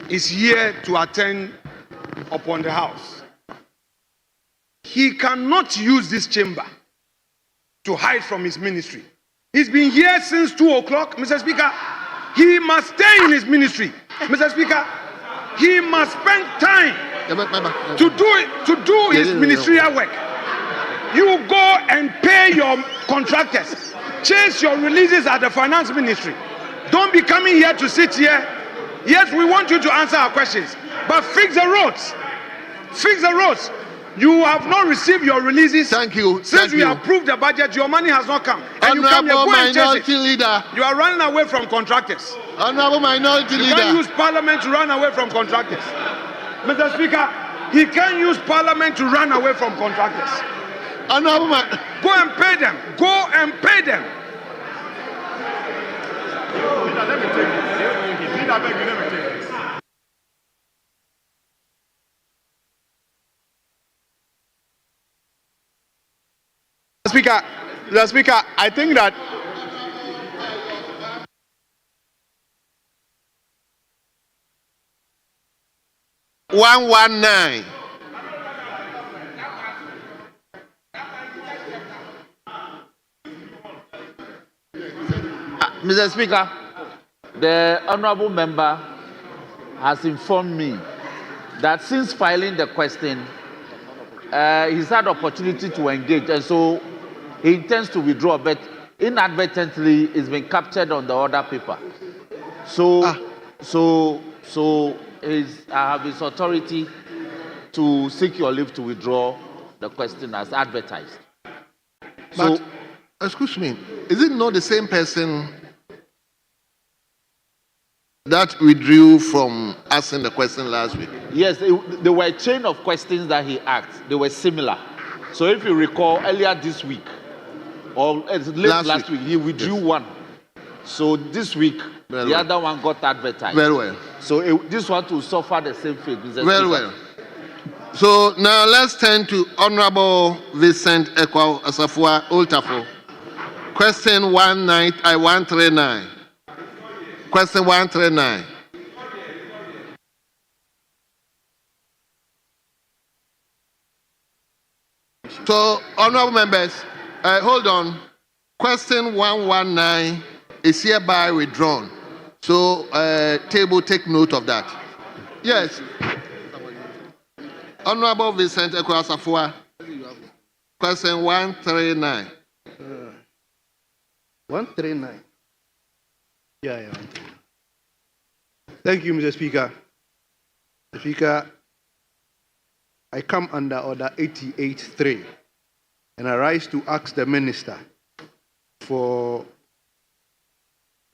is here to attend upon the House. He cannot use this chamber to hide from his ministry. He's been here since 2 o'clock, Mr. Speaker. He must stay in his ministry. Mr. Speaker, he must spend time to do his ministerial work. You go and pay your contractors. Chase your releases at the finance ministry. Don't be coming here to sit here. Yes, we want you to answer our questions, but fix the roads. Fix the roads. You have not received your releases. Thank you. Since we approved the budget, your money has not come. And you come here, go and chase it. Leader. You are running away from contractors. Honorable minority leader. You can't use parliament to run away from contractors. Mr. Speaker, he can't use parliament to run away from contractors. Honorable go and pay them. Go and pay them. The Speaker, I think that $119. Mr. Speaker, the honourable member has informed me that since filing the question, he's had opportunity to engage, and so he intends to withdraw, but inadvertently it's been captured on the order paper. So I have his authority to seek your leave to withdraw the question as advertised. But, excuse me, is it not the same person that withdrew from asking the question last week? Yes, there were a chain of questions that he asked. They were similar. So if you recall, earlier this week, or last week, he withdrew one. So this week, the other one got advertised. Very well. So this one to suffer the same fate. Very well. So now let's turn to Honorable Vincent Ekwa Asafua Oltafo. Question 139. Question 139. So, honorable members, hold on. Question 119 is hereby withdrawn. So, table, take note of that. Yes. Honorable Vincent Ekwa Asafua. Question 139. 139. Yeah. Thank you, Mr. Speaker. Mr. Speaker, I come under Order 88.3, and I rise to ask the Minister for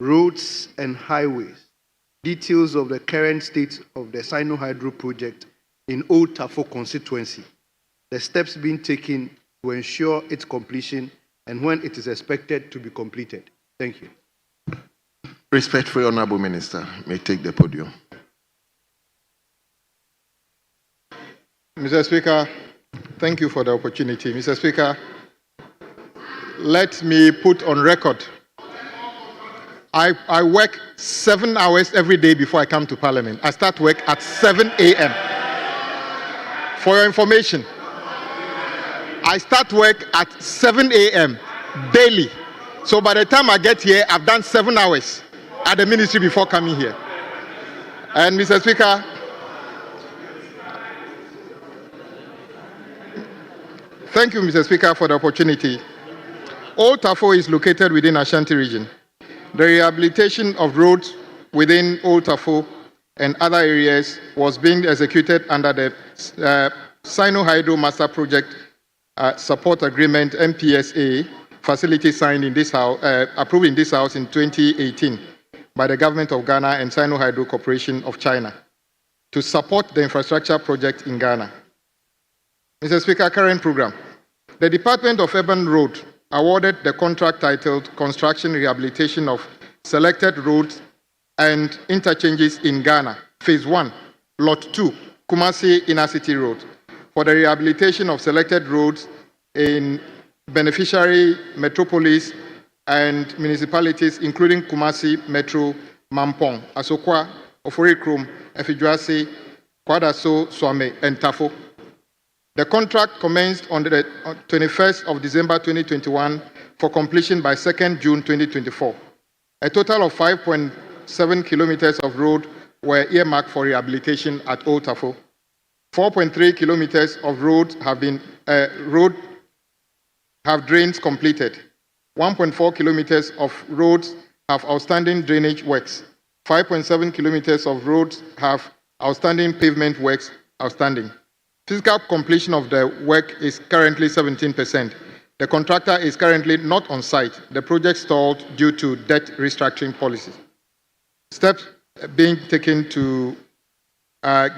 roads and highways, details of the current state of the Sino Hydro project in Old Tafo constituency, the steps being taken to ensure its completion, and when it is expected to be completed. Thank you. Respectful Honorable Minister, may take the podium. Mr. Speaker, thank you for the opportunity. Mr. Speaker, let me put on record, I work 7 hours every day before I come to Parliament. I start work at 7 a.m. For your information, I start work at 7 a.m. daily. So by the time I get here, I've done 7 hours at the ministry before coming here. And Mr. Speaker, Thank you, Mr. Speaker, for the opportunity. Old Tafo is located within Ashanti region. The rehabilitation of roads within Old Tafo and other areas was being executed under the Sino-Hydro Master Project Support Agreement (MPSA) facility signed in this house, approved in this house in 2018 by the government of Ghana and Sino-Hydro Corporation of China to support the infrastructure project in Ghana. Mr. Speaker, current program. The Department of Urban Road awarded the contract titled Construction Rehabilitation of Selected Roads and Interchanges in Ghana, Phase 1, Lot 2, Kumasi Inner City Road, for the rehabilitation of selected roads in beneficiary metropolis and municipalities, including Kumasi, Metro, Mampong, Asokwa, Oforikrom, Efidjuase, Kwadaso, Swame, and Tafo. The contract commenced on the 21st of December 2021 for completion by 2nd June 2024. A total of 5.7 kilometers of road were earmarked for rehabilitation at Old Tafo. 4.3 kilometers of road have drains completed. 1.4 kilometers of roads have outstanding drainage works. 5.7 kilometers of roads have outstanding pavement works outstanding. Physical completion of the work is currently 17%. The contractor is currently not on site. The project stalled due to debt restructuring policies. Steps being taken to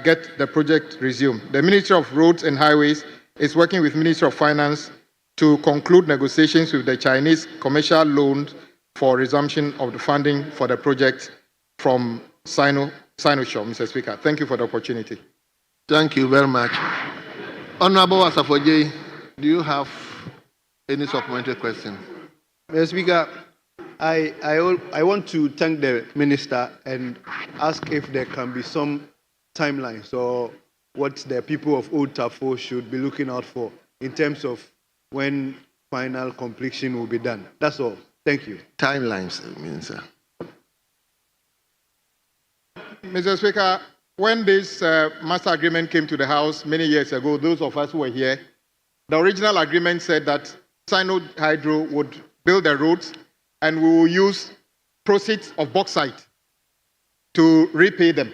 get the project resumed. The Ministry of Roads and Highways is working with Ministry of Finance to conclude negotiations with the Chinese commercial loan for resumption of the funding for the project from Sino-Shore, Mr. Speaker. Thank you for the opportunity. Thank you very much. Honorable Asafoje, do you have any supplementary question? Mr. Speaker, I want to thank the minister and ask if there can be some timelines or what the people of Old Tafo should be looking out for in terms of when final completion will be done. That's all. Thank you. Timelines, Minister. Mr. Speaker, when this master agreement came to the House many years ago, those of us who were here, the original agreement said that Sino-Hydro would build the roads and we will use proceeds of bauxite to repay them.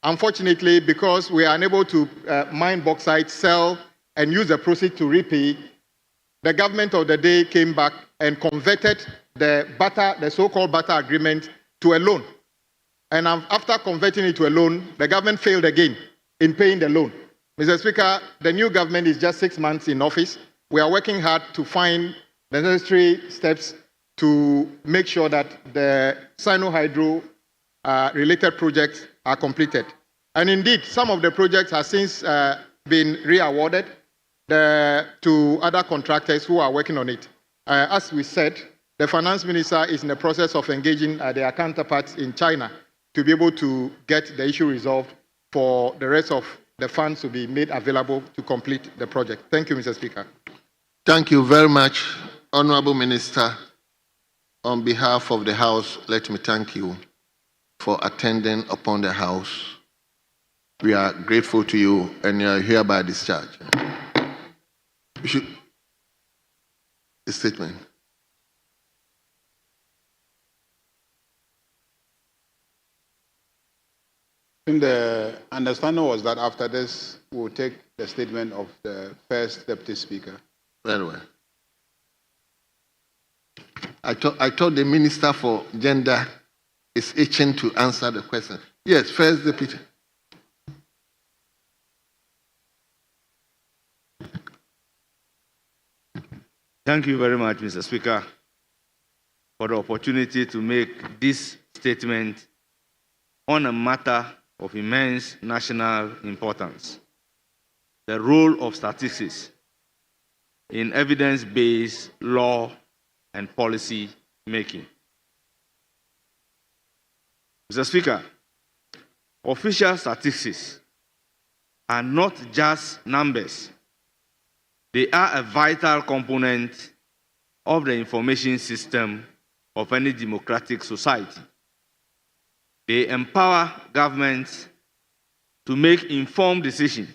Unfortunately, because we are unable to mine bauxite, sell, and use the proceeds to repay, the government of the day came back and converted the so-called barter agreement to a loan. And after converting it to a loan, the government failed again in paying the loan. Mr. Speaker, the new government is just 6 months in office. We are working hard to find the necessary steps to make sure that the Sino-Hydro related projects are completed. And indeed, some of the projects have since been re-awarded to other contractors who are working on it. As we said, the finance minister is in the process of engaging their counterparts in China to be able to get the issue resolved for the rest of the funds to be made available to complete the project. Thank you, Mr. Speaker. Thank you very much, Honorable Minister. On behalf of the House, let me thank you for attending upon the House. We are grateful to you and you are hereby discharged. A statement. The understanding was that after this, we'll take the statement of the first Deputy Speaker. Very well. I thought the Minister for Gender is itching to answer the question. Yes, First Deputy. Thank you very much, Mr. Speaker, for the opportunity to make this statement on a matter of immense national importance: the role of statistics in evidence-based law and policy making. Mr. Speaker, official statistics are not just numbers. They are a vital component of the information system of any democratic society. They empower governments to make informed decisions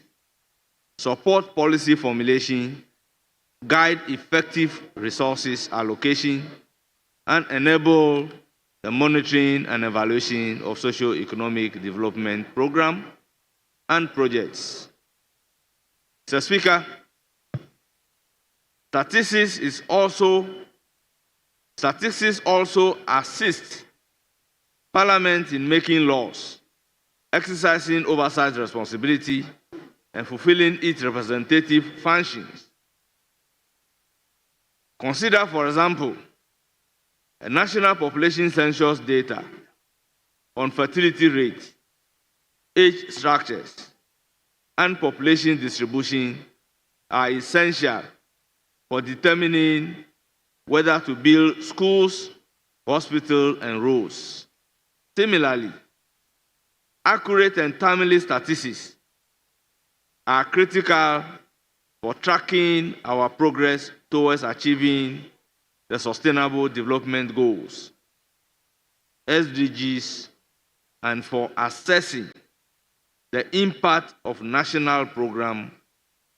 support policy formulation, guide effective resources allocation, and enable the monitoring and evaluation of socio-economic development programs and projects. Mr. Speaker, statistics also assist Parliament in making laws, exercising oversight responsibility, and fulfilling its representative functions. Consider, for example, a national population census data on fertility rate, age structures, and population distribution are essential for determining whether to build schools, hospitals, and roads. Similarly, accurate and timely statistics are critical for tracking our progress towards achieving the Sustainable Development Goals, SDGs, and for assessing the impact of national programs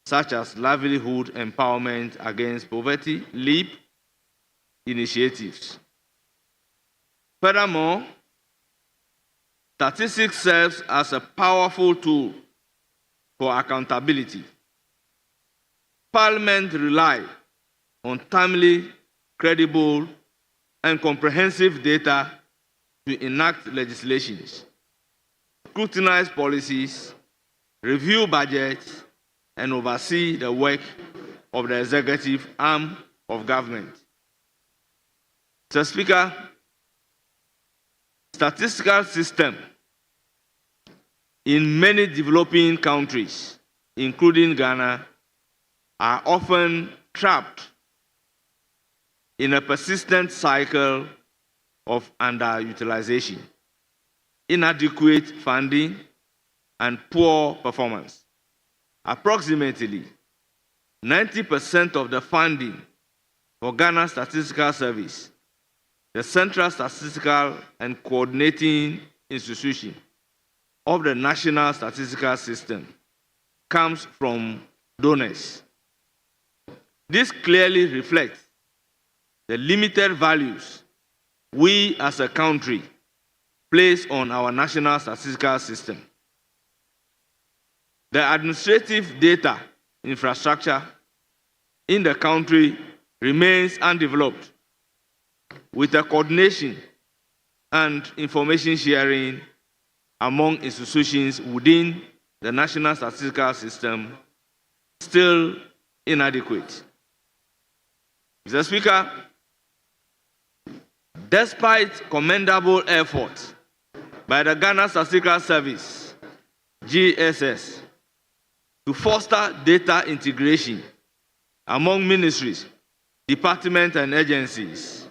such as Livelihood Empowerment Against Poverty, LEAP, initiatives. Furthermore, statistics serves as a powerful tool for accountability. Parliament relies on timely, credible, and comprehensive data to enact legislations, scrutinize policies, review budgets, and oversee the work of the executive arm of government. Mr. Speaker, statistical system in many developing countries, including Ghana, are often trapped in a persistent cycle of underutilization, inadequate funding, and poor performance. Approximately 90% of the funding for Ghana Statistical Service, the Central Statistical and Coordinating Institution of the National Statistical System, comes from donors. This clearly reflects the limited values we as a country place on our national statistical system. The administrative data infrastructure in the country remains undeveloped, with the coordination and information sharing among institutions within the national statistical system still inadequate. Mr. Speaker, despite commendable efforts by the Ghana Statistical Service, GSS, to foster data integration among ministries, departments, and agencies,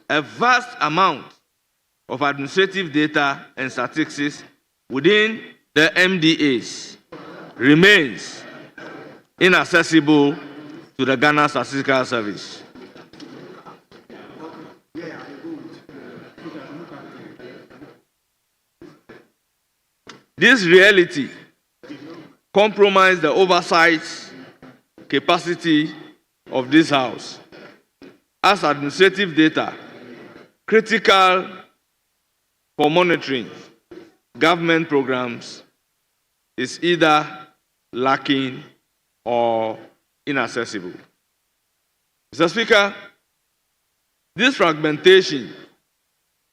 a vast amount of administrative data and statistics within the MDAs remains inaccessible to the Ghana Statistical Service. This reality compromises the oversight capacity of this House, as administrative data, critical for monitoring government programs, is either lacking or inaccessible. Mr. Speaker, this fragmentation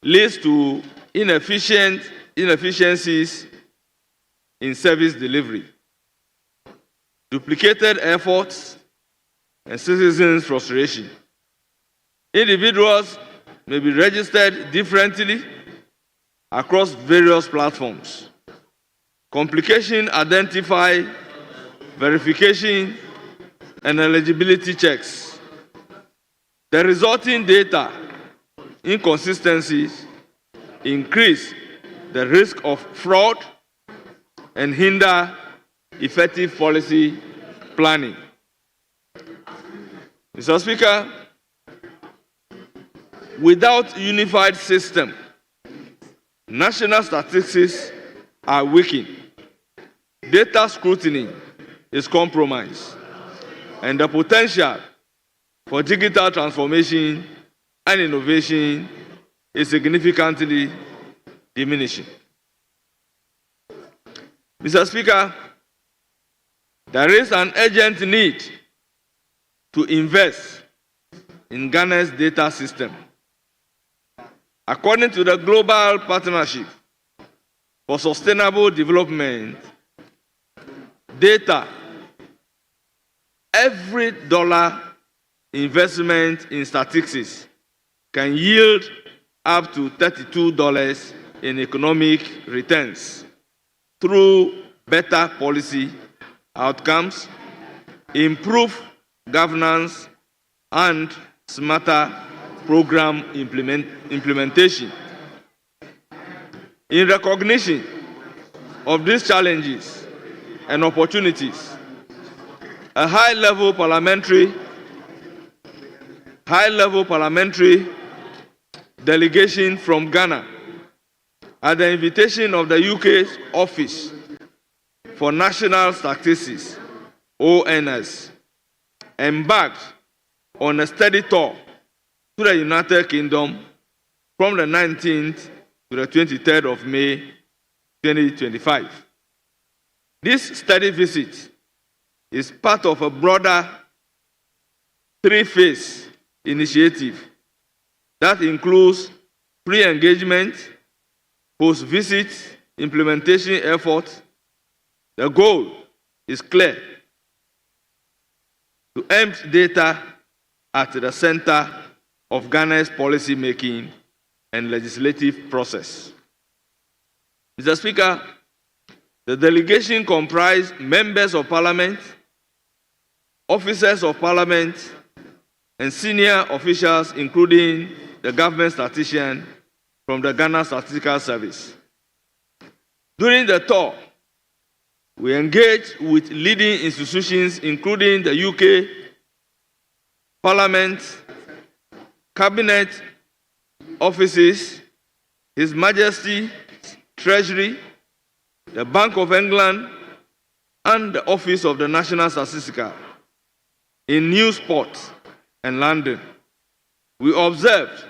leads to inefficiencies in service delivery, duplicated efforts, and citizens' frustration. Individuals may be registered differently across various platforms. Complication identify, verification, and eligibility checks. The resulting data inconsistencies increase the risk of fraud and hinder effective policy planning. Mr. Speaker, without a unified system, national statistics are weakened. Data scrutiny is compromised, and the potential for digital transformation and innovation is significantly diminishing. Mr. Speaker, there is an urgent need to invest in Ghana's data system. According to the Global Partnership for Sustainable Development, data, every dollar investment in statistics can yield up to $32 in economic returns through better policy outcomes, improved governance, and smarter program implementation. In recognition of these challenges and opportunities, a high-level parliamentary delegation from Ghana, at the invitation of the UK's Office for National Statistics, ONS, embarked on a study tour to the United Kingdom from the 19th to the 23rd of May 2025. This study visit is part of a broader three-phase initiative that includes pre-engagement, post-visit implementation efforts. The goal is clear: to aim data at the center of Ghana's policy-making and legislative process. Mr. Speaker, the delegation comprised members of Parliament, officers of Parliament, and senior officials, including the government statistician from the Ghana Statistical Service. During the tour, we engaged with leading institutions, including the UK, Parliament, Cabinet offices, His Majesty's Treasury, the Bank of England, and the Office of the National Statistical in Newport and London. We observed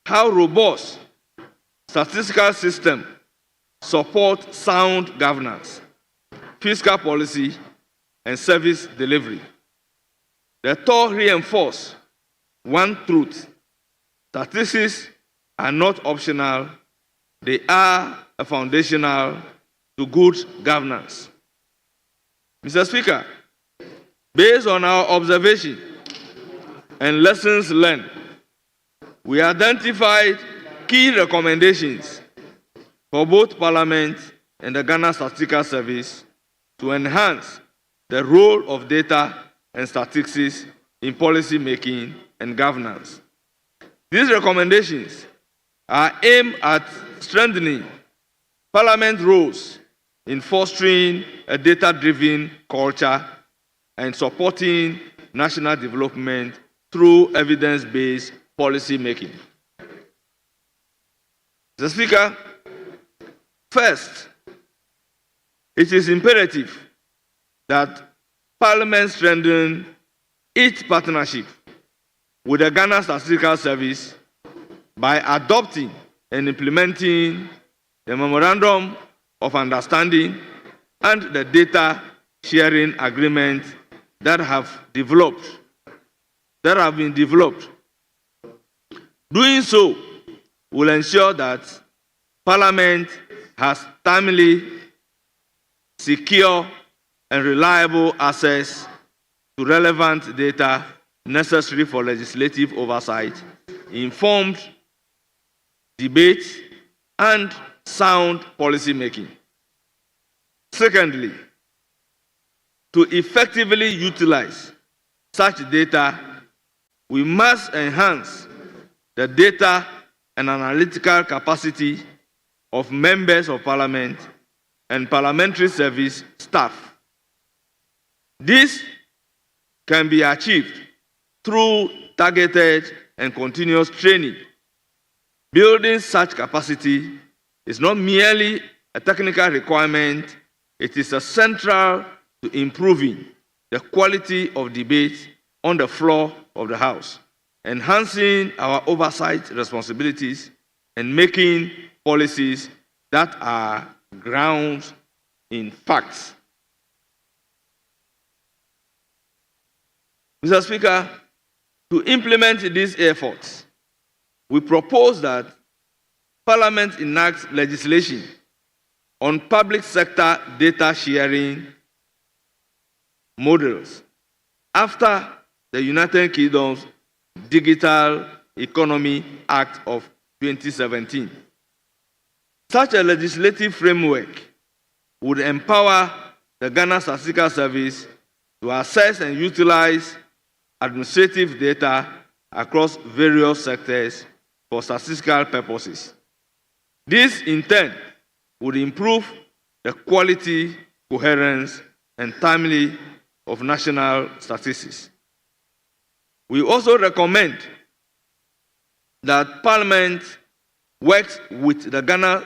how robust statistical systems support sound governance, fiscal policy, and service delivery. The tour reinforced one truth: statistics are not optional, they are a foundational to good governance. Mr. Speaker, based on our observation and lessons learned, we identified key recommendations for both Parliament and the Ghana Statistical Service to enhance the role of data and statistics in policy making and governance. These recommendations are aimed at strengthening Parliament's roles in fostering a data-driven culture and supporting national development through evidence-based policy making. Mr. Speaker, first, it is imperative that Parliament strengthen its partnership with the Ghana Statistical Service by adopting and implementing the Memorandum of Understanding and the data sharing agreement that have been developed. Doing so will ensure that Parliament has timely, secure, and reliable access to relevant data necessary for legislative oversight, informed debate, and sound policy making. Secondly, to effectively utilize such data, we must enhance the data and analytical capacity of members of Parliament and parliamentary service staff. This can be achieved through targeted and continuous training. Building such capacity is not merely a technical requirement, it is a central to improving the quality of debate on the floor of the House, enhancing our oversight responsibilities, and making policies that are grounded in facts. Mr. Speaker, to implement these efforts, we propose that Parliament enact legislation on public sector data sharing models after the United Kingdom's Digital Economy Act of 2017. Such a legislative framework would empower the Ghana Statistical Service to access and utilize administrative data across various sectors for statistical purposes. This, in turn, would improve the quality, coherence, and timeliness of national statistics. We also recommend that Parliament works with the Ghana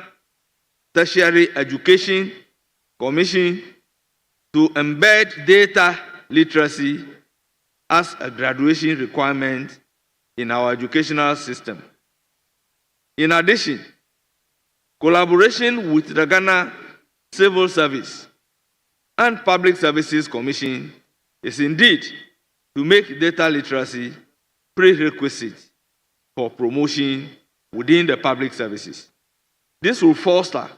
Tertiary Education Commission to embed data literacy as a graduation requirement in our educational system. In addition, collaboration with the Ghana Civil Service and Public Services Commission is indeed to make data literacy prerequisite for promotion within the public services. This will foster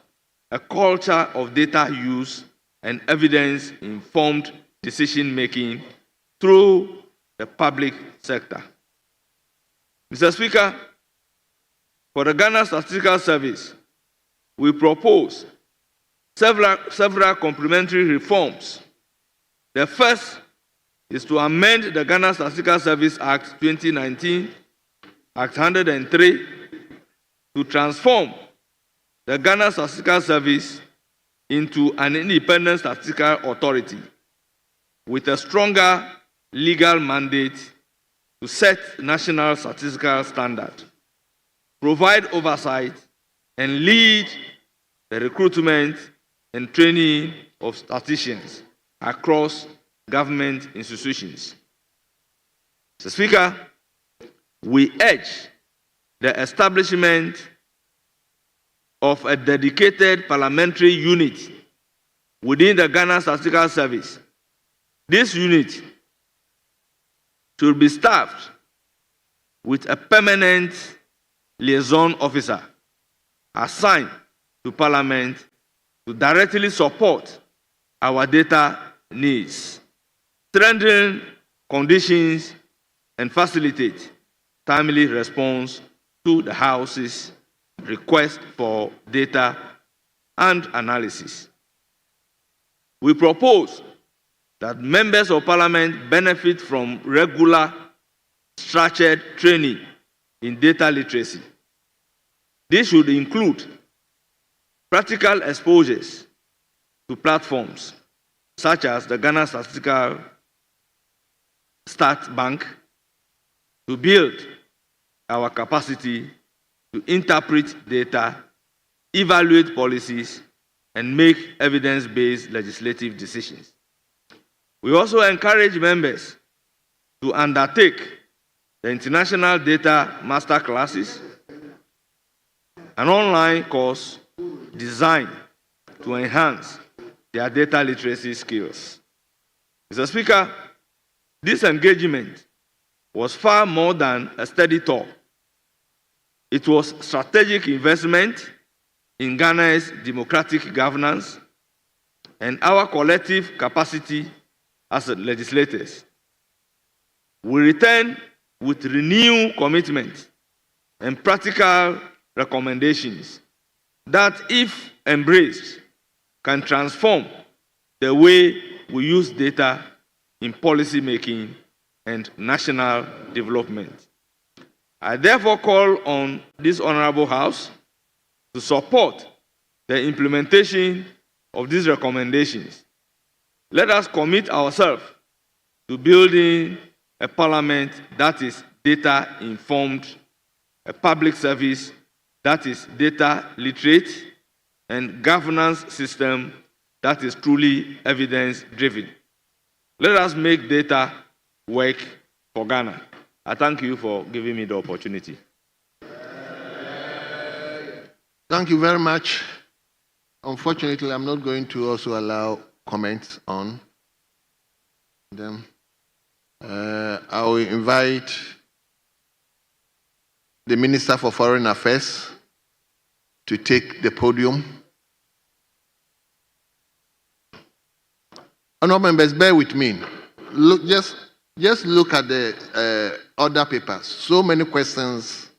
a culture of data use and evidence-informed decision-making through the public sector. Mr. Speaker, for the Ghana Statistical Service, we propose several complementary reforms. The first is to amend the Ghana Statistical Service Act 2019, Act 103, to transform the Ghana Statistical Service into an independent statistical authority with a stronger legal mandate to set national statistical standards, provide oversight, and lead the recruitment and training of statisticians across government institutions. Mr. Speaker, we urge the establishment of a dedicated parliamentary unit within the Ghana Statistical Service. This unit should be staffed with a permanent liaison officer assigned to Parliament to directly support our data needs, strengthen conditions, and facilitate timely response to the House's request for data and analysis. We propose that members of Parliament benefit from regular structured training in data literacy. This should include practical exposures to platforms such as the Ghana Statistical Stat Bank to build our capacity to interpret data, evaluate policies, and make evidence-based legislative decisions. We also encourage members to undertake the International Data Master Classes, an online course designed to enhance their data literacy skills. Mr. Speaker, this engagement was far more than a steady talk. It was strategic investment in Ghana's democratic governance and our collective capacity as legislators. We return with renewed commitment and practical recommendations that, if embraced, can transform the way we use data in policy making and national development. I therefore call on this Honorable House to support the implementation of these recommendations. Let us commit ourselves to building a parliament that is data-informed, a public service that is data literate, and governance system that is truly evidence-driven. Let us make data work for Ghana. I thank you for giving me the opportunity. Thank you very much. Unfortunately, I'm not going to also allow comments on them. I will invite the Minister for Foreign Affairs to take the podium. Honourable members, bear with me. Look, just look at the other papers. So many questions,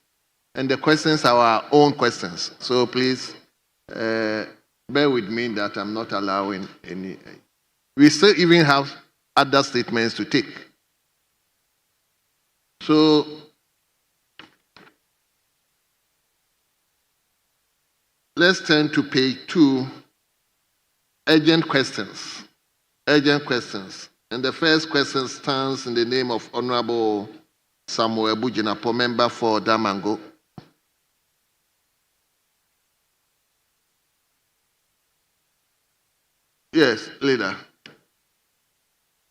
and the questions are our own questions. So please bear with me that I'm not allowing any. We still even have other statements to take. So let's turn to page 2, urgent questions. Urgent questions. And the first question stands in the name of Honorable Samuel Bujinapo, member for Damango. Yes, leader.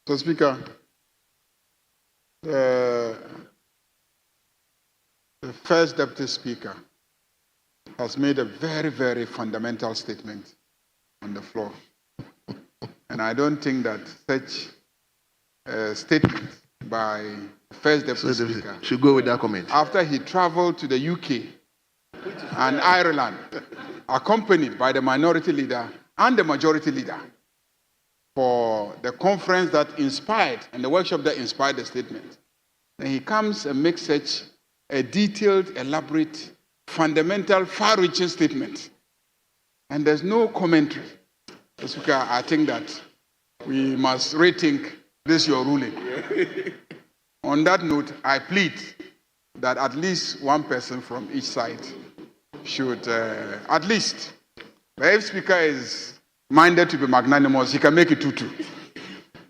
So, Speaker, the first Deputy Speaker has made a very, very fundamental statement on the floor. And I don't think that such a statement by the first Deputy Speaker should go with that comment. After he traveled to the UK and Ireland, accompanied by the minority leader and the majority leader, for the conference that inspired and the workshop that inspired the statement. Then he comes and makes such a detailed, elaborate, fundamental, far-reaching statement. And there's no commentary. Mr. Speaker, I think that we must rethink this your ruling. On that note, I plead that at least one person from each side should, at least, but if Speaker is minded to be magnanimous, he can make it 2-2.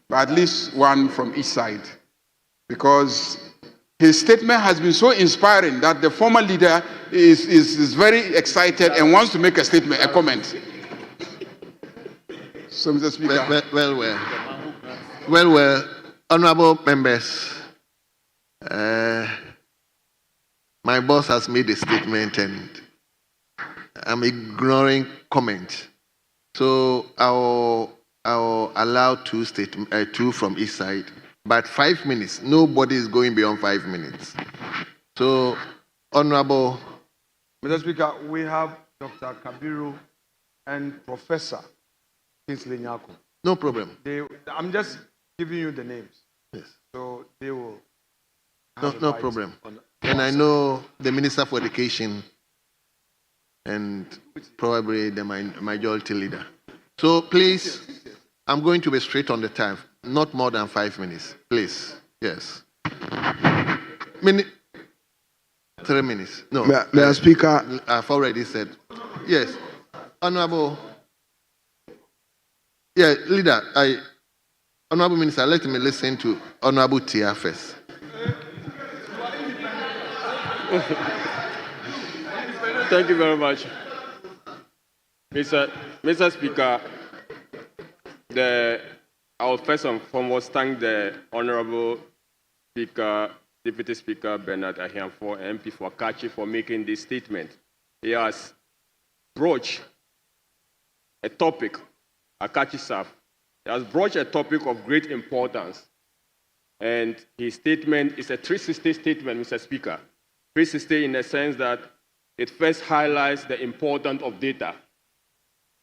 But at least one from each side. Because his statement has been so inspiring that the former leader is very excited and wants to make a statement, a comment. So, Mr. Speaker. Well, honorable members, my boss has made a statement and I'm ignoring comment. So I'll allow two from each side, but 5 minutes. Nobody is going beyond 5 minutes. So, Honorable. Mr. Speaker, we have Dr. Kabiru and Professor Kingsley Nyako. No problem. I'm just giving you the names. Yes. So they will. No problem. And I know the Minister for Education and probably the majority leader. So please, I'm going to be straight on the time. Not more than 5 minutes, please. Yes. 3 minutes. No. Mr. Speaker. I've already said. Yes. Honorable. Yeah, leader. Honorable Minister, let me listen to Honorable Tia first. Thank you very much. Mr. Speaker, I will first and foremost thank the Honorable Speaker, Deputy Speaker Bernard Ahianfor, MP for Kachi, for making this statement. He has broached a topic, Akachi Saf. He has broached a topic of great importance. And his statement is a 360 statement, Mr. Speaker. 360 in the sense that it first highlights the importance of data,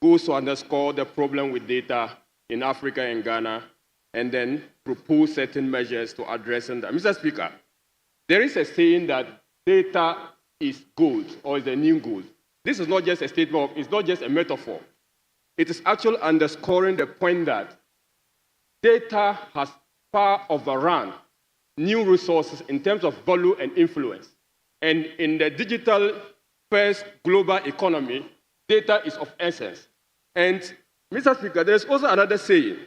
goes to underscore the problem with data in Africa and Ghana, and then propose certain measures to addressing that. Mr. Speaker, there is a saying that data is gold, or is the new gold. This is not just a statement, it's not just a metaphor. It is actually underscoring the point that data has far overrun new resources in terms of value and influence. And in the digital first global economy, data is of essence. And Mr. Speaker, there's also another saying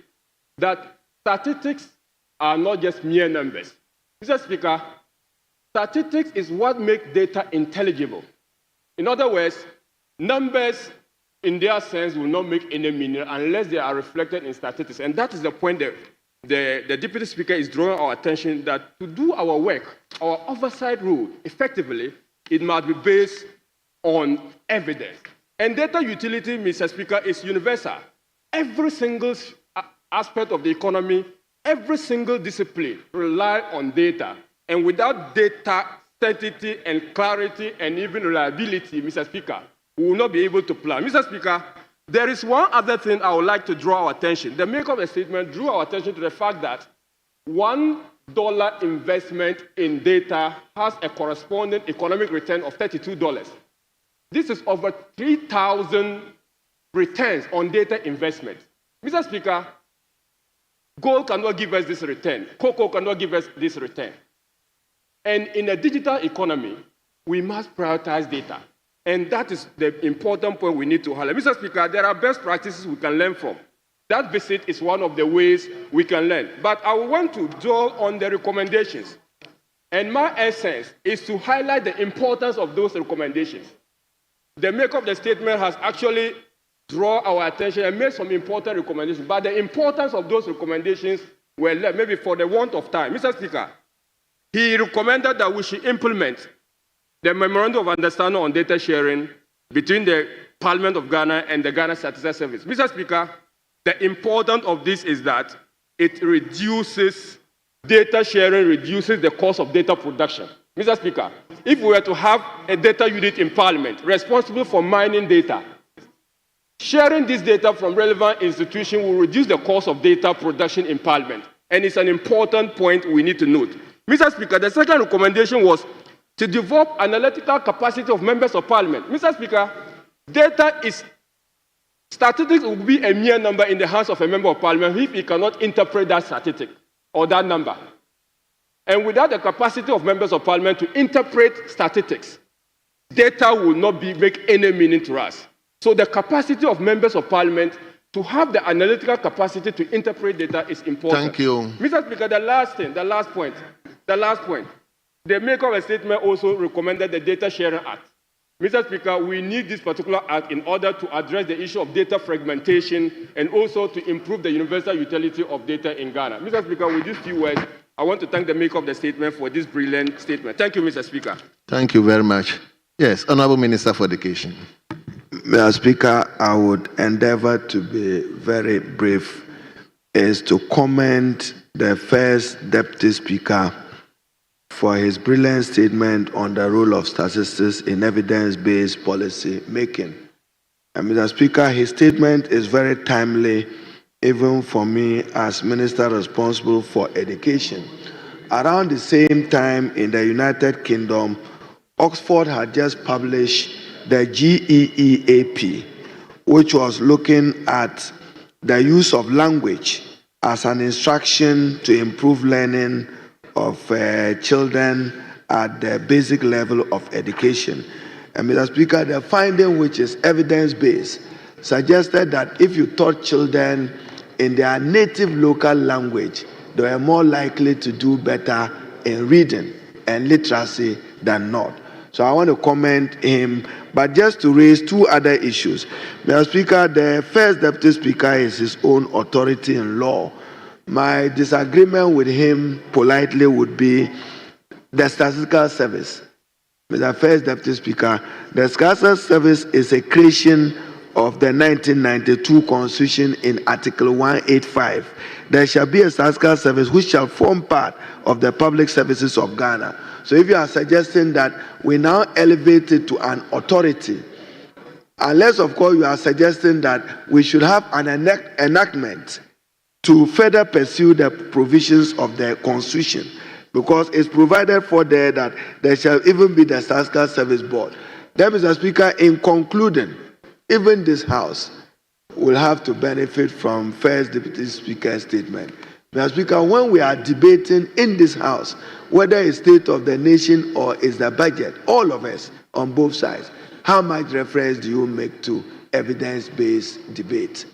that statistics are not just mere numbers. Mr. Speaker, statistics is what makes data intelligible. In other words, numbers in their sense, will not make any meaning unless they are reflected in statistics. And that is the point that the Deputy Speaker is drawing our attention that to do our work, our oversight role effectively, it must be based on evidence. And data utility, Mr. Speaker, is universal. Every single aspect of the economy, every single discipline rely on data. And without data, certainty and clarity and even reliability, Mr. Speaker, we will not be able to plan. Mr. Speaker, there is one other thing I would like to draw our attention. The maker of the statement drew our attention to the fact that $1 investment in data has a corresponding economic return of $32. This is over 3,000 returns on data investment. Mr. Speaker, gold cannot give us this return. Cocoa cannot give us this return. And in a digital economy, we must prioritize data. And that is the important point we need to highlight. Mr. Speaker, there are best practices we can learn from. That visit is one of the ways we can learn. But I want to draw on the recommendations. And my essence is to highlight the importance of those recommendations. The maker of the statement has actually drawn our attention and made some important recommendations. But the importance of those recommendations were left, maybe for the want of time. Mr. Speaker, he recommended that we should implement the Memorandum of Understanding on Data Sharing between the Parliament of Ghana and the Ghana Statistical Service. Mr. Speaker, the importance of this is that it reduces, data sharing reduces the cost of data production. Mr. Speaker, if we were to have a data unit in Parliament responsible for mining data, sharing this data from relevant institutions will reduce the cost of data production in Parliament. And it's an important point we need to note. Mr. Speaker, the second recommendation was to develop analytical capacity of members of Parliament. Mr. Speaker, statistics will be a mere number in the hands of a member of Parliament if he cannot interpret that statistic or that number. And without the capacity of members of Parliament to interpret statistics, data will not make any meaning to us. So the capacity of members of Parliament to have the analytical capacity to interpret data is important. Thank you. Mr. Speaker, the last point. The maker of a statement also recommended the Data Sharing Act. Mr. Speaker, we need this particular act in order to address the issue of data fragmentation and also to improve the universal utility of data in Ghana. Mr. Speaker, with these few words, I want to thank the maker of the statement for this brilliant statement. Thank you, Mr. Speaker. Thank you very much. Yes, Honorable Minister for Education. Mr. Speaker, I would endeavor to be very brief, is to comment the first Deputy Speaker for his brilliant statement on the role of statistics in evidence-based policy making. And Mr. Speaker, his statement is very timely, even for me as Minister responsible for education. Around the same time in the United Kingdom, Oxford had just published the GEEAP, which was looking at the use of language as an instruction to improve learning of children at the basic level of education. And Mr. Speaker, the finding, which is evidence-based, suggested that if you taught children in their native local language, they were more likely to do better in reading and literacy than not. So I want to comment him, but just to raise two other issues. Mr. Speaker, the first Deputy Speaker is his own authority in law. My disagreement with him politely would be the Statistical Service. Mr. First Deputy Speaker, the Statistical Service is a creation of the 1992 Constitution in Article 185. There shall be a Statistical Service which shall form part of the public services of Ghana. So if you are suggesting that we now elevate it to an authority, unless of course you are suggesting that we should have an enactment to further pursue the provisions of the Constitution, because it's provided for there that there shall even be the Statistical Service Board. Then, Mr. Speaker, in concluding, even this House will have to benefit from First Deputy Speaker's statement. Mr. Speaker, when we are debating in this House, whether it's State of the Nation or it's the budget, all of us on both sides, how much reference do you make to evidence-based debate?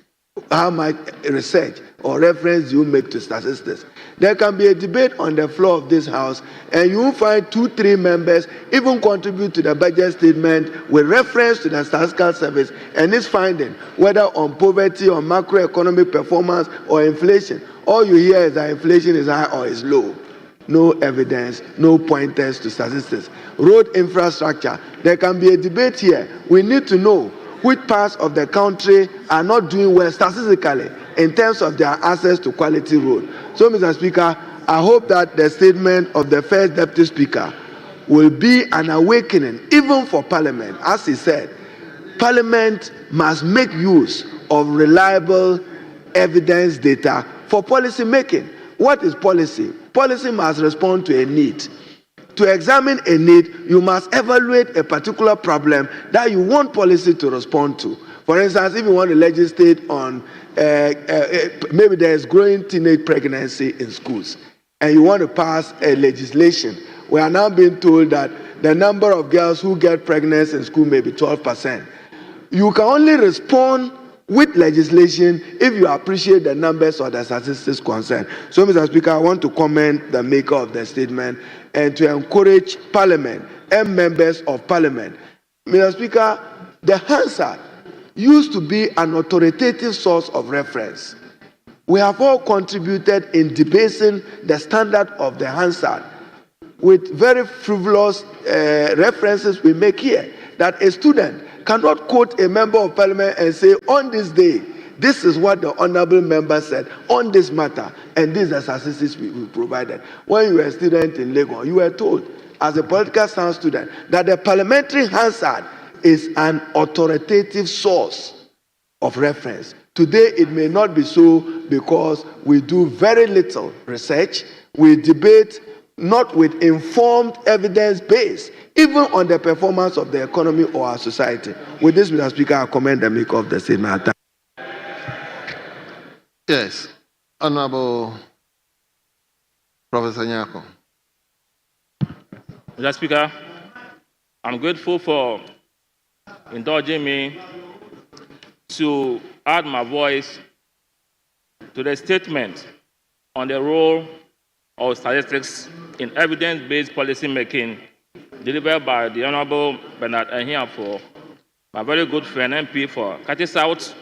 how much research or reference you make to statistics. There can be a debate on the floor of this house, and you will find 2-3 members even contribute to the budget statement with reference to the statistical service and its finding, whether on poverty or macroeconomic performance or inflation. All you hear is that inflation is high or is low. No evidence, no pointers to statistics. Road infrastructure, there can be a debate here. We need to know which parts of the country are not doing well statistically in terms of their access to quality road. So, Mr. Speaker, I hope that the statement of the first Deputy Speaker will be an awakening even for Parliament. As he said, Parliament must make use of reliable evidence data for policy making. What is policy? Policy must respond to a need. To examine a need, you must evaluate a particular problem that you want policy to respond to. For instance, if you want to legislate on maybe there is growing teenage pregnancy in schools, and you want to pass a legislation, we are now being told that the number of girls who get pregnant in school may be 12%. You can only respond with legislation if you appreciate the numbers or the statistics concerned. So, Mr. Speaker, I want to commend the maker of the statement and to encourage Parliament and members of Parliament. Mr. Speaker, the Hansard used to be an authoritative source of reference. We have all contributed in debasing the standard of the Hansard with very frivolous references we make here, that a student cannot quote a member of Parliament and say, on this day, this is what the honorable member said on this matter, and these are statistics we provided. When you were a student in Lagos, you were told, as a political science student, that the parliamentary Hansard is an authoritative source of reference. Today, it may not be so because we do very little research. We debate not with informed evidence base, even on the performance of the economy or our society. With this, Mr. Speaker, I commend the maker of the statement. Yes, Honorable Professor Nyako. Mr. Speaker, I'm grateful for indulging me to add my voice to the statement on the role of statistics in evidence-based policy making delivered by the Honorable Bernard Ahiafo, my very good friend MP for Kati South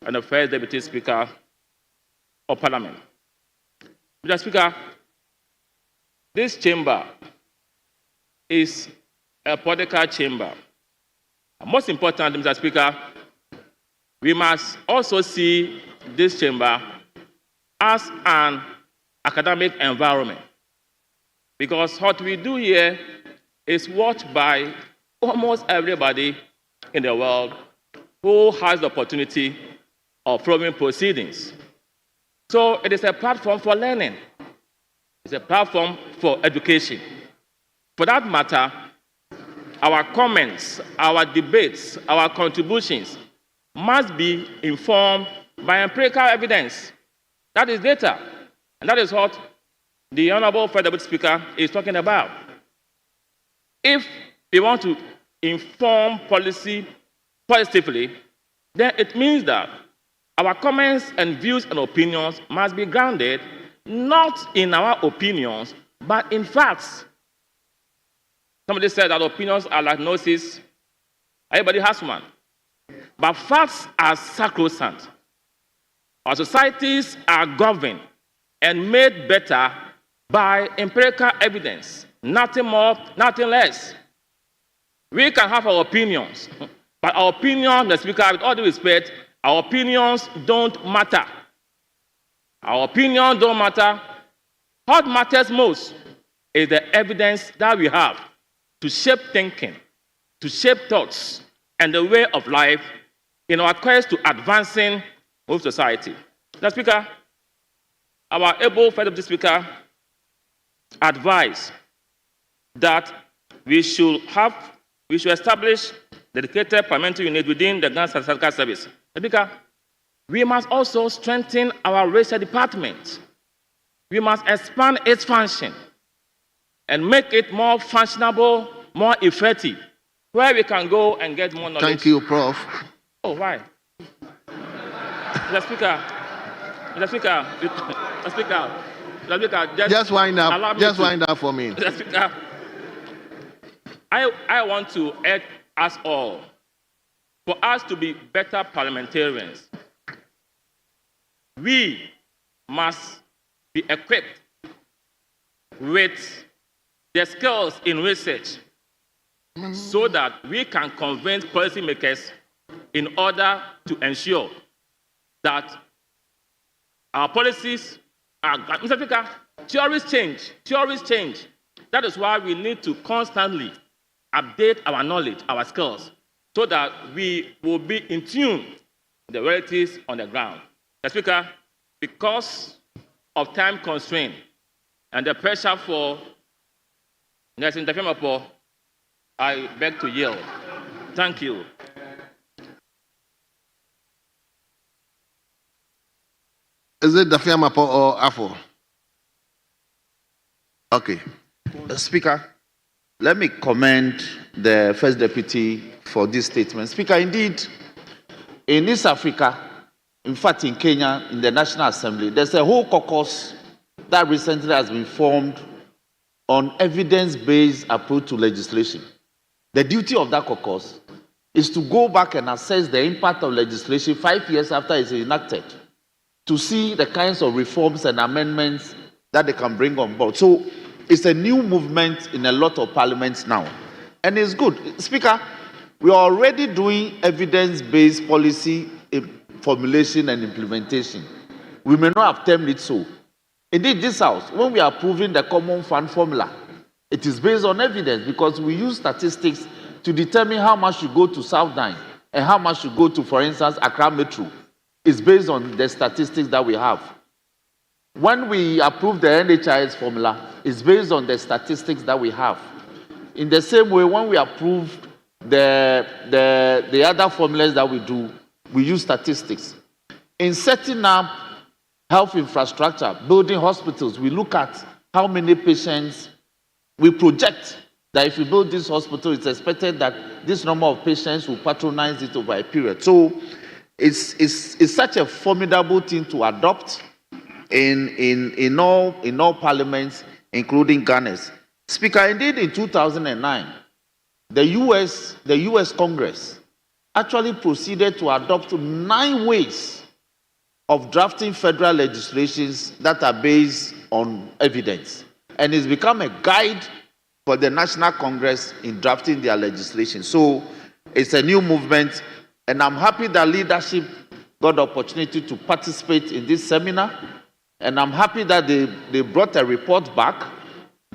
and the first Deputy Speaker of Parliament. Mr. Speaker, this chamber is a political chamber. Most important, Mr. Speaker, we must also see this chamber as an academic environment, because what we do here is watched by almost everybody in the world who has the opportunity of following proceedings. So it is a platform for learning. It's a platform for education. For that matter, our comments, our debates, our contributions must be informed by empirical evidence. That is data. And that is what the Honorable Federal Speaker is talking about. If we want to inform policy positively, then it means that our comments and views and opinions must be grounded not in our opinions, but in facts. Somebody said that opinions are like noses. Everybody has one. But facts are sacrosanct. Our societies are governed and made better by empirical evidence. Nothing more, nothing less. We can have our opinions, but our opinions, Mr. Speaker, with all due respect, our opinions don't matter. Our opinions don't matter. What matters most is the evidence that we have to shape thinking, to shape thoughts, and the way of life in our quest to advancing with society. Mr. Speaker, our able Federal Speaker advised that we should establish dedicated parliamentary unit within the Ghana Statistical Service. Speaker, we must also strengthen our racial department. We must expand its function and make it more functionable, more effective, where we can go and get more knowledge. Thank you, Prof. Oh, why? Speaker, Just wind up. Just wind up for me. Mr. Speaker, I want to urge us all for us to be better parliamentarians. We must be equipped with the skills in research so that we can convince policymakers in order to ensure that our policies are. Mr. Speaker, theories change. That is why we need to constantly update our knowledge, our skills, so that we will be in tune with the realities on the ground. Mr. Speaker, because of time constraint and the pressure for next interference, I beg to yield. Thank you. Is it the Fiamapo or AFO? Okay. Speaker, let me commend the First Deputy for this statement. Speaker, indeed, in East Africa, in fact in Kenya, in the National Assembly, there's a whole caucus that recently has been formed on evidence-based approach to legislation. The duty of that caucus is to go back and assess the impact of legislation 5 years after it's enacted, to see the kinds of reforms and amendments that they can bring on board. So it's a new movement in a lot of parliaments now. And it's good. Speaker, we are already doing evidence-based policy formulation and implementation. We may not have termed it so. Indeed, this House, when we are approving the common fund formula, it is based on evidence because we use statistics to determine how much should go to Southern and how much should go to, for instance, Accra Metro. It's based on the statistics that we have. When we approve the NHIS formula, it's based on the statistics that we have. In the same way, when we approve the other formulas that we do, we use statistics. In setting up health infrastructure, building hospitals, we look at how many patients we project that if we build this hospital, it's expected that this number of patients will patronize it over a period. So it's such a formidable thing to adopt in all parliaments, including Ghana's. Speaker, indeed in 2009, the US Congress actually proceeded to adopt 9 ways of drafting federal legislations that are based on evidence. And it's become a guide for the National Congress in drafting their legislation. So it's a new movement, and I'm happy that leadership got the opportunity to participate in this seminar, and I'm happy that they brought a report back.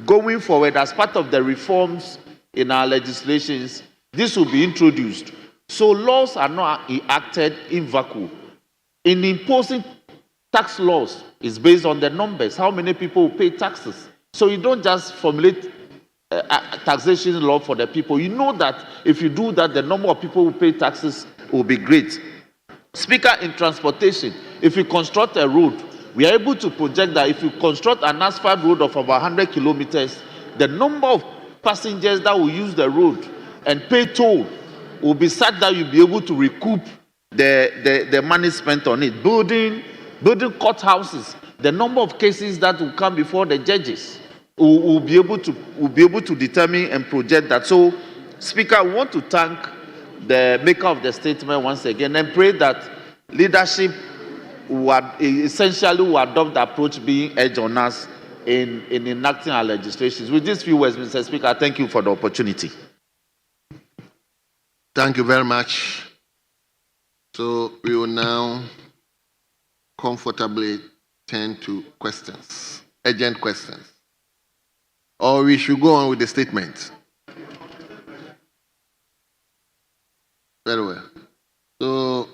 Going forward, as part of the reforms in our legislations, this will be introduced. So laws are not enacted in vacuum. In imposing tax laws, it's based on the numbers, how many people will pay taxes. So you don't just formulate a taxation law for the people. You know that if you do that, the number of people who pay taxes will be great. Speaker, in transportation, if you construct a road, we are able to project that if you construct an asphalt road of about 100 kilometers, the number of passengers that will use the road and pay toll will be such that you'll be able to recoup the money spent on it. Building courthouses, the number of cases that will come before the judges will be able to determine and project that. So, Speaker, I want to thank the maker of the statement once again and pray that leadership will adopt the approach being urged on us in enacting our legislations. With these few words, Mr. Speaker, thank you for the opportunity. Thank you very much. So we will now comfortably turn to questions, urgent questions. Or we should go on with the statement. Very well. So,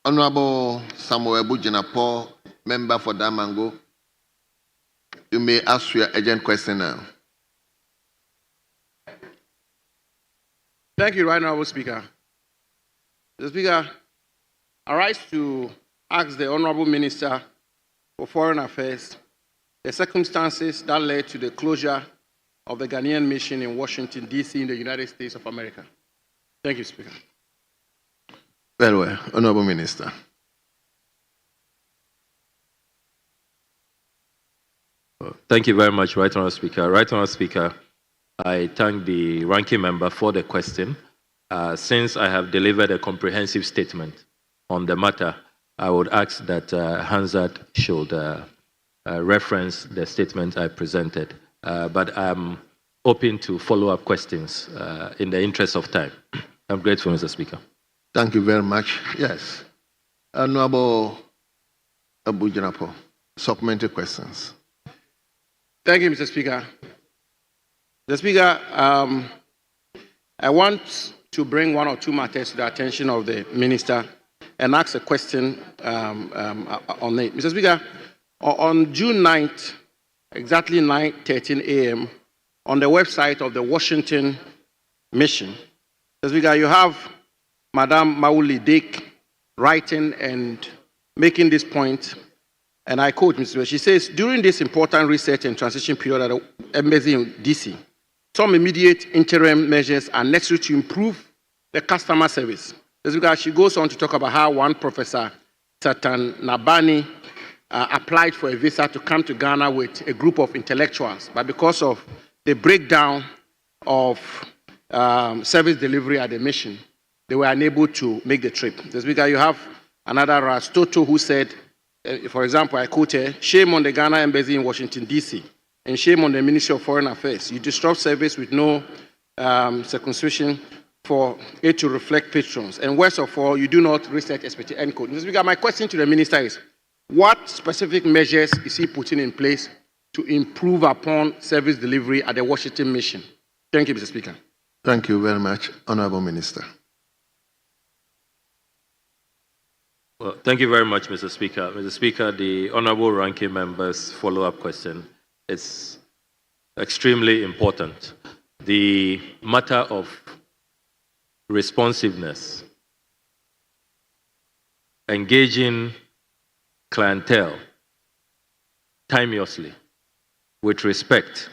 Honorable Samuel Bujinapo, member for Damango, you may ask your urgent question now. Thank you, Right Honourable Speaker. Mr. Speaker, I rise to ask the Honourable Minister for Foreign Affairs the circumstances that led to the closure of the Ghanaian mission in Washington, D.C. in the United States of America. Thank you, Speaker. Very well, Honourable Minister. Thank you very much, Right Honourable Speaker. Right Honourable Speaker, I thank the ranking member for the question. Since I have delivered a comprehensive statement on the matter, I would ask that Hansard should reference the statement I presented. But I'm open to follow-up questions in the interest of time. I'm grateful, Mr. Speaker. Thank you very much. Yes. Honorable Abu Janapo, supplementary questions. Thank you, Mr. Speaker. Mr. Speaker, I want to bring one or two matters to the attention of the minister and ask a question on it. Mr. Speaker, on June 9th, exactly 9:13 a.m., on the website of the Washington mission, Mr. Speaker, you have Madame Mauli Dick writing and making this point, and I quote, Mr. Speaker, she says, during this important research and transition period at the embassy in DC, some immediate interim measures are necessary to improve the customer service. Mr. Speaker, she goes on to talk about how one Professor Satan Nabani applied for a visa to come to Ghana with a group of intellectuals, but because of the breakdown of service delivery at the mission, they were unable to make the trip. Mr. Speaker, you have another Rastoto who said, for example, I quote her, shame on the Ghana embassy in Washington, D.C., and shame on the Ministry of Foreign Affairs. You disrupt service with no circumscription for it to reflect patrons. And worst of all, you do not research expertise. End quote. Mr. Speaker, my question to the minister is, what specific measures is he putting in place to improve upon service delivery at the Washington mission? Thank you, Mr. Speaker. Thank you very much, Honorable Minister. Well, thank you very much, Mr. Speaker. Mr. Speaker, the Honourable Ranking Member's follow-up question is extremely important. The matter of responsiveness, engaging clientele timeously, with respect,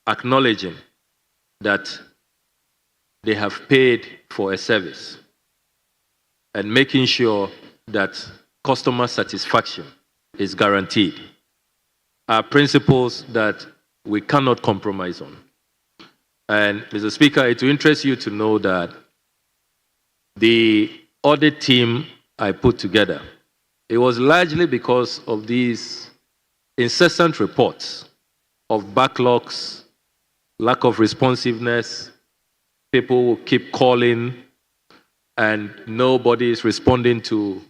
acknowledging that they have paid for a service, and making sure that customer satisfaction is guaranteed are principles that we cannot compromise on. And Mr. Speaker, it will interest you to know that the audit team I put together, it was largely because of these incessant reports of backlogs, lack of responsiveness, people will keep calling and nobody is responding to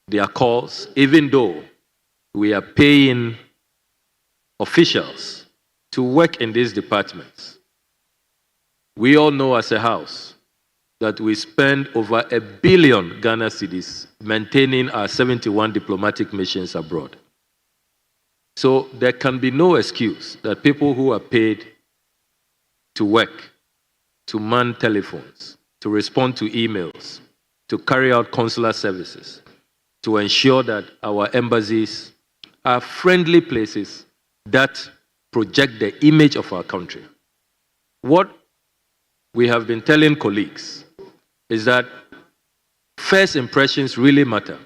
their calls, even though we are paying officials to work in these departments. We all know as a house that we spend over 1 billion Ghana cedis maintaining our 71 diplomatic missions abroad. So there can be no excuse that people who are paid to work, to man telephones, to respond to emails, to carry out consular services, to ensure that our embassies are friendly places that project the image of our country. What we have been telling colleagues is that first impressions really matter.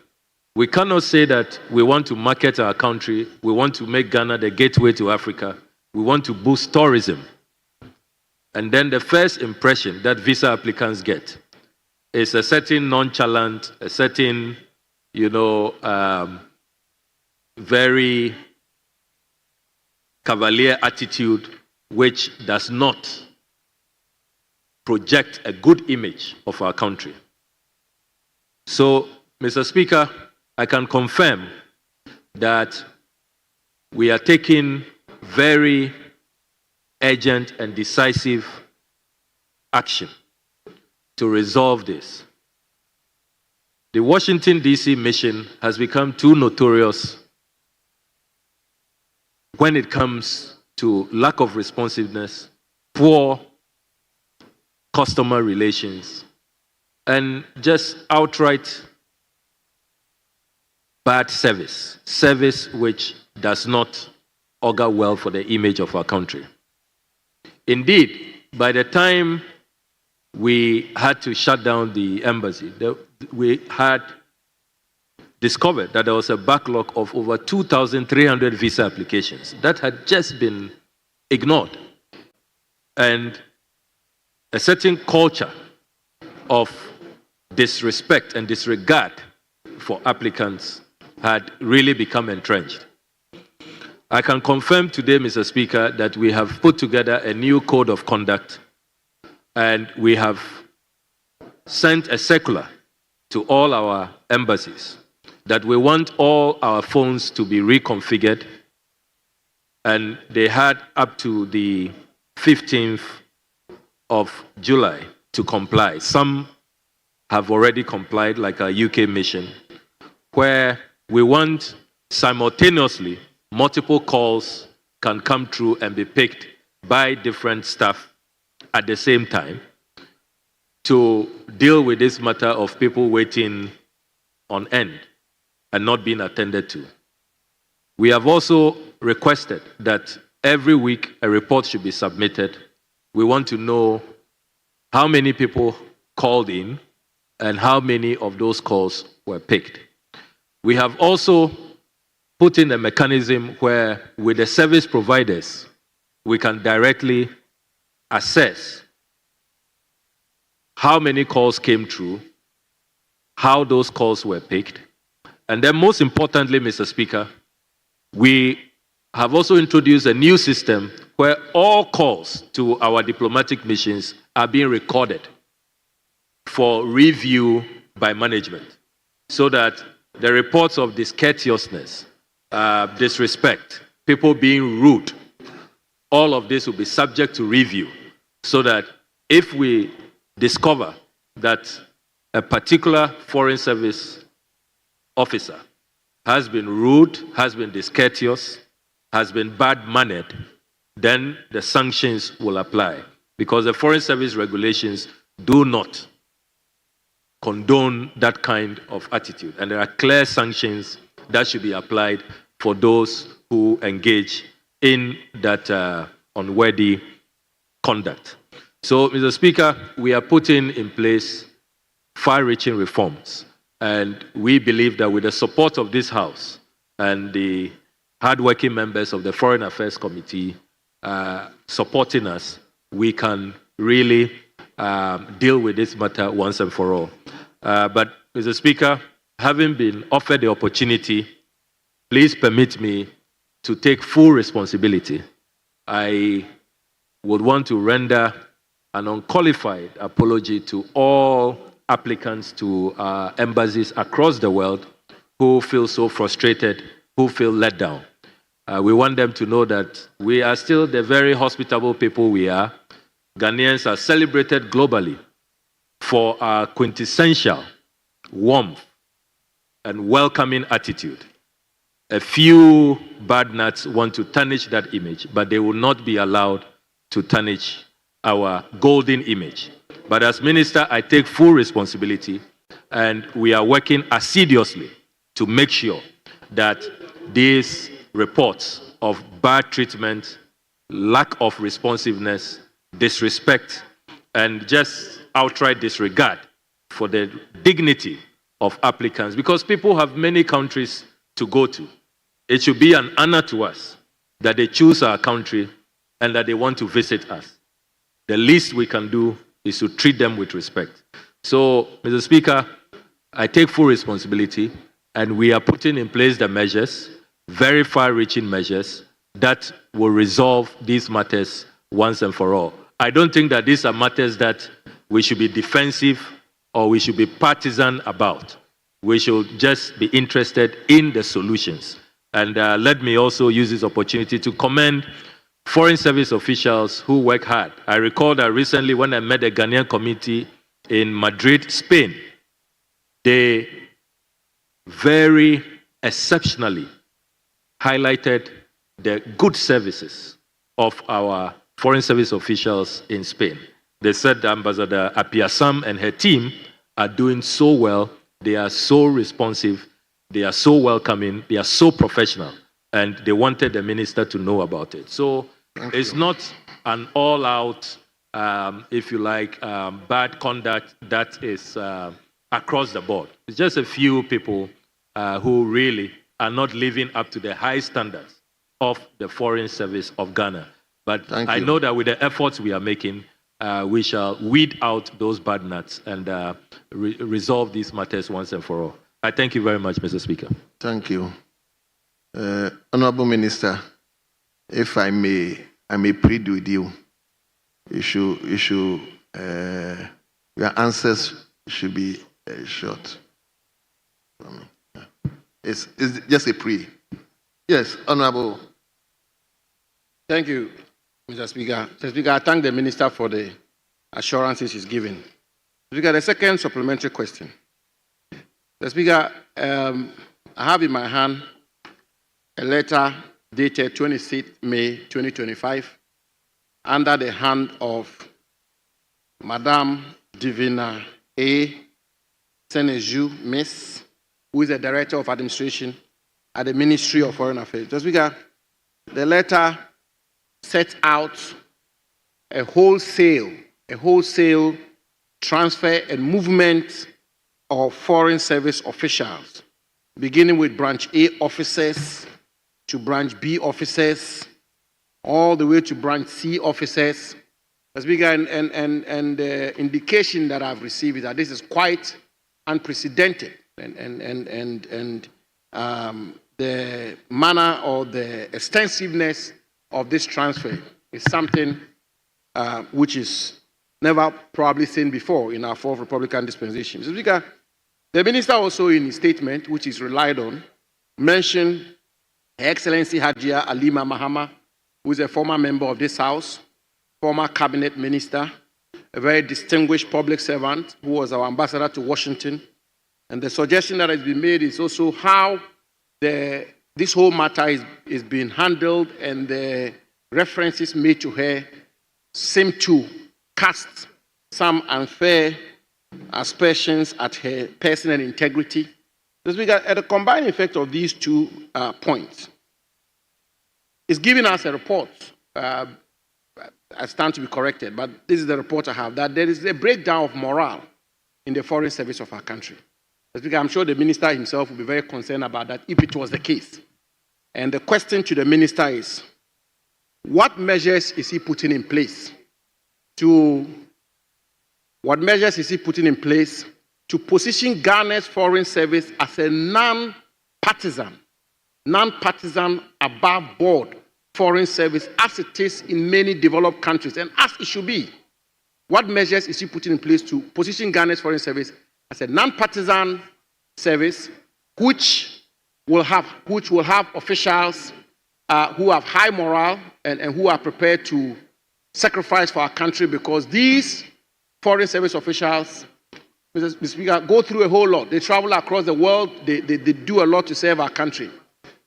We cannot say that we want to market our country, we want to make Ghana the gateway to Africa, we want to boost tourism. And then the first impression that visa applicants get is a certain nonchalant, a certain, very cavalier attitude, which does not project a good image of our country. So, Mr. Speaker, I can confirm that we are taking very urgent and decisive action to resolve this. The Washington, D.C. mission has become too notorious when it comes to lack of responsiveness, poor customer relations, and just outright bad service which does not augur well for the image of our country. Indeed, by the time we had to shut down the embassy, we had discovered that there was a backlog of over 2,300 visa applications that had just been ignored. And a certain culture of disrespect and disregard for applicants had really become entrenched. I can confirm today, Mr. Speaker, that we have put together a new code of conduct and we have sent a circular to all our embassies that we want all our phones to be reconfigured, and they had up to the 15th of July to comply. Some have already complied, like our UK mission, where we want simultaneously multiple calls can come through and be picked by different staff at the same time to deal with this matter of people waiting on end and not being attended to. We have also requested that every week a report should be submitted. We want to know how many people called in and how many of those calls were picked. We have also put in a mechanism where, with the service providers, we can directly assess how many calls came through, how those calls were picked, and then most importantly, Mr. Speaker, we have also introduced a new system where all calls to our diplomatic missions are being recorded for review by management, so that the reports of discourteousness, disrespect, people being rude, all of this will be subject to review, so that if we discover that a particular foreign service officer has been rude, has been discourteous, has been bad-mannered, then the sanctions will apply, because the foreign service regulations do not condone that kind of attitude, and there are clear sanctions that should be applied for those who engage in that unworthy conduct. So, Mr. Speaker, we are putting in place far-reaching reforms, and we believe that with the support of this House and the hard-working members of the Foreign Affairs Committee supporting us, we can really deal with this matter once and for all. But, Mr. Speaker, having been offered the opportunity, please permit me to take full responsibility. I would want to render an unqualified apology to all applicants to embassies across the world who feel so frustrated, who feel let down. We want them to know that we are still the very hospitable people we are. Ghanaians are celebrated globally for our quintessential warmth and welcoming attitude. A few bad nuts want to tarnish that image, but they will not be allowed to tarnish our golden image. But as minister, I take full responsibility, and we are working assiduously to make sure that these reports of bad treatment, lack of responsiveness, disrespect, and just outright disregard for the dignity of applicants, because people have many countries to go to. It should be an honor to us that they choose our country and that they want to visit us. The least we can do is to treat them with respect. So, Mr. Speaker, I take full responsibility, and we are putting in place the measures, very far-reaching measures, that will resolve these matters once and for all. I don't think that these are matters that we should be defensive or we should be partisan about. We should just be interested in the solutions. And let me also use this opportunity to commend foreign service officials who work hard. I recall that recently when I met a Ghanaian committee in Madrid, Spain, they very exceptionally highlighted the good services of our foreign service officials in Spain. They said Ambassador Apiasam and her team are doing so well. They are so responsive. They are so welcoming. They are so professional. And they wanted the minister to know about it. So it's not an all-out, if you like, bad conduct that is across the board. It's just a few people who really are not living up to the high standards of the Foreign Service of Ghana. But I know that with the efforts we are making, we shall weed out those bad nuts and resolve these matters once and for all. I thank you very much, Mr. Speaker. Thank you. Honorable Minister, if I may plead with you, your answers should be short. It's just a plea. Yes, Honorable. Thank you, Mr. Speaker. Mr. Speaker, I thank the Minister for the assurances he's given. Mr. Speaker, the second supplementary question. Mr. Speaker, I have in my hand a letter dated 26 May 2025 under the hand of Madame Divina A. Seneju, Miss, who is the Director of Administration at the Ministry of Foreign Affairs. Mr. Speaker, the letter sets out a wholesale transfer and movement of Foreign Service officials, beginning with Branch A officers to Branch B officers, all the way to Branch C officers. Mr. Speaker, and the indication that I've received is that this is quite unprecedented, and the manner or the extensiveness of this transfer is something which is never probably seen before in our fourth Republican dispensation. Mr. Speaker, the Minister also in his statement, which is relied on, mentioned Her Excellency Hajia Alima Mahama, who is a former member of this House, former cabinet minister, a very distinguished public servant who was our ambassador to Washington. And the suggestion that has been made is also how this whole matter is being handled, and the references made to her seem to cast some unfair aspersions at her personal integrity. Mr. Speaker, at the combined effect of these two points, it's giving us a report. I stand to be corrected, but this is the report I have, that there is a breakdown of morale in the foreign service of our country. Mr. Speaker, I'm sure the Minister himself will be very concerned about that if it was the case. And the question to the Minister is, what measures is he putting in place to position Ghana's foreign service as a non-partisan, above board foreign service as it is in many developed countries and as it should be? What measures is he putting in place to position Ghana's foreign service as a non-partisan service which will have officials who have high morale and who are prepared to sacrifice for our country, because these foreign service officials, Mr. Speaker, go through a whole lot. They travel across the world. They do a lot to serve our country.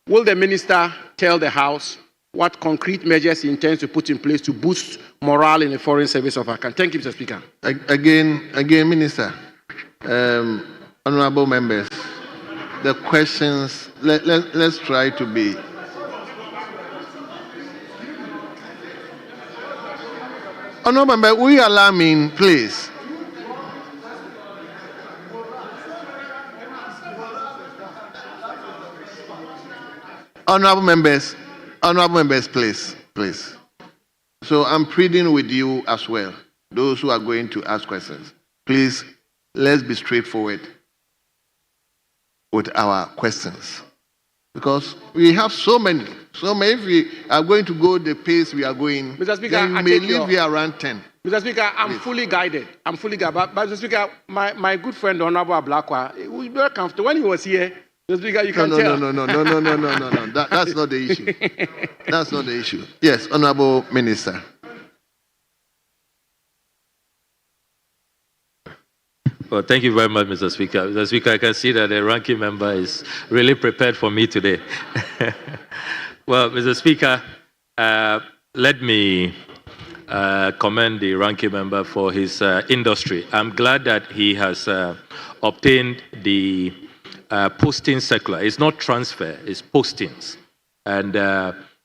Will the Minister tell the House what concrete measures he intends to put in place to boost morale in the foreign service of our country? Thank you, Mr. Speaker. Again, Minister, honorable members, the questions, let's try to be. Honorable member, will you allow me, please? Honorable members, please. So I'm pleading with you as well, those who are going to ask questions. Please, let's be straightforward with our questions, because we have so many. If we are going to go the pace we are going, Mr. Speaker, then we may leave here around 10. Mr. Speaker, I'm fully guided. But Mr. Speaker, my good friend Honorable Ablakwa, he was very comfortable when he was here. Mr. Speaker, you can tell. No. That's not the issue. That's not the issue. Yes, Honorable Minister. Well, thank you very much, Mr. Speaker. Mr. Speaker, I can see that the ranking member is really prepared for me today. Well, Mr. Speaker, let me commend the ranking member for his industry. I'm glad that he has obtained the posting circular. It's not transfer, it's postings. And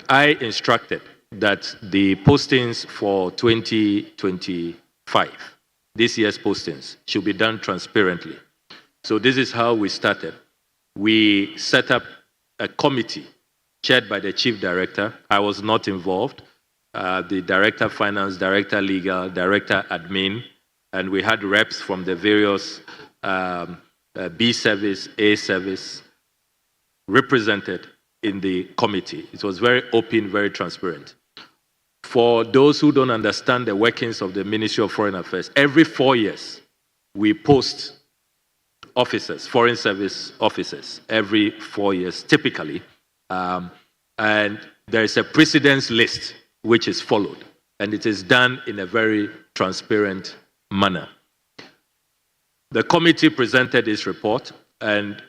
I instructed that the postings for 2025, this year's postings, should be done transparently. So this is how we started. we set up a committee chaired by the chief director. I was not involved. The director of finance, director legal, director admin, and we had reps from the various B service, A service represented in the committee. It was very open, very transparent. For those who don't understand the workings of the Ministry of Foreign Affairs, every 4 years we post officers, foreign service officers, every 4 years typically. And there is a precedence list which is followed, and it is done in a very transparent manner. The committee presented its report, and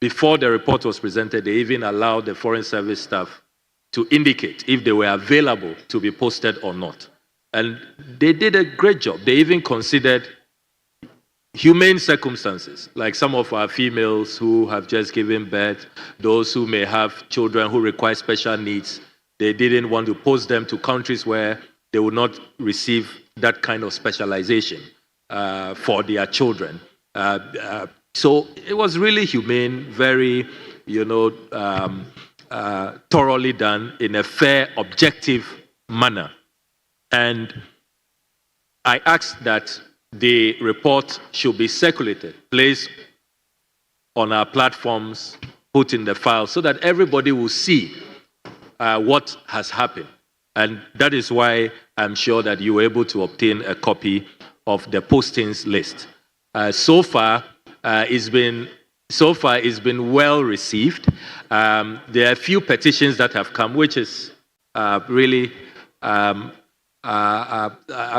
before the report was presented, they even allowed the foreign service staff to indicate if they were available to be posted or not. And they did a great job. They even considered humane circumstances, like some of our females who have just given birth, those who may have children who require special needs. They didn't want to post them to countries where they would not receive that kind of specialization for their children. So it was really humane, very, thoroughly done in a fair, objective manner. And I asked that the report should be circulated, placed on our platforms, put in the file, so that everybody will see what has happened. And that is why I'm sure that you were able to obtain a copy of the postings list. So far, it's been well received. There are a few petitions that have come, which is really, I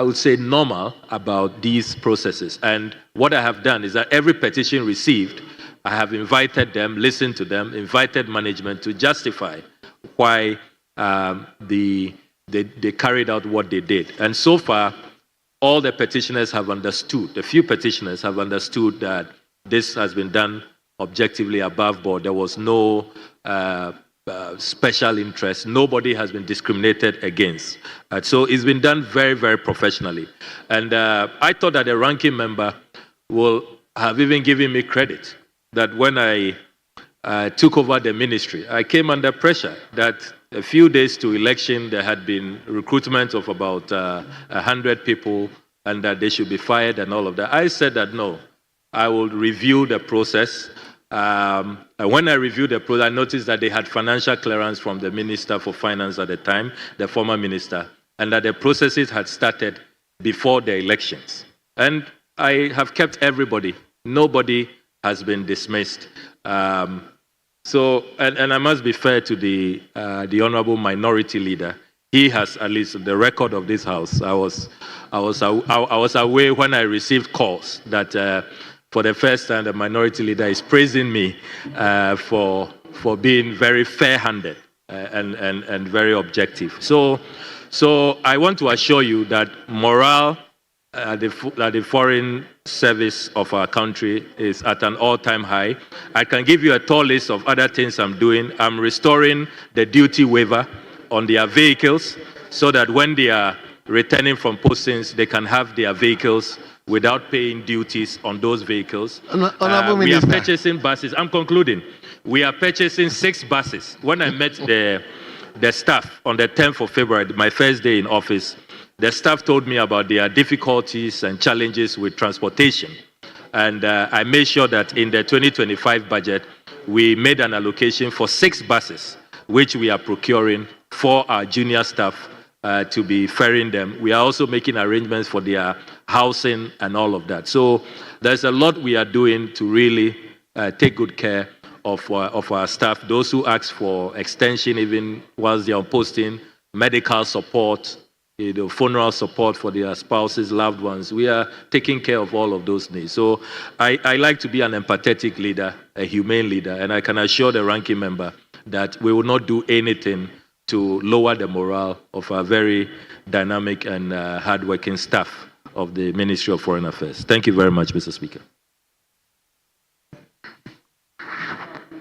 would say, normal about these processes. And what I have done is that every petition received, I have invited them, listened to them, invited management to justify why they carried out what they did. And so far, all the petitioners have understood, the few petitioners have understood that this has been done objectively above board. There was no special interest. Nobody has been discriminated against. So it's been done very, very professionally. And I thought that the ranking member will have even given me credit that when I took over the ministry, I came under pressure that a few days to election, there had been recruitment of about 100 people and that they should be fired and all of that. I said that no, I will review the process. And when I reviewed the process, I noticed that they had financial clearance from the Minister for Finance at the time, the former minister, and that the processes had started before the elections. And I have kept everybody. Nobody has been dismissed. So, and I must be fair to the honorable minority leader. He has at least the record of this house. I was aware when I received calls that for the first time the minority leader is praising me for being very fair-handed and very objective. So I want to assure you that morale at the foreign service of our country is at an all-time high. I can give you a tall list of other things I'm doing. I'm restoring the duty waiver on their vehicles so that when they are returning from postings, they can have their vehicles without paying duties on those vehicles. We are purchasing buses. I'm concluding. We are purchasing 6 buses. When I met the staff on the 10th of February, my first day in office, the staff told me about their difficulties and challenges with transportation. And I made sure that in the 2025 budget, we made an allocation for 6 buses, which we are procuring for our junior staff to be ferrying them. We are also making arrangements for their housing and all of that. So there's a lot we are doing to really take good care of our staff. Those who ask for extension, even whilst they are on posting, medical support, funeral support for their spouses, loved ones. We are taking care of all of those needs. So I like to be an empathetic leader, a humane leader, and I can assure the ranking member that we will not do anything to lower the morale of our very dynamic and hardworking staff of the Ministry of Foreign Affairs. Thank you very much, Mr. Speaker.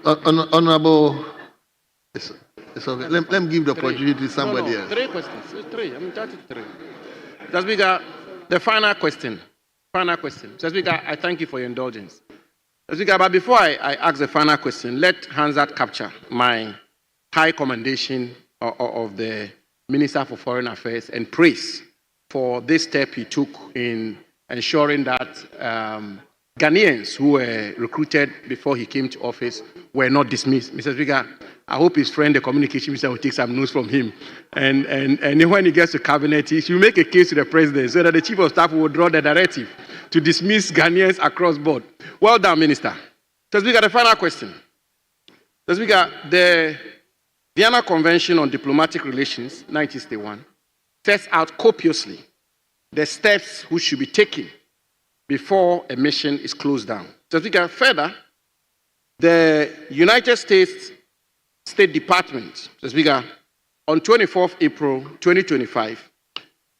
Honorable, it's okay. Let me give the opportunity to somebody else. 3 questions. 3. I'm starting 3. Mr. Speaker, the final question. Mr. Speaker, I thank you for your indulgence. Speaker, but before I ask the final question, let Hansard capture my high commendation of the Minister for Foreign Affairs and praise for this step he took in ensuring that Ghanaians who were recruited before he came to office were not dismissed. Mr. Speaker, I hope his friend, the communication minister, will take some notes from him. And when he gets to cabinet, he should make a case to the president so that the chief of staff will draw the directive to dismiss Ghanaians across board. Well done, Minister. Mr. Speaker, the final question. Mr. Speaker, the Vienna Convention on Diplomatic Relations, 1961, sets out copiously the steps which should be taken before a mission is closed down. Mr. Speaker, further, the United States State Department, Mr. Speaker, on 24th April 2025,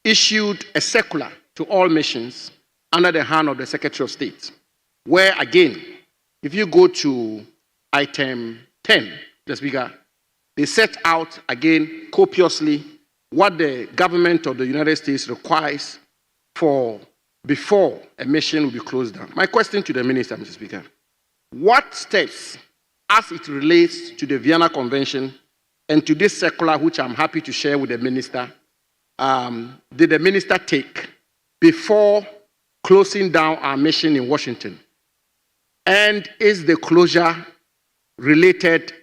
issued a circular to all missions under the hand of the Secretary of State, where again, if you go to item 10, Mr. Speaker, they set out again copiously what the government of the United States requires for before a mission will be closed down. My question to the Minister, Mr. Speaker, what steps, as it relates to the Vienna Convention and to this circular, which I'm happy to share with the Minister, did the Minister take before closing down our mission in Washington? And is the closure related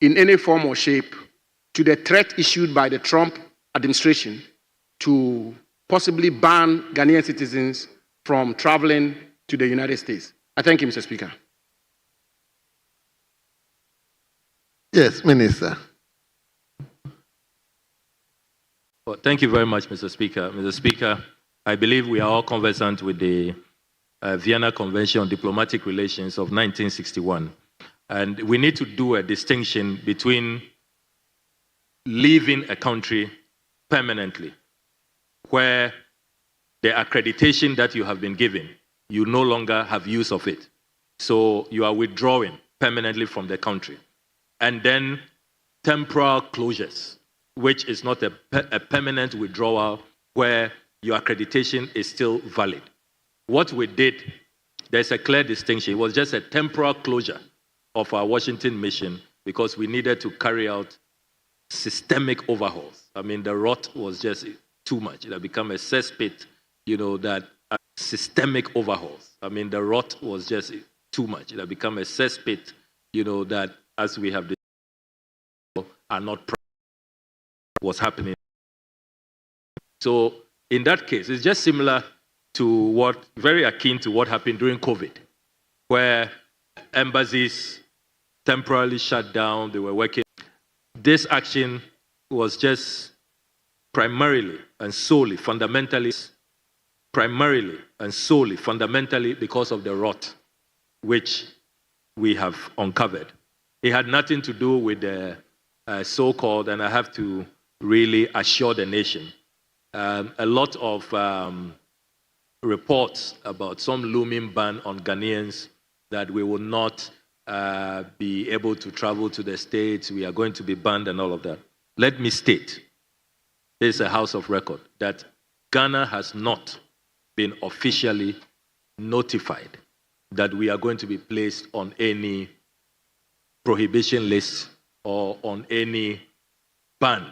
in any form or shape to the threat issued by the Trump administration to possibly ban Ghanaian citizens from traveling to the United States? I thank you, Mr. Speaker. Yes, Minister. Well, thank you very much, Mr. Speaker. Mr. Speaker, I believe we are all conversant with the Vienna Convention on Diplomatic Relations of 1961. And we need to do a distinction between leaving a country permanently, where the accreditation that you have been given, you no longer have use of it. So you are withdrawing permanently from the country. And then temporal closures, which is not a permanent withdrawal where your accreditation is still valid. What we did, there's a clear distinction. It was just a temporal closure of our Washington mission because we needed to carry out systemic overhauls. I mean, the rot was just too much. It had become a cesspit, that systemic overhauls. I mean, the rot was just too much. It had become a cesspit, that as we have are not was happening. So in that case, it's just similar to very akin to what happened during COVID, where embassies temporarily shut down, they were working. This action was just primarily and solely, fundamentally because of the rot which we have uncovered. It had nothing to do with the so-called, and I have to really assure the nation, a lot of reports about some looming ban on Ghanaians that we will not be able to travel to the States, we are going to be banned and all of that. Let me state, this is a house of record, that Ghana has not been officially notified that we are going to be placed on any prohibition list or on any ban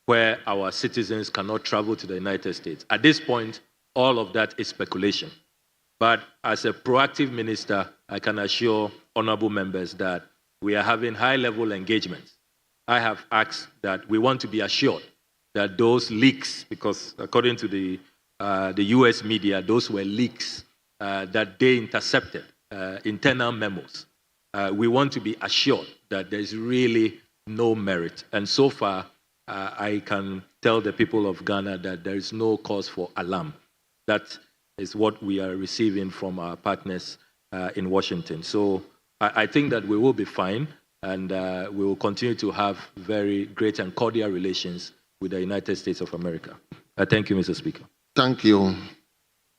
where our citizens cannot travel to the United States. At this point, all of that is speculation. But as a proactive minister, I can assure honorable members that we are having high-level engagements. I have asked that we want to be assured that those leaks, because according to the US media, those were leaks that they intercepted, internal memos. We want to be assured that there's really no merit. And so far, I can tell the people of Ghana that there is no cause for alarm. That is what we are receiving from our partners in Washington. So I think that we will be fine, and we will continue to have very great and cordial relations with the United States of America. Thank you, Mr. Speaker. Thank you.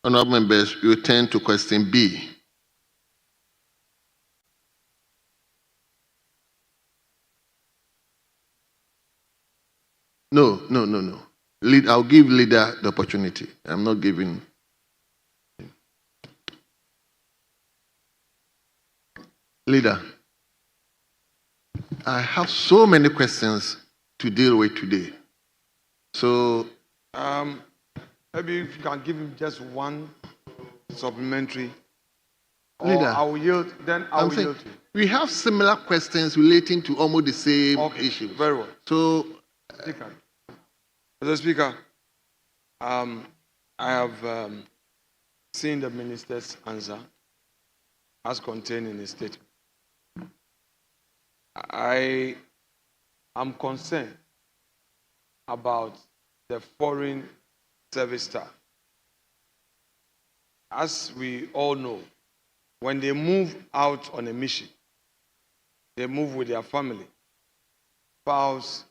Honorable members, we turn to question B. No. I'll give leader the opportunity. I'm not giving. Leader, I have so many questions to deal with today. So, maybe if you can give him just one supplementary. Leader, I will yield, then I will yield. We have similar questions relating to almost the same issue. Very well. So, Mr. Speaker, I have seen the minister's answer as contained in his statement. I am concerned about the foreign service staff. As we all know, when they move out on a mission, they move with their family, spouse,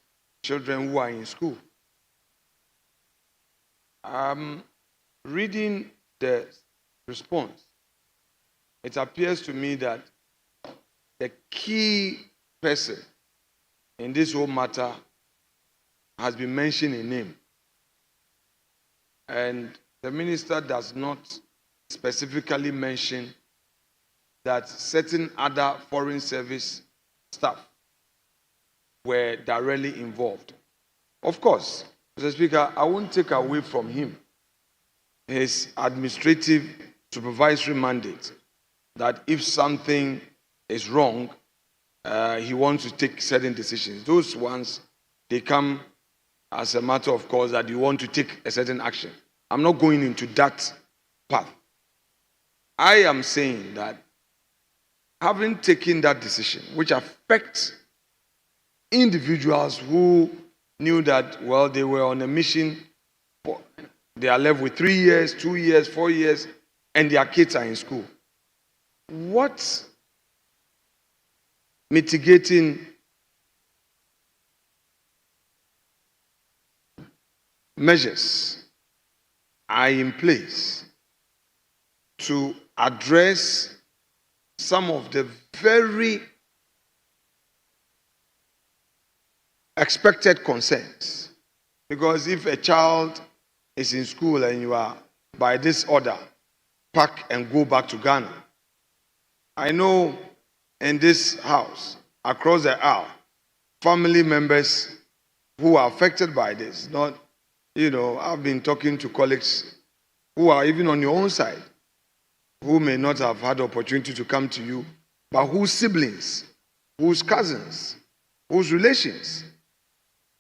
children who are in school. Reading the response, it appears to me that the key person in this whole matter has been mentioned in name. And the minister does not specifically mention that certain other foreign service staff were directly involved. Of course, Mr. Speaker, I won't take away from him his administrative supervisory mandate that if something is wrong, he wants to take certain decisions. Those ones, they come as a matter of course that you want to take a certain action. I'm not going into that path. I am saying that having taken that decision, which affects individuals who knew that, well, they were on a mission, they are left with 3 years, 2 years, 4 years, and their kids are in school. What mitigating measures are in place to address some of the very expected concerns? Because if a child is in school and you are, by this order, pack and go back to Ghana, I know in this house, across the aisle, family members who are affected by this. Not, I've been talking to colleagues who are even on your own side, who may not have had the opportunity to come to you, but whose siblings, whose cousins, whose relations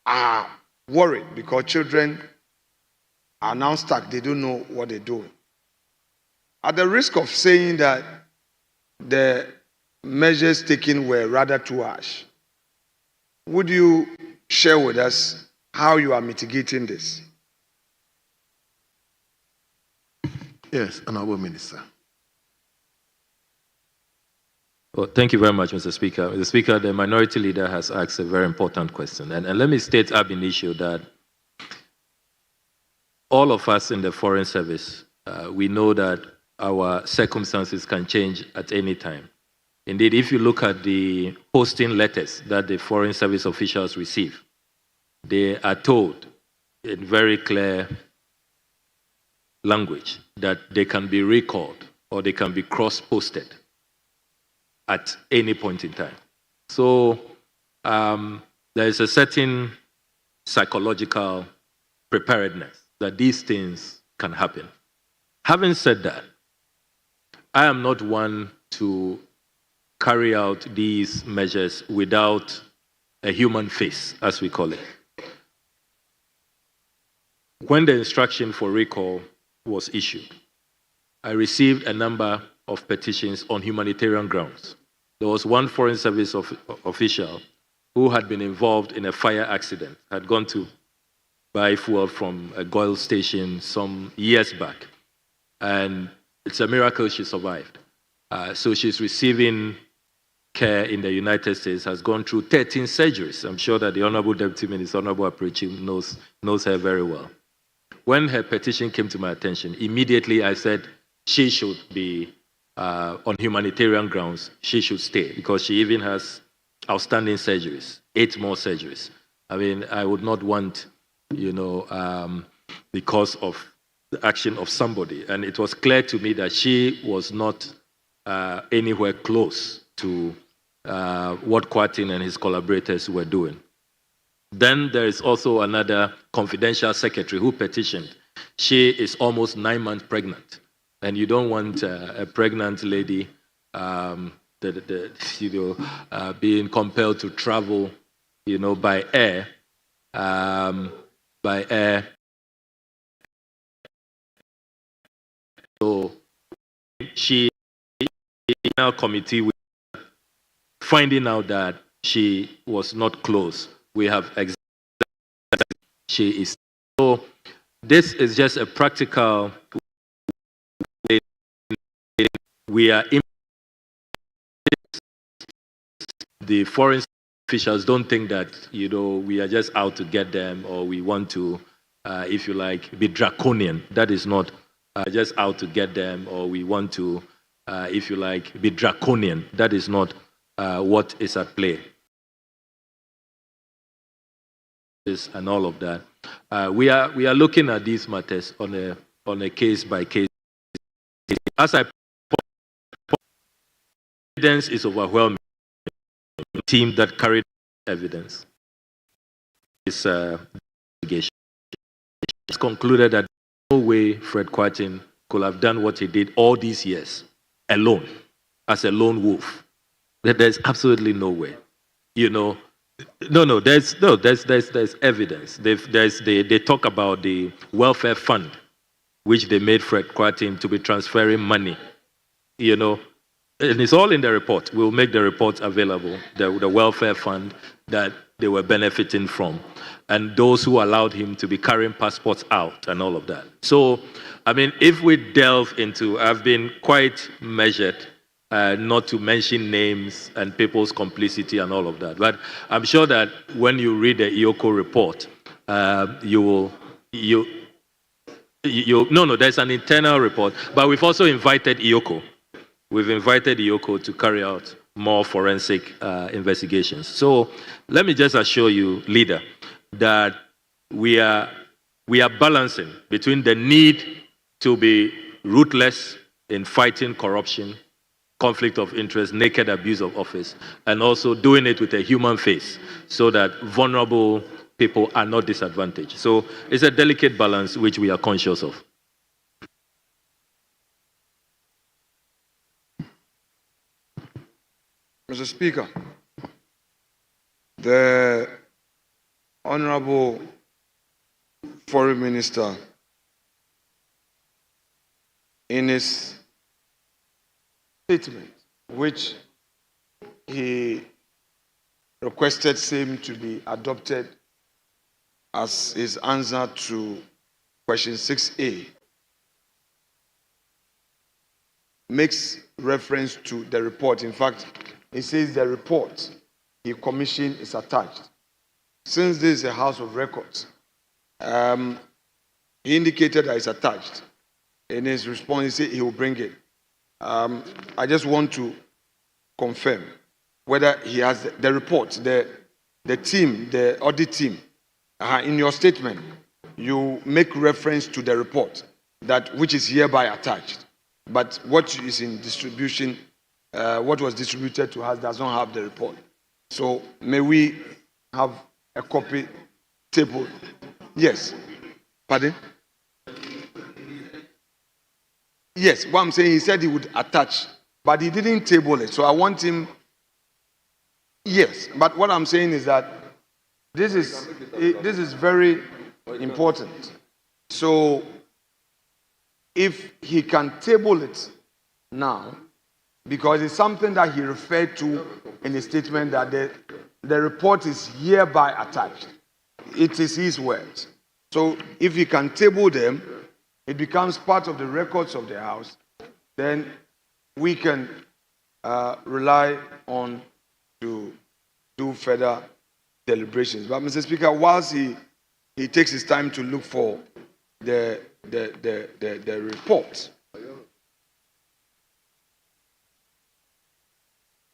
are worried because children are now stuck. They don't know what they're doing. At the risk of saying that the measures taken were rather too harsh, would you share with us how you are mitigating this? Yes, Honorable Minister. Well, thank you very much, Mr. Speaker. Mr. Speaker, the minority leader has asked a very important question. And let me state ab initio that all of us in the Foreign Service, we know that our circumstances can change at any time. Indeed, if you look at the posting letters that the Foreign Service officials receive, they are told in very clear language that they can be recalled or they can be cross-posted at any point in time. So there is a certain psychological preparedness that these things can happen. Having said that, I am not one to carry out these measures without a human face, as we call it. When the instruction for recall was issued, I received a number of petitions on humanitarian grounds. There was one Foreign Service official who had been involved in a fire accident, had gone to buy fuel from a oil station some years back, and it's a miracle she survived. So she's receiving care in the United States, has gone through 13 surgeries. I'm sure that the Honorable Deputy Minister, Honorable Aprechi, knows her very well. When her petition came to my attention, immediately I said she should be on humanitarian grounds, she should stay, because she even has outstanding surgeries, 8 more surgeries. I mean, I would not want, because of the action of somebody. And it was clear to me that she was not anywhere close to what Kwarteng and his collaborators were doing. Then there is also another confidential secretary who petitioned. She is almost 9 months pregnant, and you don't want a pregnant lady being compelled to travel, by air. So she in our committee finding out that she was not close. We have she is. So this is just a practical way. We are the foreign officials don't think that we are just out to get them, or we want to, if you like, be draconian. That is not just out to get them, or we want to, if you like, be draconian. That is not what is at play. And all of that. We are looking at these matters on a case by case. As I evidence is overwhelming. The team that carried evidence is investigation. It's concluded that no way Fred Kwarteng could have done what he did all these years alone, as a lone wolf. That there's absolutely no way. There's evidence. They talk about the welfare fund, which they made Fred Kwarteng to be transferring money. And it's all in the report. We'll make the report available, the welfare fund that they were benefiting from, and those who allowed him to be carrying passports out and all of that. So, if we delve into, I've been quite measured, not to mention names and people's complicity and all of that. But I'm sure that when you read the IOCO report, there's an internal report, but we've also invited IOCO. We've invited IOCO to carry out more forensic investigations. So let me just assure you, leader, that we are balancing between the need to be ruthless in fighting corruption, conflict of interest, naked abuse of office, and also doing it with a human face so that vulnerable people are not disadvantaged. So it's a delicate balance which we are conscious of. Mr. Speaker, the Honorable Foreign Minister, in his statement, which he requested same to be adopted as his answer to question 6A, makes reference to the report. In fact, he says the report he commissioned is attached. Since this is a house of records, he indicated that it's attached. In his response, he said he will bring it. I just want to confirm whether he has the report, the team, the audit team. In your statement, you make reference to the report that which is hereby attached. But what is in distribution, what was distributed to us does not have the report. So may we have a copy table? Yes. Pardon? Yes, what I'm saying, he said he would attach, but he didn't table it. So I want him. Yes, but what I'm saying is that this is very important. So if he can table it now, because it's something that he referred to in his statement that the report is hereby attached. It is his words. So if he can table them, it becomes part of the records of the House, then we can rely on to do further deliberations. But Mr. Speaker, whilst he takes his time to look for the report.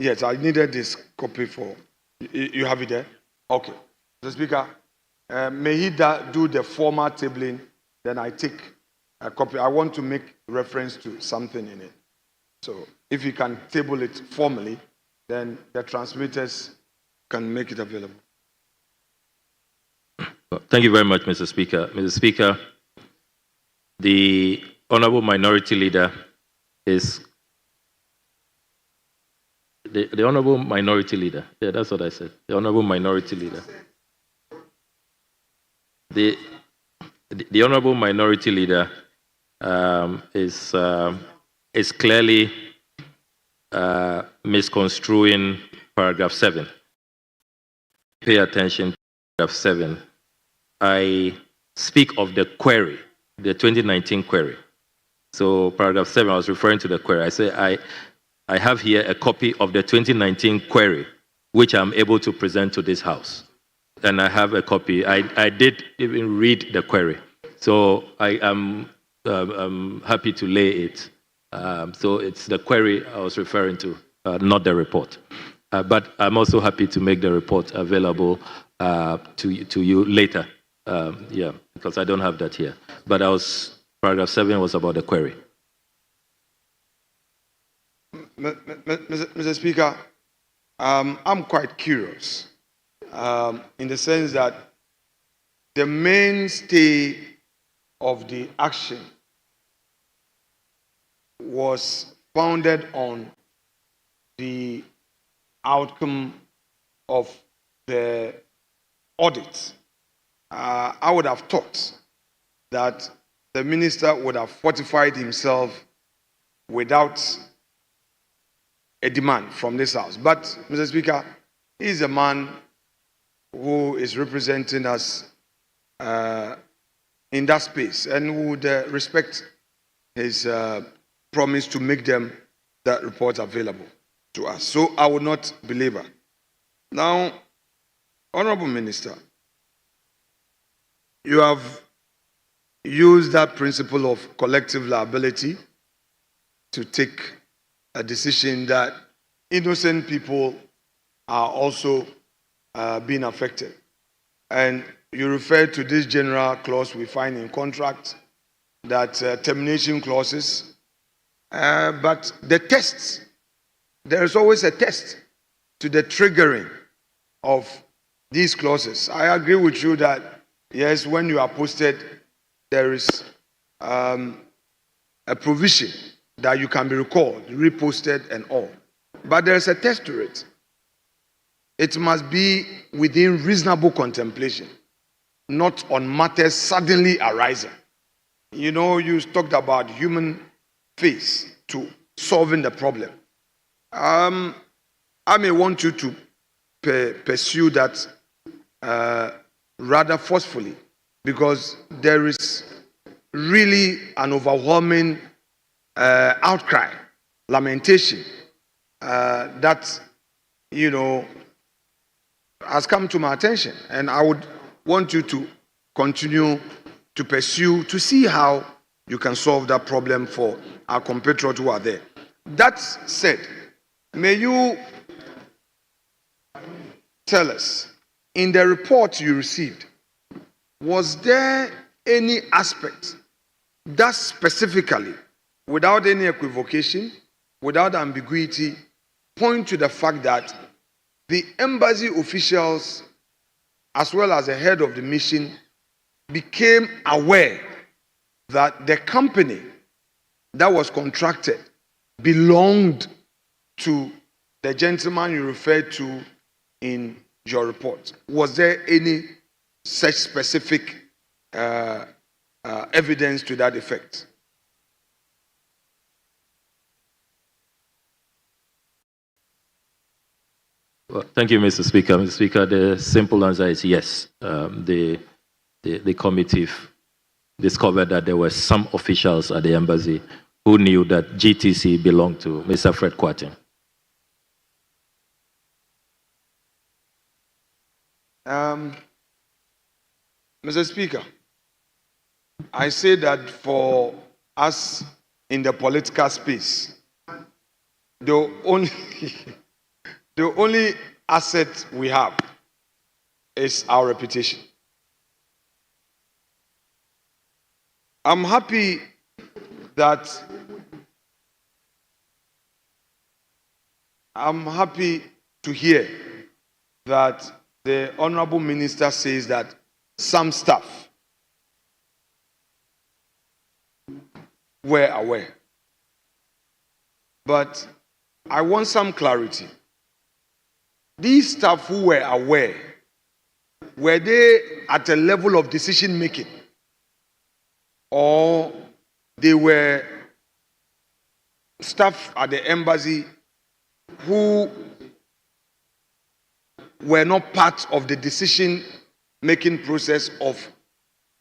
Yes, I needed this copy for. You have it there? Okay. Mr. Speaker, may he do the formal tabling, then I take a copy. I want to make reference to something in it. So if you can table it formally, then the transmitters can make it available. Thank you very much, Mr. Speaker. Mr. Speaker, the Honorable Minority Leader is the Honorable Minority Leader. Yeah, that's what I said. The Honorable Minority Leader. The Honorable Minority Leader is clearly misconstruing paragraph 7. Pay attention to paragraph 7. I speak of the query, the 2019 query. So paragraph 7, I was referring to the query. I say I have here a copy of the 2019 query, which I'm able to present to this House. And I have a copy. I did even read the query. So I am happy to lay it. So it's the query I was referring to, not the report. But I'm also happy to make the report available to you later. Yeah, because I don't have that here. But paragraph 7 was about the query. Mr. Speaker, I'm quite curious in the sense that the mainstay of the action was founded on the outcome of the audit. I would have thought that the minister would have fortified himself without a demand from this House. But, Mr. Speaker, he's a man who is representing us in that space and would respect his promise to make that report available to us. So I would not belabor. Now, Honorable Minister, you have used that principle of collective liability to take a decision that innocent people are also being affected. And you refer to this general clause we find in contracts, that termination clauses. But the tests, there is always a test to the triggering of these clauses. I agree with you that, yes, when you are posted, there is a provision that you can be recalled, reposted, and all. But there is a test to it. It must be within reasonable contemplation, not on matters suddenly arising. You know, you talked about human face to solving the problem. I may want you to pursue that rather forcefully, because there is really an overwhelming outcry, lamentation that, you know, has come to my attention. And I would want you to continue to pursue, to see how you can solve that problem for our compatriots who are there. That said, may you tell us, in the report you received, was there any aspect that specifically, without any equivocation, without ambiguity, point to the fact that the embassy officials, as well as the head of the mission, became aware that the company that was contracted belonged to the gentleman you referred to in your report? Was there any such specific evidence to that effect? Well, thank you, Mr. Speaker. Mr. Speaker, the simple answer is yes. The committee discovered that there were some officials at the embassy who knew that GTC belonged to Mr. Fred Kwarteng. Mr. Speaker, I say that for us in the political space, the only asset we have is our reputation. I'm happy that I'm happy to hear that the Honorable Minister says that some staff were aware. But I want some clarity. These staff who were aware, were they at a level of decision making? Or they were staff at the embassy who were not part of the decision making process of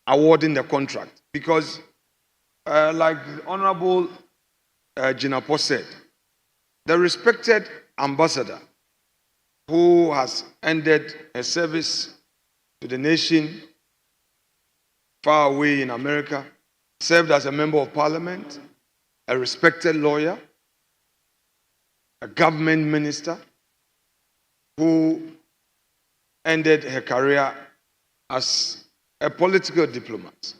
awarding the contract? Because like the Honorable Jinapo said, the respected ambassador who has ended a service to the nation far away in America, served as a member of parliament, a respected lawyer, a government minister who ended her career as a political diplomat.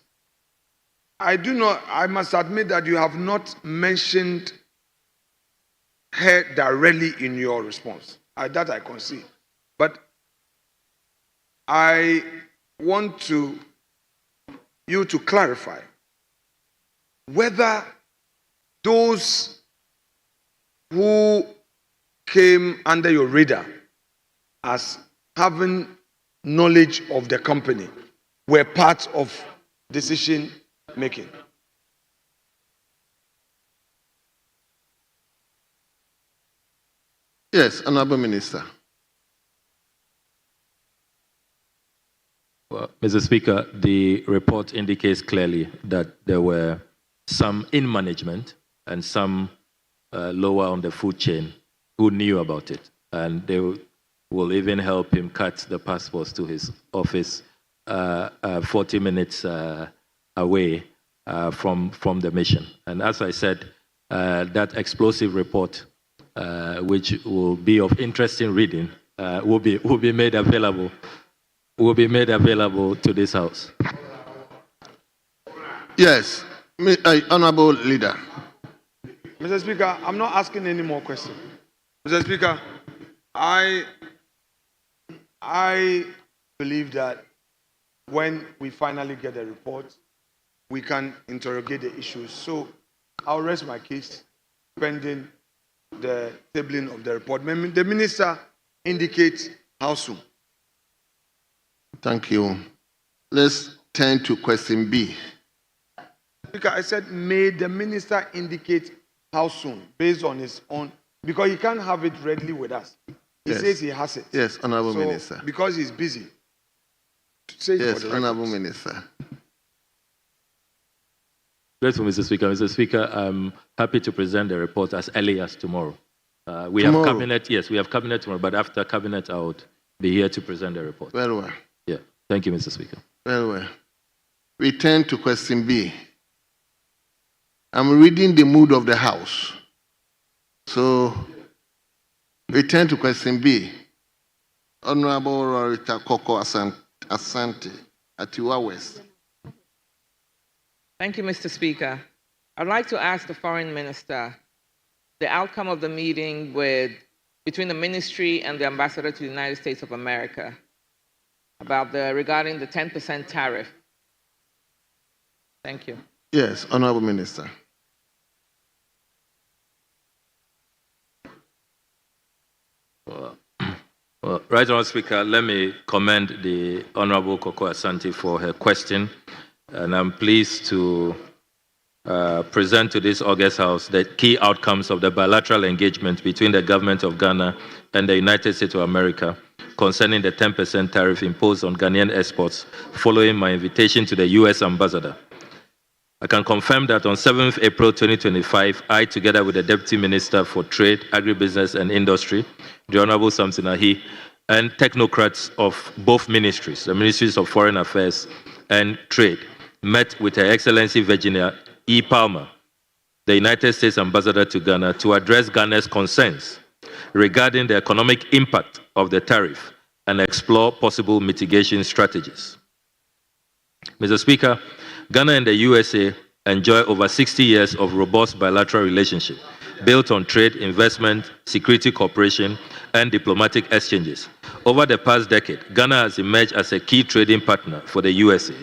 I must admit that you have not mentioned her directly in your response. That I concede. But I want you to clarify whether those who came under your radar as having knowledge of the company were part of decision making. Yes, Honorable Minister. Well, Mr. Speaker, the report indicates clearly that there were some in management and some lower on the food chain who knew about it, and they will even help him cut the passports to his office 40 minutes away from the mission. And as I said, that explosive report, which will be of interesting reading, will be made available. Will be made available to this House. Yes, Honorable Leader. Mr. Speaker, I'm not asking any more questions. Mr. Speaker, I believe that when we finally get the report, we can interrogate the issues. So I'll rest my case pending the tabling of the report. The minister indicates how soon. Thank you. Let's turn to question B. Speaker, I said, may the minister indicate how soon, based on his own, because he can't have it readily with us. He says he has it. Yes, Honorable Minister. Because he's busy. Yes, Honorable Minister. Grateful, Mr. Speaker. Mr. Speaker, I'm happy to present the report as early as tomorrow. We have cabinet, yes, we have cabinet tomorrow, but after cabinet, I would be here to present the report. Very well. Yeah, thank you, Mr. Speaker. Very well. We turn to question B. I'm reading the mood of the House. So, we turn to question B. Honorable Rorita Koko Asante, Atiwa West. Thank you, Mr. Speaker. I'd like to ask the Foreign Minister the outcome of the meeting between the Ministry and the Ambassador to the United States of America regarding the 10% tariff. Thank you. Yes, Honorable Minister. Well, Right Honourable Speaker, let me commend the Honourable Koko Asante for her question, and I'm pleased to present to this August House the key outcomes of the bilateral engagement between the Government of Ghana and the United States of America concerning the 10% tariff imposed on Ghanaian exports following my invitation to the U.S. Ambassador. I can confirm that on 7th April 2025, I, together with the Deputy Minister for Trade, Agribusiness and Industry, the Honorable Samson Ahi, and technocrats of both ministries, the Ministries of Foreign Affairs and Trade, met with Her Excellency Virginia E. Palmer, the United States Ambassador to Ghana, to address Ghana's concerns regarding the economic impact of the tariff and explore possible mitigation strategies. Mr. Speaker, Ghana and the USA enjoy over 60 years of robust bilateral relationship built on trade, investment, security cooperation, and diplomatic exchanges. Over the past decade, Ghana has emerged as a key trading partner for the USA,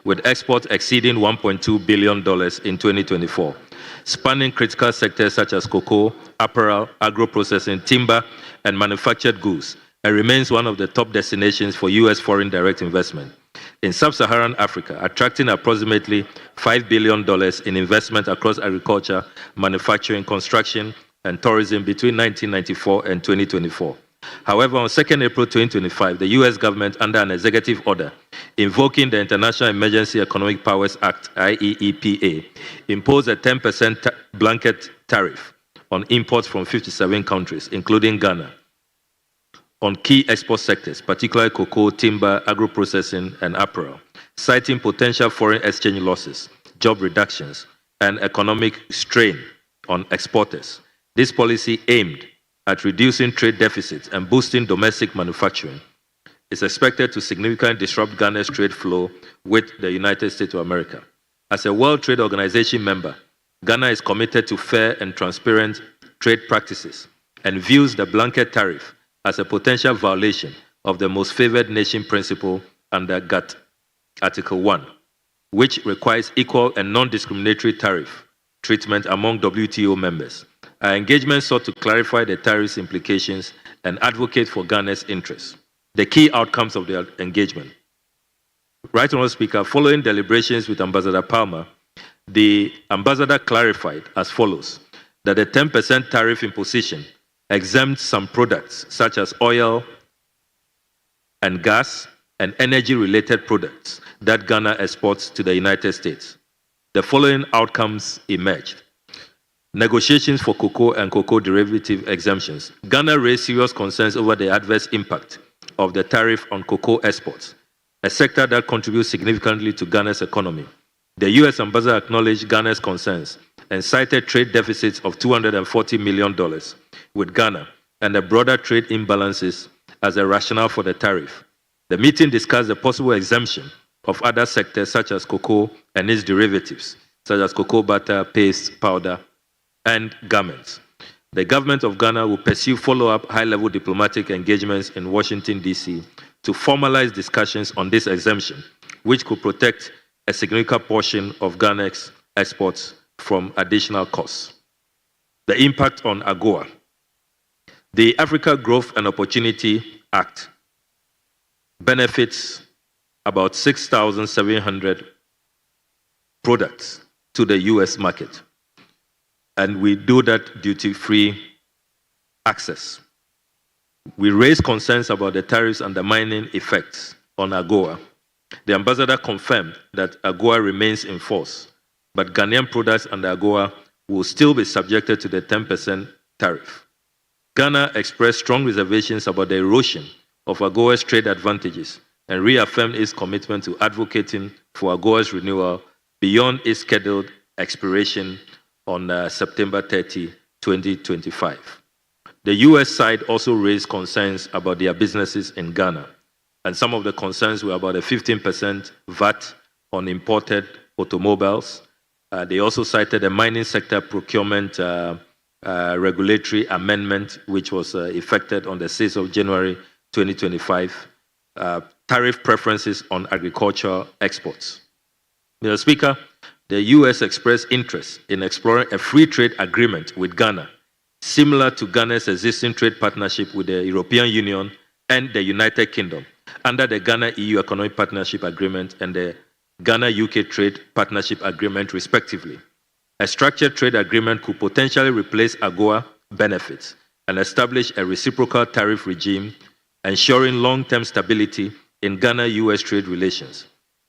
with exports exceeding $1.2 billion in 2024, spanning critical sectors such as cocoa, apparel, agro-processing, timber, and manufactured goods, and remains one of the top destinations for U.S. foreign direct investment. In sub-Saharan Africa, attracting approximately $5 billion in investment across agriculture, manufacturing, construction, and tourism between 1994 and 2024. However, on 2nd April 2025, the U.S. government, under an executive order invoking the International Emergency Economic Powers Act, IEEPA, imposed a 10% blanket tariff on imports from 57 countries, including Ghana, on key export sectors, particularly cocoa, timber, agro-processing, and apparel, citing potential foreign exchange losses, job reductions, and economic strain on exporters. This policy, aimed at reducing trade deficits and boosting domestic manufacturing, is expected to significantly disrupt Ghana's trade flow with the United States of America. As a World Trade Organization member, Ghana is committed to fair and transparent trade practices and views the blanket tariff as a potential violation of the most favored nation principle under GATT Article 1, which requires equal and non-discriminatory tariff treatment among WTO members. Our engagement sought to clarify the tariff's implications and advocate for Ghana's interests. The key outcomes of the engagement. Right Honourable Speaker, following deliberations with Ambassador Palmer, the ambassador clarified as follows, that the 10% tariff imposition exempts some products such as oil and gas and energy-related products that Ghana exports to the United States. The following outcomes emerged. Negotiations for cocoa and cocoa derivative exemptions. Ghana raised serious concerns over the adverse impact of the tariff on cocoa exports, a sector that contributes significantly to Ghana's economy. The U.S. ambassador acknowledged Ghana's concerns and cited trade deficits of $240 million with Ghana and the broader trade imbalances as a rationale for the tariff. The meeting discussed the possible exemption of other sectors such as cocoa and its derivatives, such as cocoa butter, paste, powder, and garments. The government of Ghana will pursue follow-up high-level diplomatic engagements in Washington, D.C. to formalize discussions on this exemption, which could protect a significant portion of Ghana's exports from additional costs. The impact on AGOA. The Africa Growth and Opportunity Act benefits about 6,700 products to the U.S. market. And we do that duty-free access. We raise concerns about the tariffs undermining effects on AGOA. The ambassador confirmed that AGOA remains in force, but Ghanaian products under AGOA will still be subjected to the 10% tariff. Ghana expressed strong reservations about the erosion of AGOA's trade advantages and reaffirmed its commitment to advocating for AGOA's renewal beyond its scheduled expiration on September 30, 2025. The U.S. side also raised concerns about their businesses in Ghana, and some of the concerns were about a 15% VAT on imported automobiles. They also cited a mining sector procurement regulatory amendment, which was effected on the 6th of January 2025, tariff preferences on agricultural exports. Mr. Speaker, the U.S. expressed interest in exploring a free trade agreement with Ghana, similar to Ghana's existing trade partnership with the European Union and the United Kingdom, under the Ghana-EU Economic Partnership Agreement and the Ghana-UK Trade Partnership Agreement, respectively. A structured trade agreement could potentially replace AGOA benefits and establish a reciprocal tariff regime, ensuring long-term stability in Ghana-US trade relations.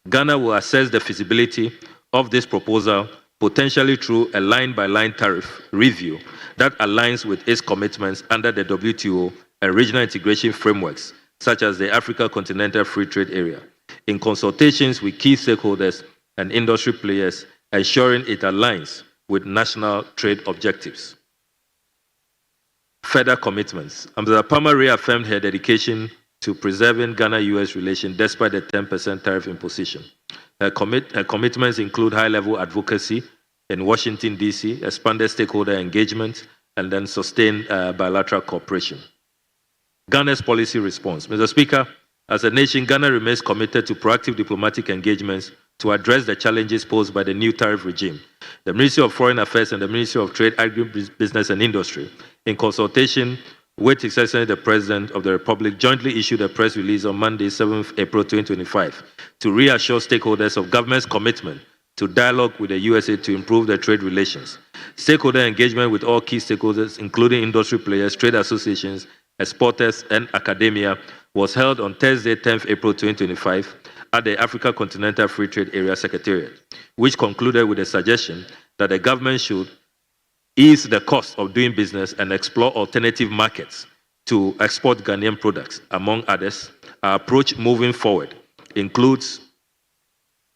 Ghana will assess the feasibility of this proposal, potentially through a line-by-line tariff review that aligns with its commitments under the WTO and regional integration frameworks, such as the Africa Continental Free Trade Area, in consultations with key stakeholders and industry players, ensuring it aligns with national trade objectives. Further commitments. Ambassador Palmer reaffirmed her dedication to preserving Ghana-US relations despite the 10% tariff imposition. Her commitments include high-level advocacy in Washington, D.C., expanded stakeholder engagement, and then sustain bilateral cooperation. Ghana's policy response. Mr. Speaker, as a nation, Ghana remains committed to proactive diplomatic engagements to address the challenges posed by the new tariff regime. The Ministry of Foreign Affairs and the Ministry of Trade, Agribusiness and Industry, in consultation with His Excellency the President of the Republic, jointly issued a press release on Monday, 7th April 2025, to reassure stakeholders of government's commitment to dialogue with the USA to improve their trade relations. Stakeholder engagement with all key stakeholders, including industry players, trade associations, exporters, and academia, was held on Thursday, 10th April 2025, at the Africa Continental Free Trade Area Secretariat, which concluded with a suggestion that the government should ease the cost of doing business and explore alternative markets to export Ghanaian products. Among others, our approach moving forward includes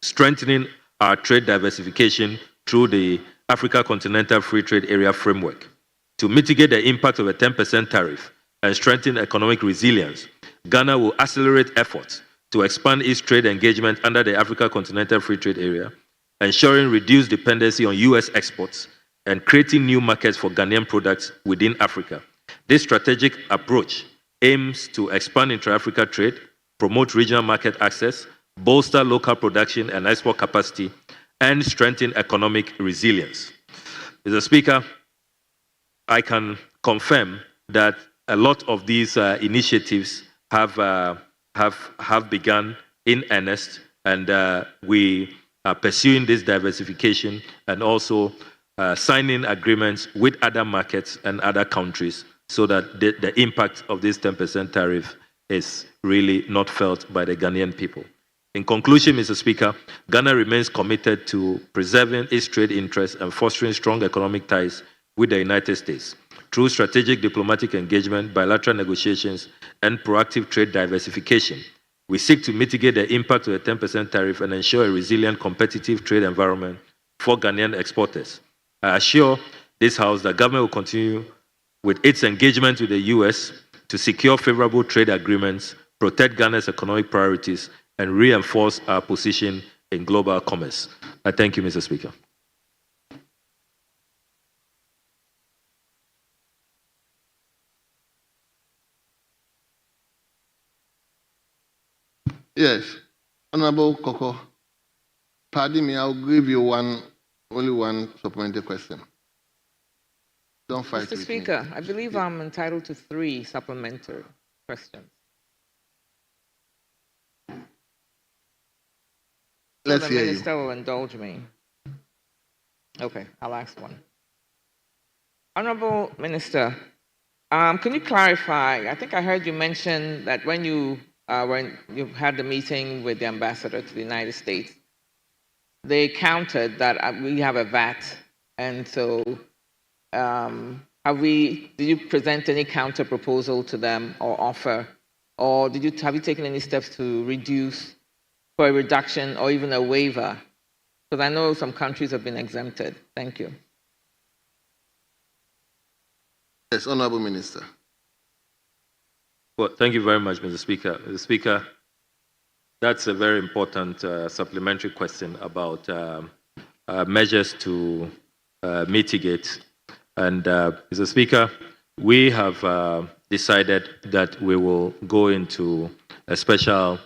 strengthening our trade diversification through the Africa Continental Free Trade Area framework. To mitigate the impact of a 10% tariff and strengthen economic resilience, Ghana will accelerate efforts to expand its trade engagement under the Africa Continental Free Trade Area, ensuring reduced dependency on U.S. exports and creating new markets for Ghanaian products within Africa. This strategic approach aims to expand intra-Africa trade, promote regional market access, bolster local production and export capacity, and strengthen economic resilience. Mr. Speaker, I can confirm that a lot of these initiatives have begun in earnest, and we are pursuing this diversification and also signing agreements with other markets and other countries so that the impact of this 10% tariff is really not felt by the Ghanaian people. In conclusion, Mr. Speaker, Ghana remains committed to preserving its trade interests and fostering strong economic ties with the United States. Through strategic diplomatic engagement, bilateral negotiations, and proactive trade diversification, we seek to mitigate the impact of the 10% tariff and ensure a resilient, competitive trade environment for Ghanaian exporters. I assure this House that government will continue with its engagement with the U.S. to secure favorable trade agreements, protect Ghana's economic priorities, and reinforce our position in global commerce. I thank you, Mr. Speaker. Yes, Honorable Koko, pardon me, I'll give you only one supplementary question. Don't fight Mr. with Speaker, me. I believe I'm entitled to 3 supplementary questions. Let's so hear the you. Minister will indulge me. Okay, I'll ask one. Honorable Minister, can you clarify? I think I heard you mention that when you had the meeting with the ambassador to the United States, they countered that we have a VAT, and so did you present any counter proposal to them or offer, or have you taken any steps to reduce for a reduction or even a waiver? Because I know some countries have been exempted. Thank you. Yes, Honorable Minister. Well, thank you very much, Mr. Speaker. Mr. Speaker, that's a very important supplementary question about measures to mitigate. And Mr. Speaker, we have decided that we will go into a special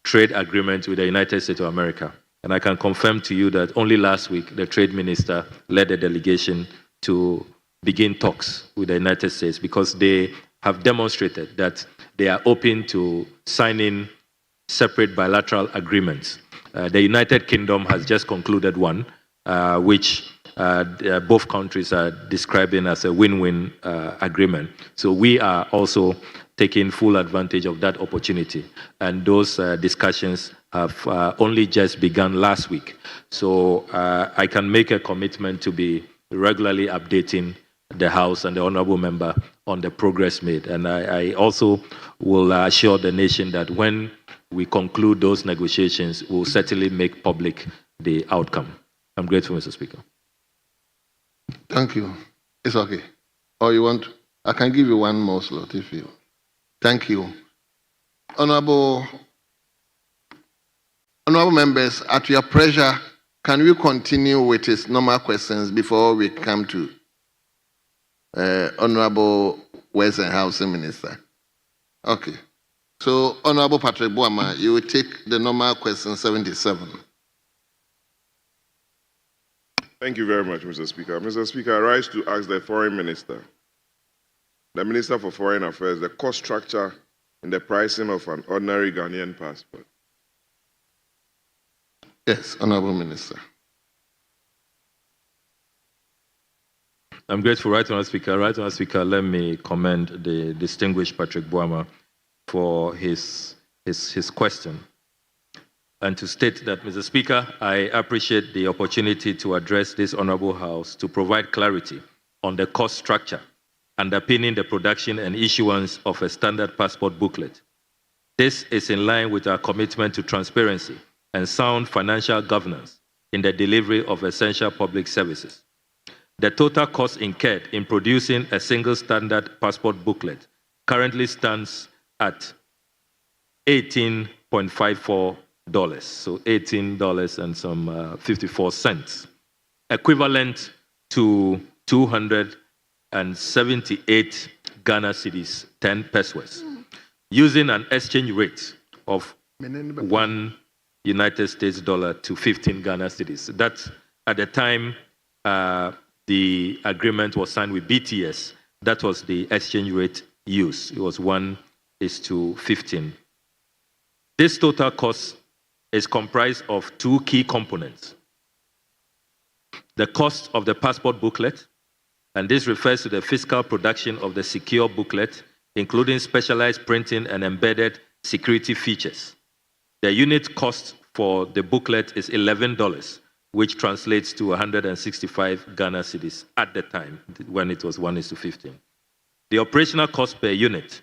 trade agreement with the United States of America. And I can confirm to you that only last week, the trade minister led a delegation to begin talks with the United States because they have demonstrated that they are open to signing separate bilateral agreements. The United Kingdom has just concluded one, which both countries are describing as a win-win agreement. So we are also taking full advantage of that opportunity. And those discussions have only just begun last week. So I can make a commitment to be regularly updating the House and the Honorable Member on the progress made. And I also will assure the nation that when we conclude those negotiations, we'll certainly make public the outcome. I'm grateful, Mr. Speaker. Thank you. It's okay. Or you want, I can give you one more slot if you. Thank you. Honorable members, at your pleasure, can we continue with his normal questions before we come to Honorable Works and Housing Minister. Okay. So, Honorable Patrick Boama, you will take the normal question 77. Thank you very much, Mr. Speaker. Mr. Speaker, I rise to ask the Foreign Minister, the Minister for Foreign Affairs, the cost structure in the pricing of an ordinary Ghanaian passport. Yes, Honorable Minister. I'm grateful, Right Honourable Speaker. Right Honourable Speaker, let me commend the distinguished Patrick Boama for his question. And to state that, Mr. Speaker, I appreciate the opportunity to address this Honourable House to provide clarity on the cost structure underpinning the production and issuance of a standard passport booklet. This is in line with our commitment to transparency and sound financial governance in the delivery of essential public services. The total cost incurred in producing a single standard passport booklet currently stands at $18.54, so $18 and some 54 cents, equivalent to 278 Ghana cedis, 10 pesos, using an exchange rate of 1 United States dollar to 15 Ghana cedis. That, at the time the agreement was signed with BTS, that was the exchange rate used. It was 1:15. This total cost is comprised of two key components. The cost of the passport booklet, and this refers to the physical production of the secure booklet, including specialized printing and embedded security features. The unit cost for the booklet is $11, which translates to 165 Ghana cedis at the time when it was 1:15. The operational cost per unit,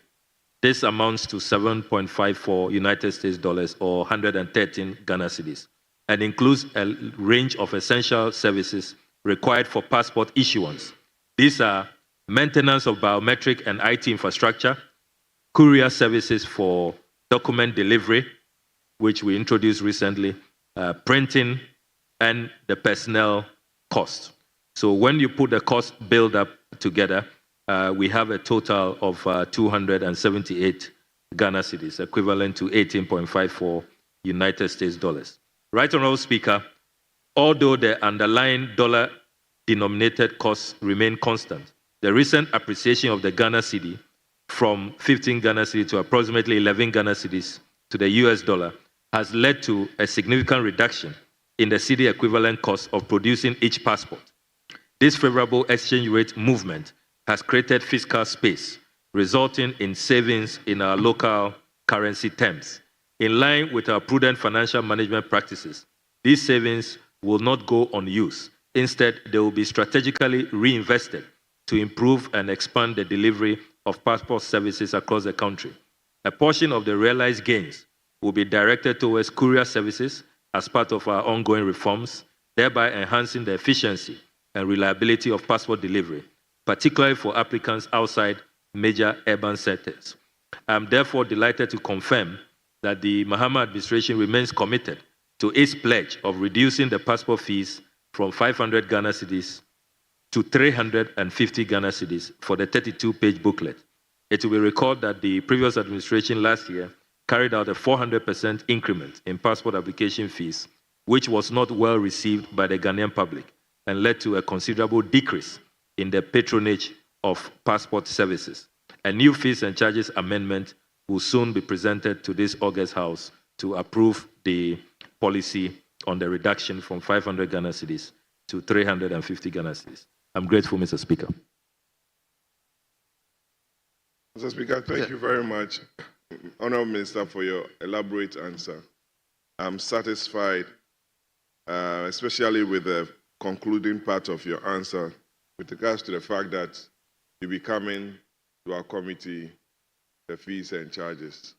this amounts to 7.54 United States dollars or 113 Ghana cedis, and includes a range of essential services required for passport issuance. These are maintenance of biometric and IT infrastructure, courier services for document delivery, which we introduced recently, printing, and the personnel cost. So when you put the cost build up together, we have a total of 278 Ghana cedis, equivalent to 18.54 United States dollars. Right Honourable Speaker, although the underlying dollar-denominated costs remain constant, the recent appreciation of the Ghana cedi from 15 Ghana cedi to approximately 11 Ghana cedis to the US dollar has led to a significant reduction in the cedi equivalent cost of producing each passport. This favorable exchange rate movement has created fiscal space, resulting in savings in our local currency terms. In line with our prudent financial management practices, these savings will not go unused. Instead, they will be strategically reinvested to improve and expand the delivery of passport services across the country. A portion of the realized gains will be directed towards courier services as part of our ongoing reforms, thereby enhancing the efficiency and reliability of passport delivery, particularly for applicants outside major urban centers. I am therefore delighted to confirm that the Mahama administration remains committed to its pledge of reducing the passport fees from 500 Ghana cedis to 350 Ghana cedis for the 32-page booklet. It will be recalled that the previous administration last year carried out a 400% increment in passport application fees, which was not well received by the Ghanaian public and led to a considerable decrease in the patronage of passport services. A new fees and charges amendment will soon be presented to this August House to approve the policy on the reduction from 500 Ghana cedis to 350 Ghana cedis. I'm grateful, Mr. Speaker. Mr. Speaker, thank you very much, Honourable Minister, for your elaborate answer. I'm satisfied, especially with the concluding part of your answer with regards to the fact that you'll be coming to our committee the fees and charges.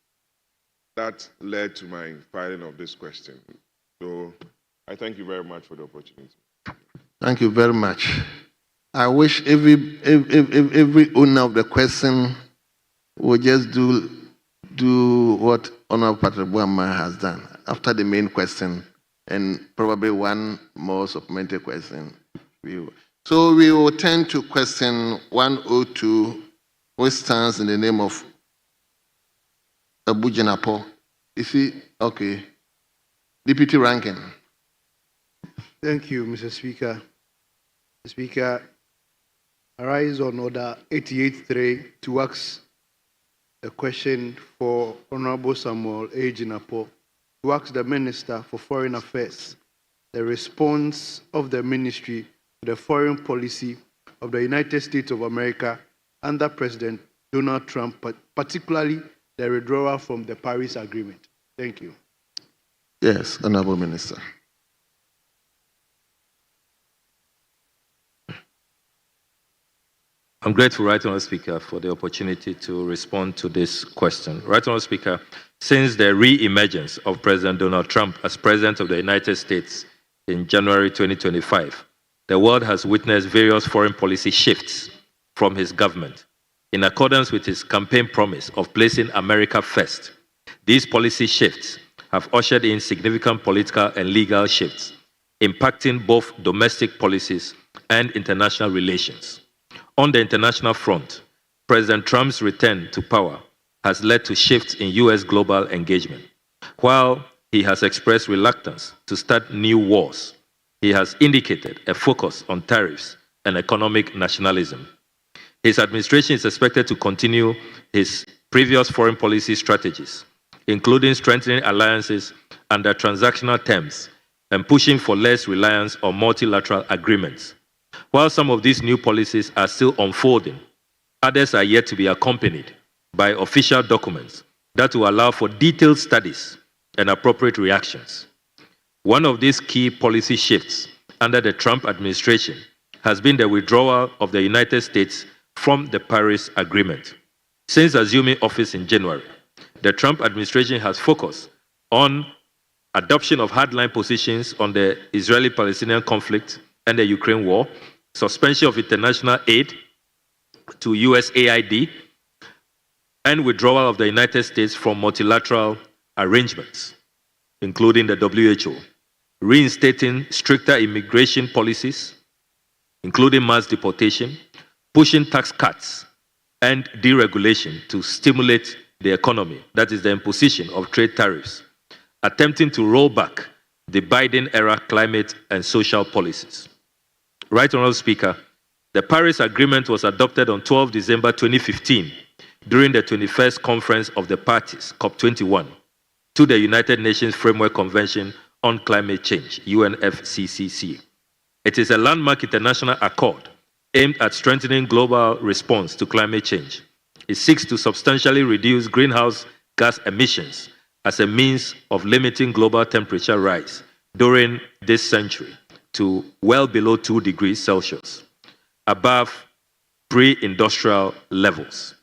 That led to my filing of this question. So I thank you very much for the opportunity. Thank you very much. I wish every owner of the question would just do what Honorable Patrick Boama has done after the main question and probably one more supplementary question. So we will turn to question 102, which stands in the name of Abu Janapo. Is he okay? Deputy Ranking. Thank you, Mr. Speaker. Mr. Speaker, I rise on order 88.3 to ask a question for Honorable Samuel A. Jinapo, to ask the Minister for Foreign Affairs the response of the Ministry to the foreign policy of the United States of America under President Donald Trump, particularly the withdrawal from the Paris Agreement. Thank you. Yes, Honorable Minister. I'm grateful, Right Honourable Speaker, for the opportunity to respond to this question. Right Honourable Speaker, since the re-emergence of President Donald Trump as President of the United States in January 2025, the world has witnessed various foreign policy shifts from his government. In accordance with his campaign promise of placing America first, these policy shifts have ushered in significant political and legal shifts, impacting both domestic policies and international relations. On the international front, President Trump's return to power has led to shifts in U.S. global engagement. While he has expressed reluctance to start new wars, he has indicated a focus on tariffs and economic nationalism. His administration is expected to continue his previous foreign policy strategies, including strengthening alliances under transactional terms and pushing for less reliance on multilateral agreements. While some of these new policies are still unfolding, others are yet to be accompanied by official documents that will allow for detailed studies and appropriate reactions. One of these key policy shifts under the Trump administration has been the withdrawal of the United States from the Paris Agreement. Since assuming office in January, the Trump administration has focused on adoption of hardline positions on the Israeli-Palestinian conflict and the Ukraine war, suspension of international aid to USAID, and withdrawal of the United States from multilateral arrangements, including the WHO, reinstating stricter immigration policies, including mass deportation, pushing tax cuts and deregulation to stimulate the economy, that is the imposition of trade tariffs, attempting to roll back the Biden-era climate and social policies. Right Honourable Speaker, the Paris Agreement was adopted on 12 December 2015 during the 21st Conference of the Parties, COP21, to the United Nations Framework Convention on Climate Change, UNFCCC. It is a landmark international accord aimed at strengthening global response to climate change. It seeks to substantially reduce greenhouse gas emissions as a means of limiting global temperature rise during this century to well below 2 degrees Celsius, above pre-industrial levels,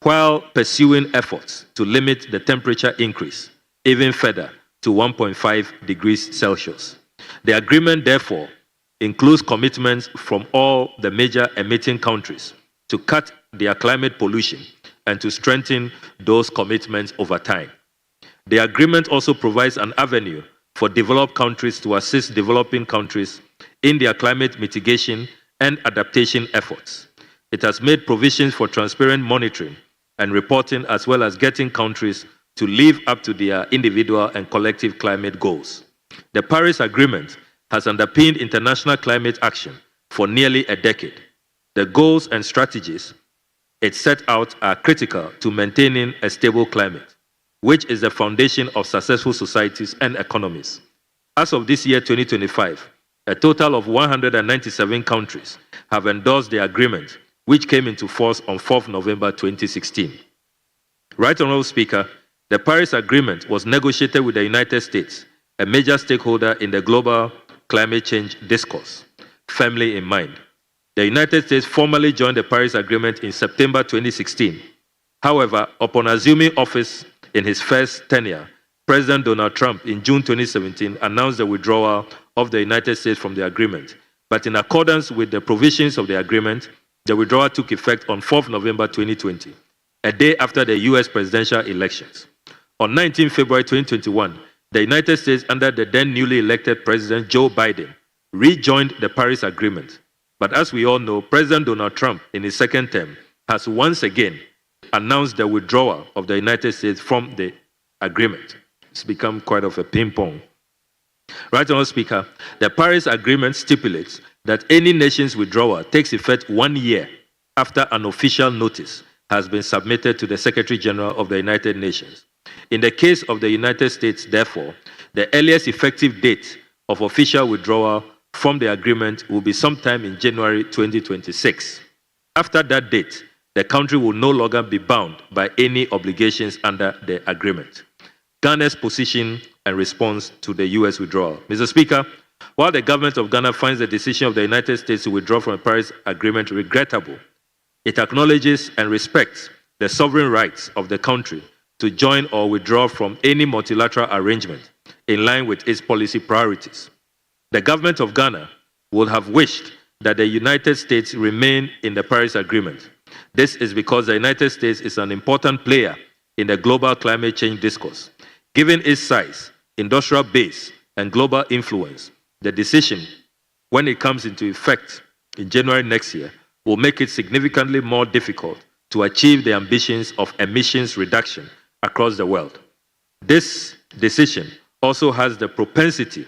while pursuing efforts to limit the temperature increase even further to 1.5 degrees Celsius. The agreement, therefore, includes commitments from all the major emitting countries to cut their climate pollution and to strengthen those commitments over time. The agreement also provides an avenue for developed countries to assist developing countries in their climate mitigation and adaptation efforts. It has made provisions for transparent monitoring and reporting, as well as getting countries to live up to their individual and collective climate goals. The Paris Agreement has underpinned international climate action for nearly a decade. The goals and strategies it set out are critical to maintaining a stable climate, which is the foundation of successful societies and economies. As of this year, 2025, a total of 197 countries have endorsed the agreement, which came into force on 4th November 2016. Right Honourable Speaker, the Paris Agreement was negotiated with the United States, a major stakeholder in the global climate change discourse, firmly in mind. The United States formally joined the Paris Agreement in September 2016. However, upon assuming office in his first tenure, President Donald Trump in June 2017 announced the withdrawal of the United States from the agreement. But in accordance with the provisions of the agreement, the withdrawal took effect on 4th November 2020, a day after the US presidential elections. On 19 February 2021, the United States, under the then newly elected President Joe Biden, rejoined the Paris Agreement. But as we all know, President Donald Trump, in his second term, has once again announced the withdrawal of the United States from the agreement. It's become quite of a ping-pong. Right, Honourable Speaker, the Paris Agreement stipulates that any nation's withdrawal takes effect 1 year after an official notice has been submitted to the Secretary General of the United Nations. In the case of the United States, therefore, the earliest effective date of official withdrawal from the agreement will be sometime in January 2026. After that date, the country will no longer be bound by any obligations under the agreement. Ghana's position and response to the U.S. withdrawal. Mr. Speaker, while the government of Ghana finds the decision of the United States to withdraw from the Paris Agreement regrettable, it acknowledges and respects the sovereign rights of the country to join or withdraw from any multilateral arrangement in line with its policy priorities. The government of Ghana would have wished that the United States remain in the Paris Agreement. This is because the United States is an important player in the global climate change discourse. Given its size, industrial base, and global influence, the decision, when it comes into effect in January next year, will make it significantly more difficult to achieve the ambitions of emissions reduction across the world. This decision also has the propensity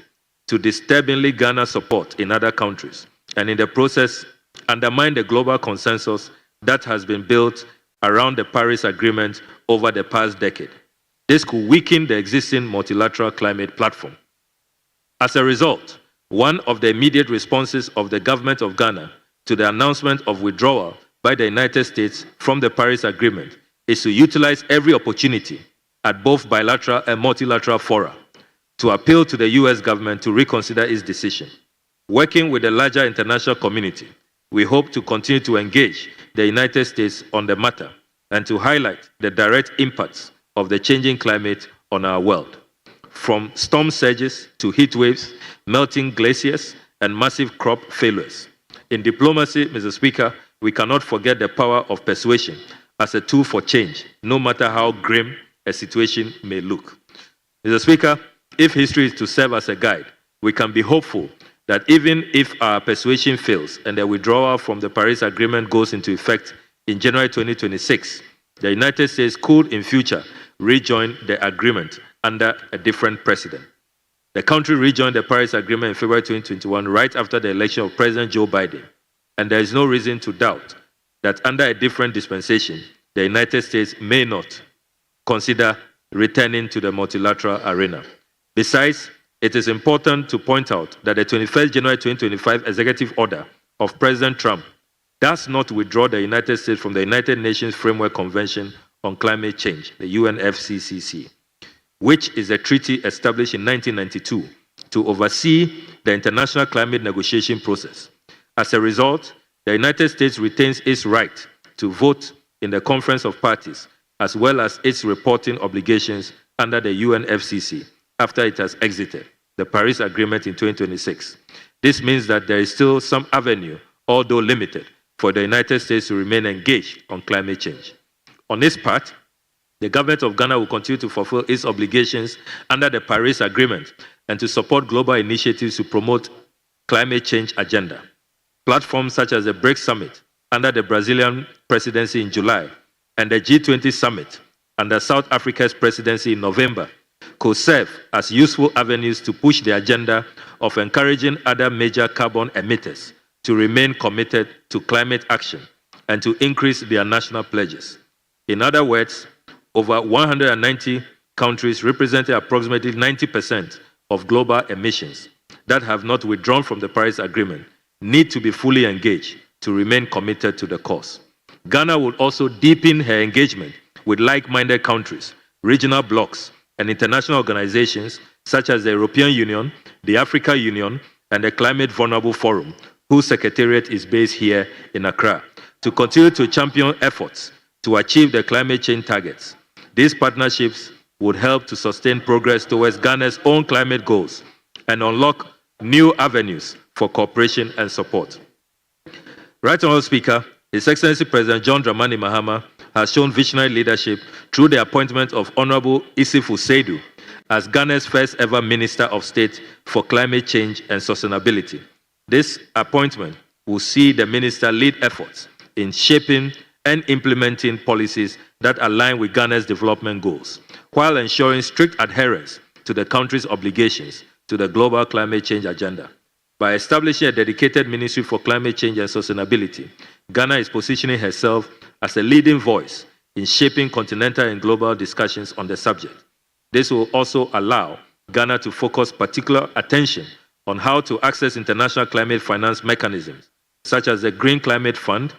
to disturbingly garner support in other countries, and in the process, undermine the global consensus that has been built around the Paris Agreement over the past decade. This could weaken the existing multilateral climate platform. As a result, one of the immediate responses of the government of Ghana to the announcement of withdrawal by the United States from the Paris Agreement is to utilize every opportunity at both bilateral and multilateral fora to appeal to the U.S. government to reconsider its decision. Working with the larger international community, we hope to continue to engage the United States on the matter and to highlight the direct impacts of the changing climate on our world, from storm surges to heat waves, melting glaciers, and massive crop failures. In diplomacy, Mr. Speaker, we cannot forget the power of persuasion as a tool for change, no matter how grim a situation may look. Mr. Speaker, if history is to serve as a guide, we can be hopeful that even if our persuasion fails and the withdrawal from the Paris Agreement goes into effect in January 2026, the United States could in future rejoin the agreement under a different precedent. The country rejoined the Paris Agreement in February 2021, right after the election of President Joe Biden, and there is no reason to doubt that under a different dispensation, the United States may not consider returning to the multilateral arena. Besides, it is important to point out that the 21st January 2025 executive order of President Trump does not withdraw the United States from the United Nations Framework Convention on Climate Change, the UNFCCC, which is a treaty established in 1992 to oversee the international climate negotiation process. As a result, the United States retains its right to vote in the Conference of Parties, as well as its reporting obligations under the UNFCCC after it has exited the Paris Agreement in 2026. This means that there is still some avenue, although limited, for the United States to remain engaged on climate change. On its part, the government of Ghana will continue to fulfill its obligations under the Paris Agreement and to support global initiatives to promote climate change agenda. Platforms such as the BRICS Summit under the Brazilian presidency in July and the G20 Summit under South Africa's presidency in November could serve as useful avenues to push the agenda of encouraging other major carbon emitters to remain committed to climate action and to increase their national pledges. In other words, over 190 countries representing approximately 90% of global emissions that have not withdrawn from the Paris Agreement need to be fully engaged to remain committed to the cause. Ghana will also deepen her engagement with like-minded countries, regional blocs, and international organizations such as the European Union, the African Union, and the Climate Vulnerable Forum, whose secretariat is based here in Accra, to continue to champion efforts to achieve the climate change targets. These partnerships would help to sustain progress towards Ghana's own climate goals and unlock new avenues for cooperation and support. Right Honourable Speaker, His Excellency President John Dramani Mahama has shown visionary leadership through the appointment of Honourable Isifu Seidu as Ghana's first ever Minister of State for Climate Change and Sustainability, This appointment will see the minister lead efforts in shaping and implementing policies that align with Ghana's development goals, while ensuring strict adherence to the country's obligations to the global climate change agenda. By establishing a dedicated Ministry for Climate Change and Sustainability, Ghana is positioning herself as a leading voice in shaping continental and global discussions on the subject. This will also allow Ghana to focus particular attention on how to access international climate finance mechanisms, such as the Green Climate Fund,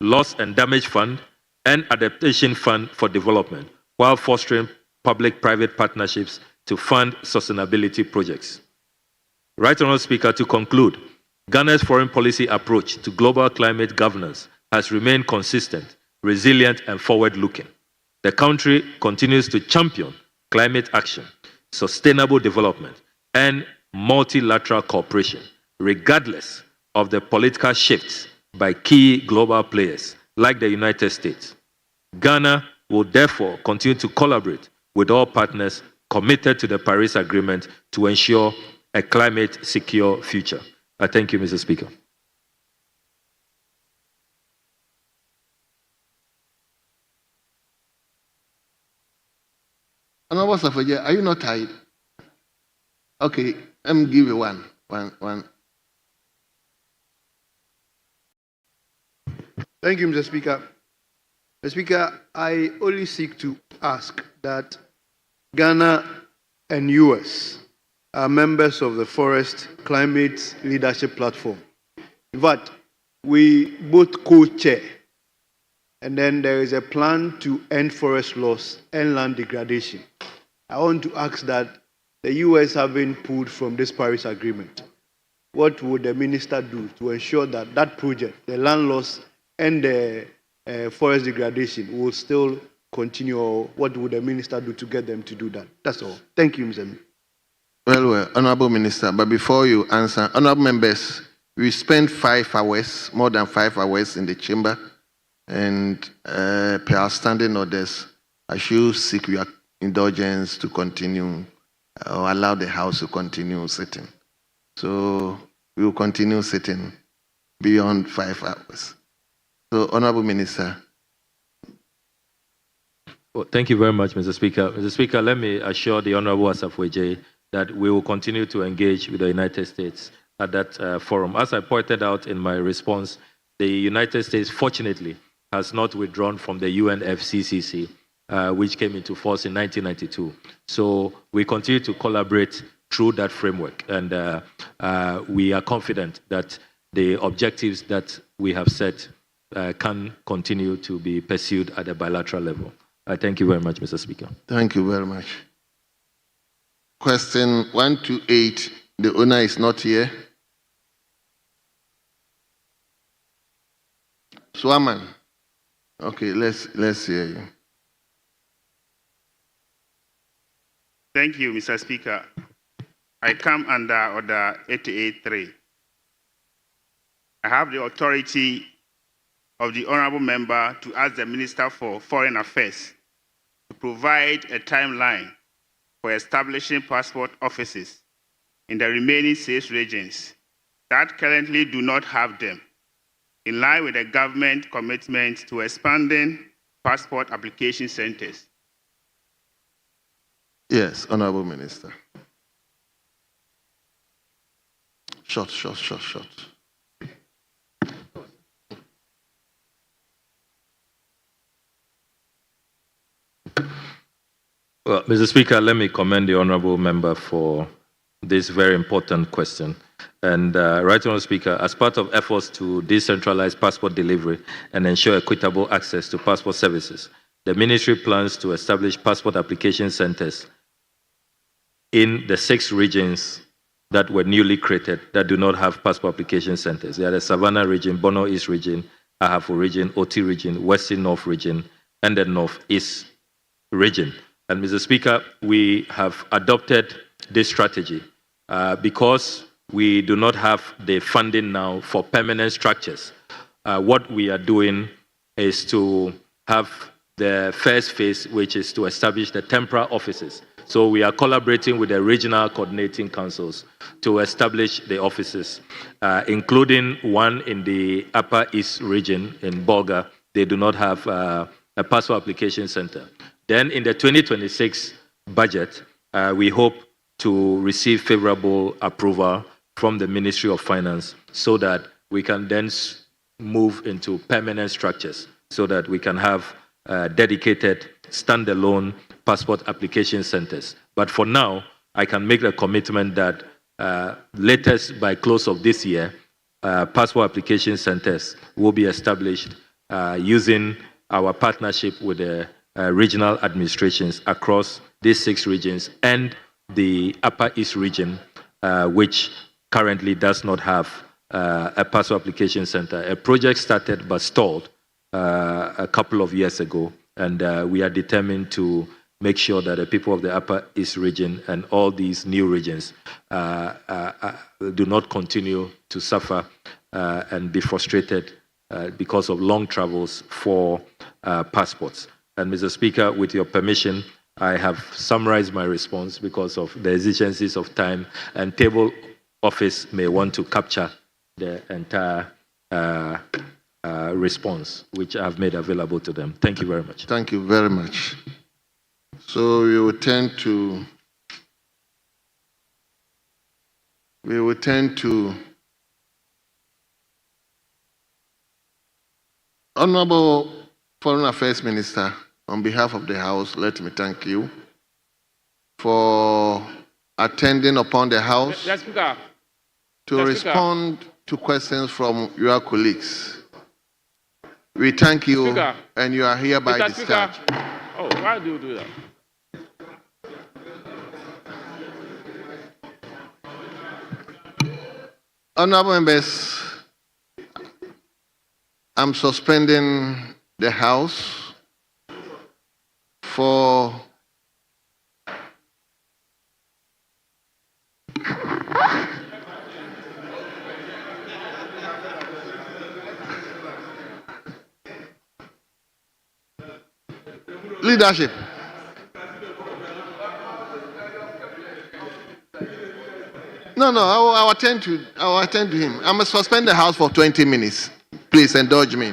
Loss and Damage Fund, and Adaptation Fund for Development, while fostering public-private partnerships to fund sustainability projects. Right Honourable Speaker, to conclude, Ghana's foreign policy approach to global climate governance has remained consistent, resilient, and forward-looking. The country continues to champion climate action, sustainable development, and multilateral cooperation, regardless of the political shifts by key global players like the United States. Ghana will therefore continue to collaborate with all partners committed to the Paris Agreement to ensure a climate-secure future. I thank you, Mr. Speaker. Honorable Safaja, are you not tired? Okay, let me give you one. Thank you, Mr. Speaker. Mr. Speaker, I only seek to ask that Ghana and US are members of the Forest Climate Leadership Platform. In fact, we both co-chair, and then there is a plan to end forest loss and land degradation. I want to ask that the US have been pulled from this Paris Agreement. What would the minister do to ensure that that project, the land loss and the forest degradation, will still continue, or what would the minister do to get them to do that? That's all. Thank you, Mr. Well, Honorable Minister, but before you answer, Honorable Members, we spent 5 hours, more than 5 hours in the chamber, and per our standing orders, I should seek your indulgence to continue, or allow the House to continue sitting. So we will continue sitting beyond 5 hours. So, Honorable Minister. Well, thank you very much, Mr. Speaker. Mr. Speaker, let me assure the Honorable Asafweje that we will continue to engage with the United States at that forum. As I pointed out in my response, the United States, fortunately, has not withdrawn from the UNFCCC, which came into force in 1992. So we continue to collaborate through that framework, and we are confident that the objectives that we have set can continue to be pursued at a bilateral level. I thank you very much, Mr. Speaker. Thank you very much. Question 128, the owner is not here. Swaman. Okay, let's hear you. Thank you, Mr. Speaker. I come under Order 88.3. I have the authority of the Honourable Member to ask the Minister for Foreign Affairs to provide a timeline for establishing passport offices in the remaining 6 regions that currently do not have them, in line with the government commitment to expanding passport application centers. Yes, Honourable Minister. Short. Well, Mr. Speaker, let me commend the Honourable Member for this very important question. And Right Honourable Speaker, as part of efforts to decentralize passport delivery and ensure equitable access to passport services, the Ministry plans to establish passport application centers in the 6 regions that were newly created that do not have passport application centers. They are the Savannah region, Bono East region, Ahafo region, Oti region, Western North region, and the Northeast region. And Mr. Speaker, we have adopted this strategy because we do not have the funding now for permanent structures. What we are doing is to have the first phase, which is to establish the temporary offices So we are collaborating with the regional coordinating councils to establish the offices, including one in the Upper East region in Bolga. They do not have a passport application center. Then in the 2026 budget, we hope to receive favorable approval from the Ministry of Finance so that we can then move into permanent structures so that we can have dedicated standalone passport application centers. But for now, I can make the commitment that latest by close of this year, passport application centers will be established using our partnership with the regional administrations across these 6 regions and the Upper East region, which currently does not have a passport application center. A project started but stalled a couple of years ago, and we are determined to make sure that the people of the Upper East region and all these new regions do not continue to suffer and be frustrated because of long travels for passports. And Mr. Speaker, with your permission, I have summarized my response because of the exigencies of time, and table office may want to capture the entire response, which I have made available to them. Thank you very much. Thank you very much. So we will turn to Honorable Foreign Affairs Minister. On behalf of the House, let me thank you for attending upon the House to respond to questions from your colleagues. We thank you, and you are hereby discharged. Oh, why do you do that? Honorable members, I'm suspending the House for leadership. No, I'll attend to him. I'm going to suspend the House for 20 minutes. Please indulge me.